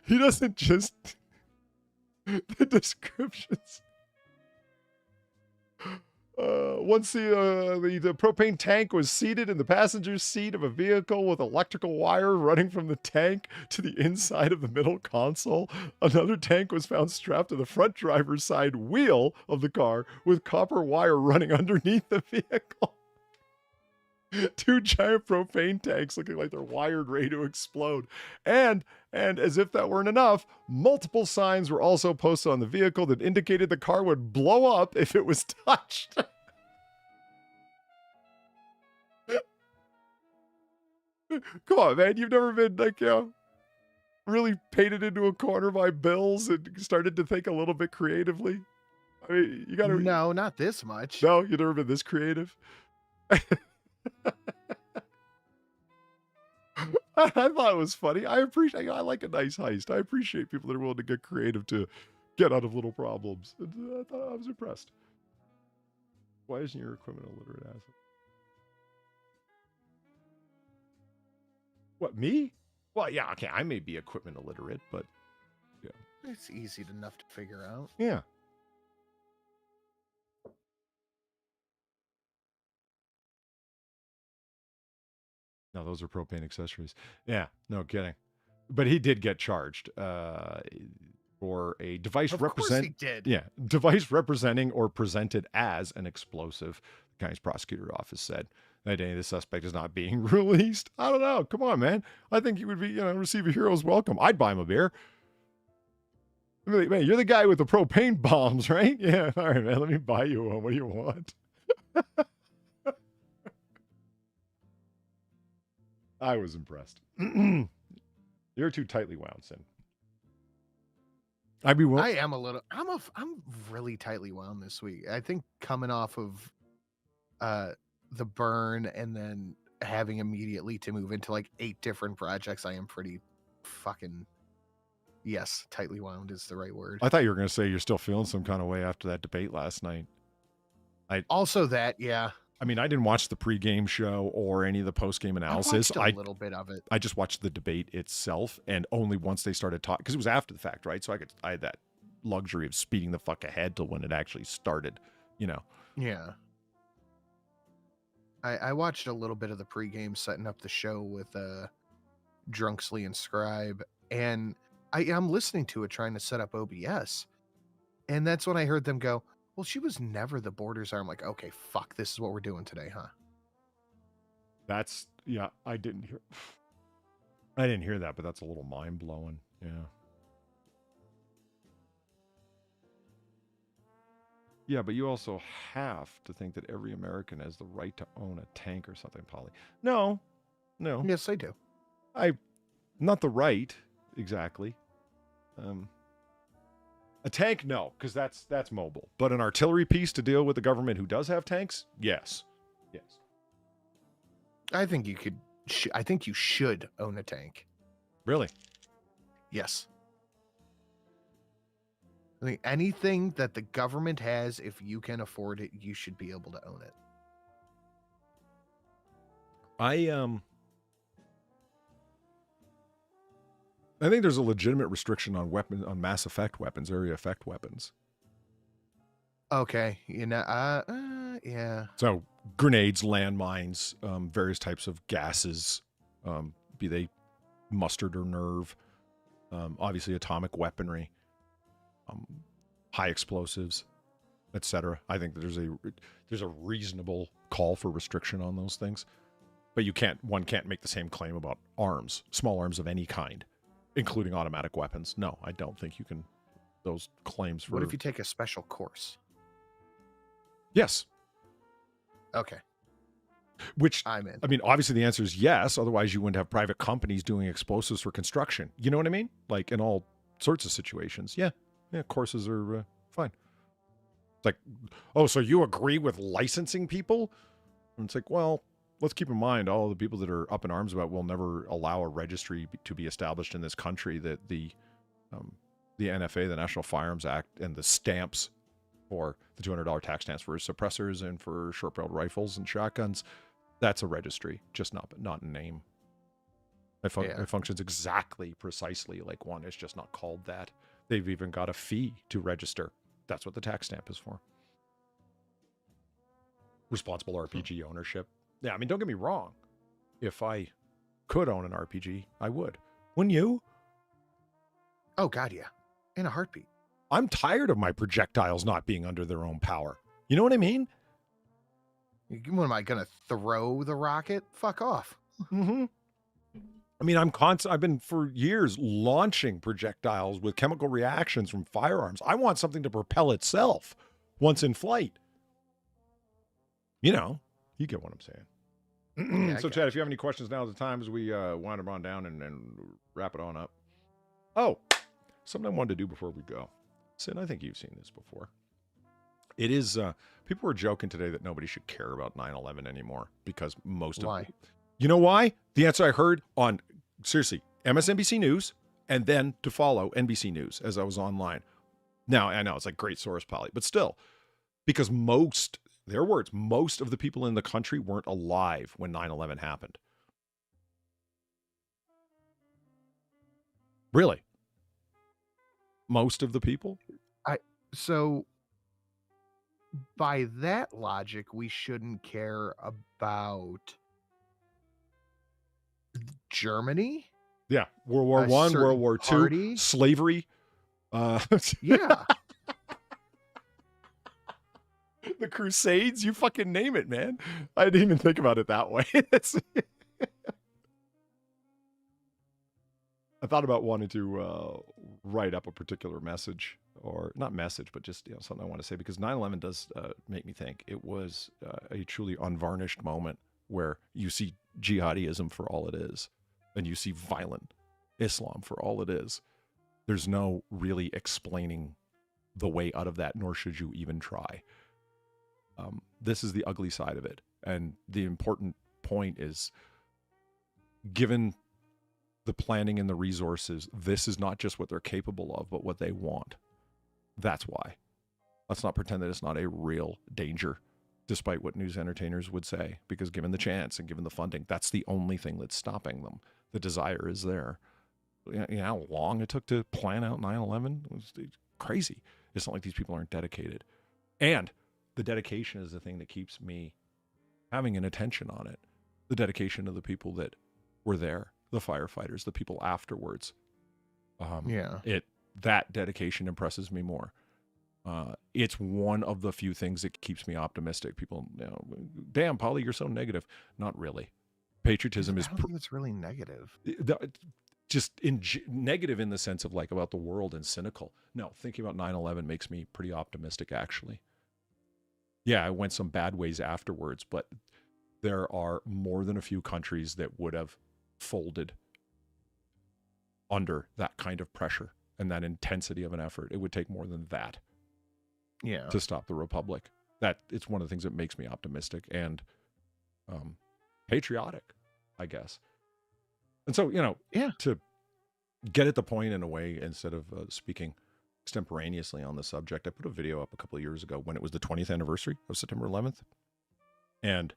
he doesn't just... the descriptions... once the propane tank was seated in the passenger seat of a vehicle with electrical wire running from the tank to the inside of the middle console, another tank was found strapped to the front driver's side wheel of the car with copper wire running underneath the vehicle. 2 giant propane tanks looking like they're wired, ready to explode. And as if that weren't enough, multiple signs were also posted on the vehicle that indicated the car would blow up if it was touched. Come on, man. You've never been really painted into a corner by bills and started to think a little bit creatively? I mean, you gotta... No, not this much. No, you've never been this creative? I thought it was funny. I like a nice heist. I appreciate people that are willing to get creative to get out of little problems. And, I thought I was impressed. Why isn't your equipment illiterate asset? What, me? Well, yeah, okay, I may be equipment illiterate, but yeah. It's easy enough to figure out. Yeah. No, those are propane accessories. Yeah, no kidding. But he did get charged for a device device representing or presented as an explosive. The county's prosecutor office said that any of the suspect is not being released. I don't know. Come on, man. I think he would be, receive a hero's welcome. I'd buy him a beer. Man, you're the guy with the propane bombs, right? Yeah. All right, man. Let me buy you one. What do you want? I was impressed. You're too tightly wound, Sin. I am a little. I'm really tightly wound this week. I think coming off of the burn and then having immediately to move into like 8 different projects, I am pretty fucking... Yes, tightly wound is the right word. I thought you were going to say you're still feeling some kind of way after that debate last night. Also that, yeah. I mean, I didn't watch the pregame show or any of the postgame analysis. I watched a little bit of it. I just watched the debate itself, and only once they started talking, because it was after the fact, right? So I had that luxury of speeding the fuck ahead till when it actually started, Yeah. I watched a little bit of the pregame setting up the show with Drunksley and Scribe, and I'm listening to it trying to set up OBS, and that's when I heard them go, well, she was never the border's arm. Like, okay, fuck, this is what we're doing today, huh? That's, yeah, I didn't hear that, but that's a little mind-blowing. Yeah. Yeah, but you also have to think that every American has the right to own a tank or something, Polly. No. Yes, I do. Not the right, exactly. A tank, no, because that's mobile. But an artillery piece to deal with the government who does have tanks, yes. I think you could. I think you should own a tank. Really? Yes. I think anything that the government has, if you can afford it, you should be able to own it. I think there's a legitimate restriction on mass effect weapons, area effect weapons. Okay, yeah. So grenades, landmines, various types of gases, be they mustard or nerve, obviously atomic weaponry, high explosives, etc. I think there's a reasonable call for restriction on those things, but one can't make the same claim about arms, small arms of any kind, including automatic weapons. No, I don't think you can. Those claims. What if you take a special course? Yes. Okay. Which, I'm in. I mean, obviously the answer is yes. Otherwise, you wouldn't have private companies doing explosives for construction. You know what I mean? Like, in all sorts of situations. Yeah, courses are fine. It's like, oh, so you agree with licensing people? And it's like, well, let's keep in mind all the people that are up in arms about will never allow a registry to be established in this country, that the NFA, the National Firearms Act, and the stamps for the $200 tax stamps for suppressors and for short-barreled rifles and shotguns, that's a registry, just not in name. It functions exactly, precisely like one. It's just not called that. They've even got a fee to register. That's what the tax stamp is for. Responsible RPG ownership. Yeah, I mean, don't get me wrong. If I could own an RPG, I would. Wouldn't you? Oh, God, yeah. In a heartbeat. I'm tired of my projectiles not being under their own power. You know what I mean? What am I going to throw the rocket? Fuck off. Mm-hmm. I mean, I've been for years launching projectiles with chemical reactions from firearms. I want something to propel itself once in flight. You know, you get what I'm saying. Yeah, So, Chad, if you have any questions, now's the time as we wind them on down and wrap it on up. Oh, something I wanted to do before we go. Sid, I think you've seen this before. It is, people were joking today that nobody should care about 9/11 anymore because most Why? of you know why? The answer I heard on, seriously, MSNBC News, and then to follow NBC News as I was online. Now, I know it's like great source, Polly, but still, because their words, most of the people in the country weren't alive when 9/11 happened. Really? Most of the people? So, by that logic, we shouldn't care about Germany? Yeah. World War A I, certain World War II, party? slavery. Yeah. The Crusades, you fucking name it, man. I didn't even think about it that way. I thought about wanting to write up a particular message, or not message, but just something I want to say, because 9/11 does make me think it was a truly unvarnished moment where you see jihadism for all it is, and you see violent Islam for all it is. There's no really explaining the way out of that, nor should you even try. This is the ugly side of it. And the important point is, given the planning and the resources, this is not just what they're capable of, but what they want. That's why. Let's not pretend that it's not a real danger, despite what news entertainers would say, because given the chance and given the funding, that's the only thing that's stopping them. The desire is there. You know how long it took to plan out 9/11? It was crazy. It's not like these people aren't dedicated. And the dedication is the thing that keeps me having an attention on it. The dedication of the people that were there, the firefighters, the people afterwards. That dedication impresses me more. It's one of the few things that keeps me optimistic. People, damn, Polly, you're so negative. Not really. Patriotism is. I don't think it's really negative. Just negative in the sense of like about the world and cynical. No, thinking about 9/11 makes me pretty optimistic, actually. Yeah, I went some bad ways afterwards, but there are more than a few countries that would have folded under that kind of pressure and that intensity of an effort. It would take more than that to stop the Republic. That it's one of the things that makes me optimistic and patriotic, I guess. And so, to get at the point in a way, instead of speaking extemporaneously on the subject, I put a video up a couple of years ago when it was the 20th anniversary of September 11th. And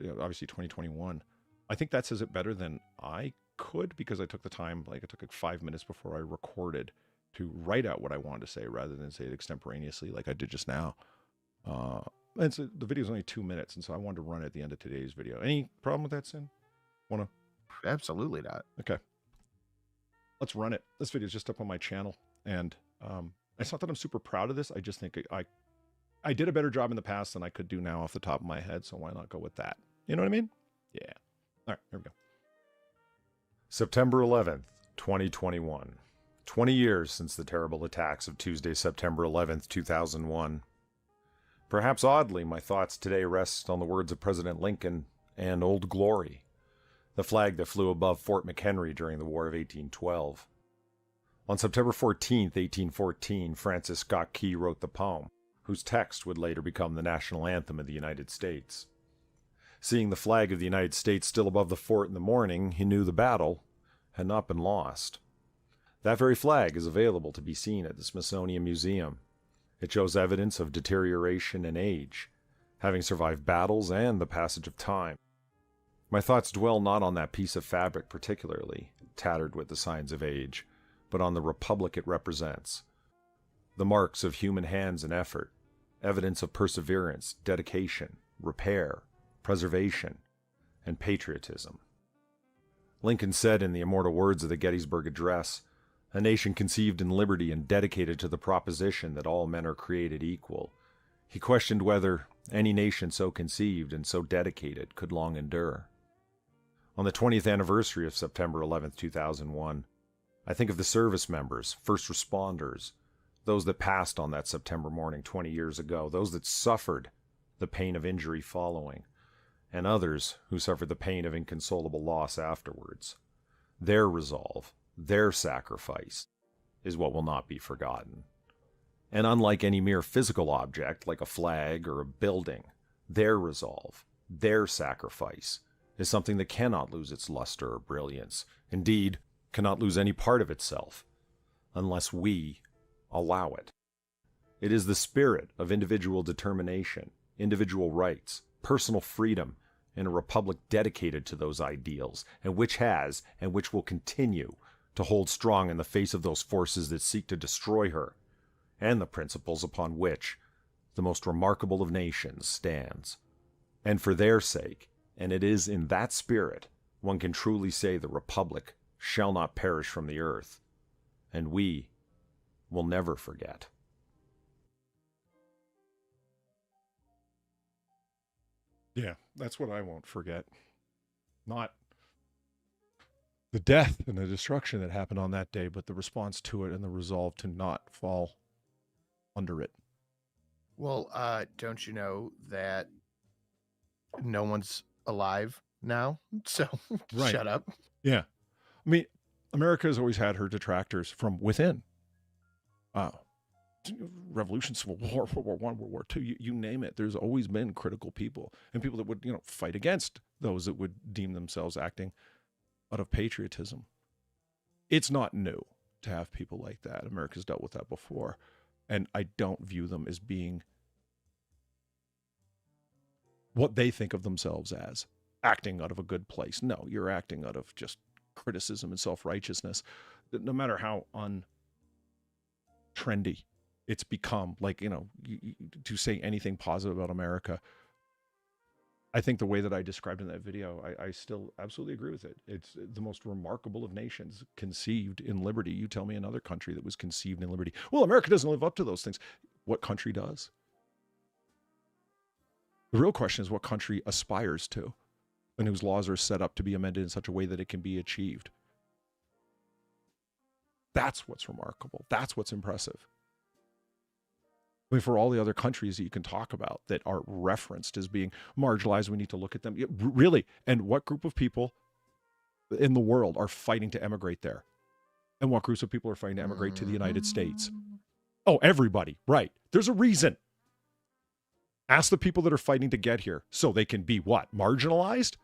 obviously 2021. I think that says it better than I could, because I took the time, I took 5 minutes before I recorded to write out what I wanted to say rather than say it extemporaneously like I did just now. And so the video is only 2 minutes, and so I wanted to run it at the end of today's video. Any problem with that, Sin? Absolutely not. Okay. Let's run it. This video is just up on my channel, and it's not that I'm super proud of this. I just think I did a better job in the past than I could do now off the top of my head, so why not go with that? You know what I mean? Yeah. All right, here we go. September 11th, 2021. 20 years since the terrible attacks of Tuesday, September 11th, 2001. Perhaps oddly, my thoughts today rest on the words of President Lincoln and Old Glory, the flag that flew above Fort McHenry during the War of 1812. On September 14th, 1814, Francis Scott Key wrote the poem, whose text would later become the national anthem of the United States. Seeing the flag of the United States still above the fort in the morning, he knew the battle had not been lost. That very flag is available to be seen at the Smithsonian Museum. It shows evidence of deterioration and age, having survived battles and the passage of time. My thoughts dwell not on that piece of fabric particularly, tattered with the signs of age, but on the republic it represents. The marks of human hands and effort, evidence of perseverance, dedication, repair, preservation, and patriotism. Lincoln said in the immortal words of the Gettysburg Address, "A nation conceived in liberty and dedicated to the proposition that all men are created equal." He questioned whether any nation so conceived and so dedicated could long endure. On the 20th anniversary of September 11th, 2001, I think of the service members, first responders, those that passed on that September morning 20 years ago, those that suffered the pain of injury following, and others who suffered the pain of inconsolable loss afterwards. Their resolve, their sacrifice, is what will not be forgotten. And unlike any mere physical object, like a flag or a building, their resolve, their sacrifice, is something that cannot lose its luster or brilliance, indeed, cannot lose any part of itself, unless we allow it. It is the spirit of individual determination, individual rights, personal freedom, in a republic dedicated to those ideals, and which has, and which will continue, to hold strong in the face of those forces that seek to destroy her, and the principles upon which the most remarkable of nations stands. And for their sake, and it is in that spirit, one can truly say the republic shall not perish from the earth, and we will never forget. Yeah, that's what I won't forget. Not the death and the destruction that happened on that day, but the response to it and the resolve to not fall under it. Well, don't you know that no one's alive now? So Right. Shut up. Yeah. I mean, America has always had her detractors from within. Revolution, Civil War, World War I, World War II, you name it. There's always been critical people and people that would, fight against those that would deem themselves acting out of patriotism. It's not new to have people like that. America's dealt with that before. And I don't view them as being what they think of themselves as, acting out of a good place. No, you're acting out of just criticism and self-righteousness. No matter how untrendy it's become, to say anything positive about America. I think the way that I described in that video, I still absolutely agree with it. It's the most remarkable of nations, conceived in liberty. You tell me another country that was conceived in liberty. Well, America doesn't live up to those things. What country does? The real question is what country aspires to, and whose laws are set up to be amended in such a way that it can be achieved. That's what's remarkable. That's what's impressive. I mean, for all the other countries that you can talk about that are referenced as being marginalized, we need to look at them. Really, and what group of people in the world are fighting to emigrate there? And what groups of people are fighting to emigrate to the United States? Oh, everybody, right. There's a reason. Ask the people that are fighting to get here so they can be what? Marginalized?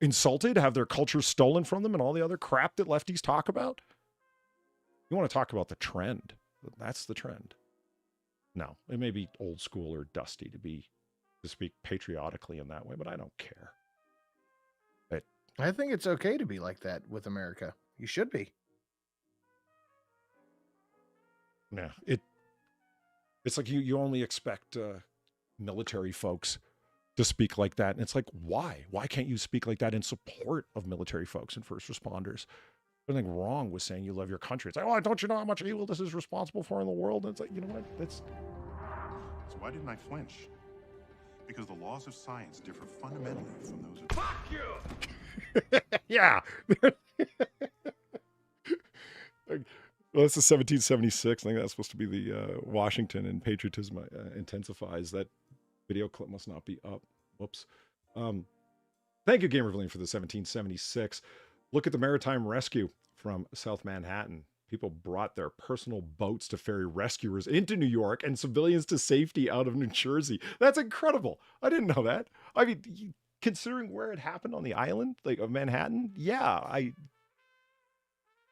Insulted? Have their culture stolen from them and all the other crap that lefties talk about? You want to talk about the trend. That's the trend. No, it may be old school or dusty to speak patriotically in that way, but I don't care. I think it's okay to be like that with America. You should be. Yeah, it's like you only expect military folks to speak like that, and it's like, why? Why can't you speak like that in support of military folks and first responders? There's nothing wrong with saying you love your country. It's like, oh, don't you know how much evil this is responsible for in the world? And it's like, you know what? So why didn't I flinch? Because the laws of science differ fundamentally from those of... Fuck you! Yeah. Well, it's the 1776. I think that's supposed to be the Washington and patriotism intensifies. That video clip must not be up. Whoops. Thank you, Gamer Verlaine, for the 1776. Look at the Maritime Rescue from South Manhattan. People brought their personal boats to ferry rescuers into New York and civilians to safety out of New Jersey. That's incredible. I didn't know that. I mean, considering where it happened on the island, like of Manhattan, yeah,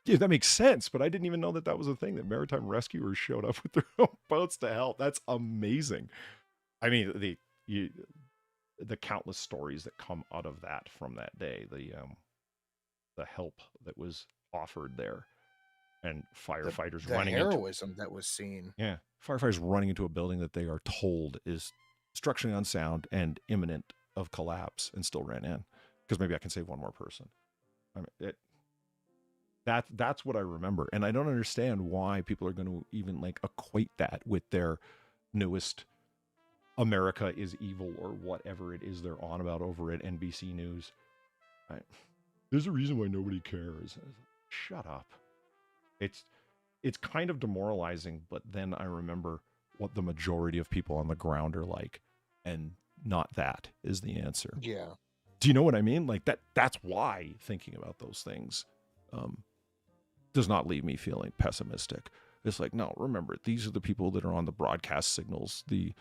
that makes sense. But I didn't even know that that was a thing, that maritime rescuers showed up with their own boats to help. That's amazing. I mean, the countless stories that come out of that from that day, the help that was offered there. And firefighters the running heroism that was seen. Yeah. Firefighters running into a building that they are told is structurally unsound and imminent of collapse, and still ran in because maybe I can save one more person. I mean, that's what I remember. And I don't understand why people are going to even like equate that with their newest America is evil or whatever it is they're on about over at NBC News. There's a reason why nobody cares. Shut up. It's kind of demoralizing, but then I remember what the majority of people on the ground are like, and not that is the answer. Yeah. Do you know what I mean? Like that's why thinking about those things does not leave me feeling pessimistic. It's like, no, remember, these are the people that are on the broadcast signals, the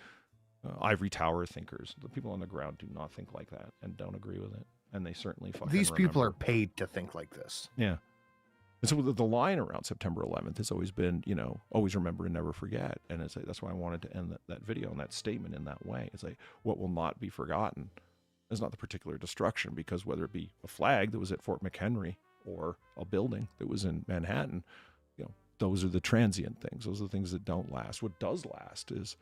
ivory tower thinkers. The people on the ground do not think like that and don't agree with it. And they certainly fucking These people are remember. paid to think like this. Yeah. And so the line around September 11th has always been, always remember and never forget. And it's like, that's why I wanted to end that video and that statement in that way. It's like, what will not be forgotten is not the particular destruction, because whether it be a flag that was at Fort McHenry or a building that was in Manhattan, those are the transient things. Those are the things that don't last. What does last is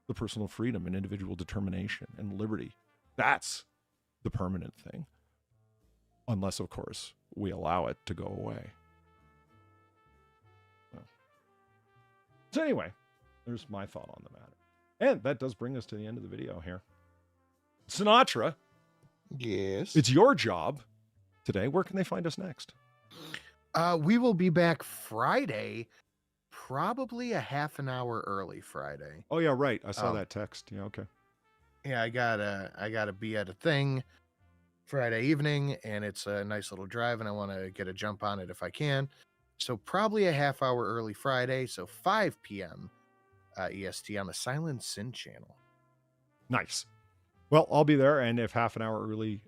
the personal freedom and individual determination and liberty. That's the permanent thing. Unless, of course, we allow it to go away. So anyway, there's my thought on the matter. And that does bring us to the end of the video here. Sinatra, Yes. it's your job today. Where can they find us next? We will be back Friday, probably a half an hour early Friday. Oh, yeah, right. I saw that text. Yeah, okay. Yeah, I gotta be at a thing Friday evening, and it's a nice little drive, and I want to get a jump on it if I can. So probably a half hour early Friday, so 5 p.m. EST on the Silent Sin channel. Nice. Well, I'll be there, and if half an hour early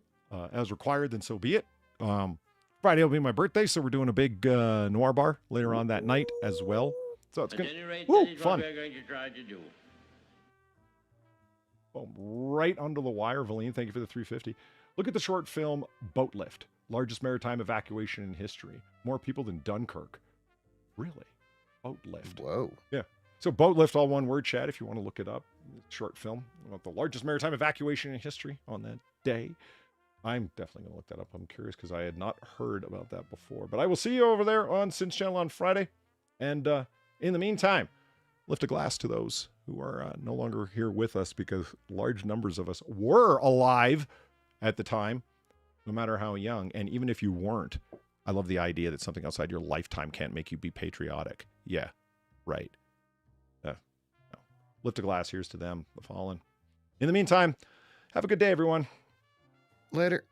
as required, then so be it. Friday will be my birthday, so we're doing a big noir bar later on that night as well. So it's good. At any rate, Woo, that is fun. what we're going to try to do. Boom, right under the wire. Valine, thank you for the 350. Look at the short film Boat Lift, largest maritime evacuation in history. More people than Dunkirk. Really? Boat Lift. Whoa. Yeah. So Boat Lift, all one word, Chad, if you want to look it up. Short film about the largest maritime evacuation in history on that day. I'm definitely going to look that up. I'm curious because I had not heard about that before. But I will see you over there on Sin's channel on Friday. And in the meantime, lift a glass to those who are no longer here with us, because large numbers of us were alive at the time, no matter how young. And even if you weren't, I love the idea that something outside your lifetime can't make you be patriotic. Yeah, right. No. Lift a glass. Here's to them, the fallen. In the meantime, have a good day, everyone. Later.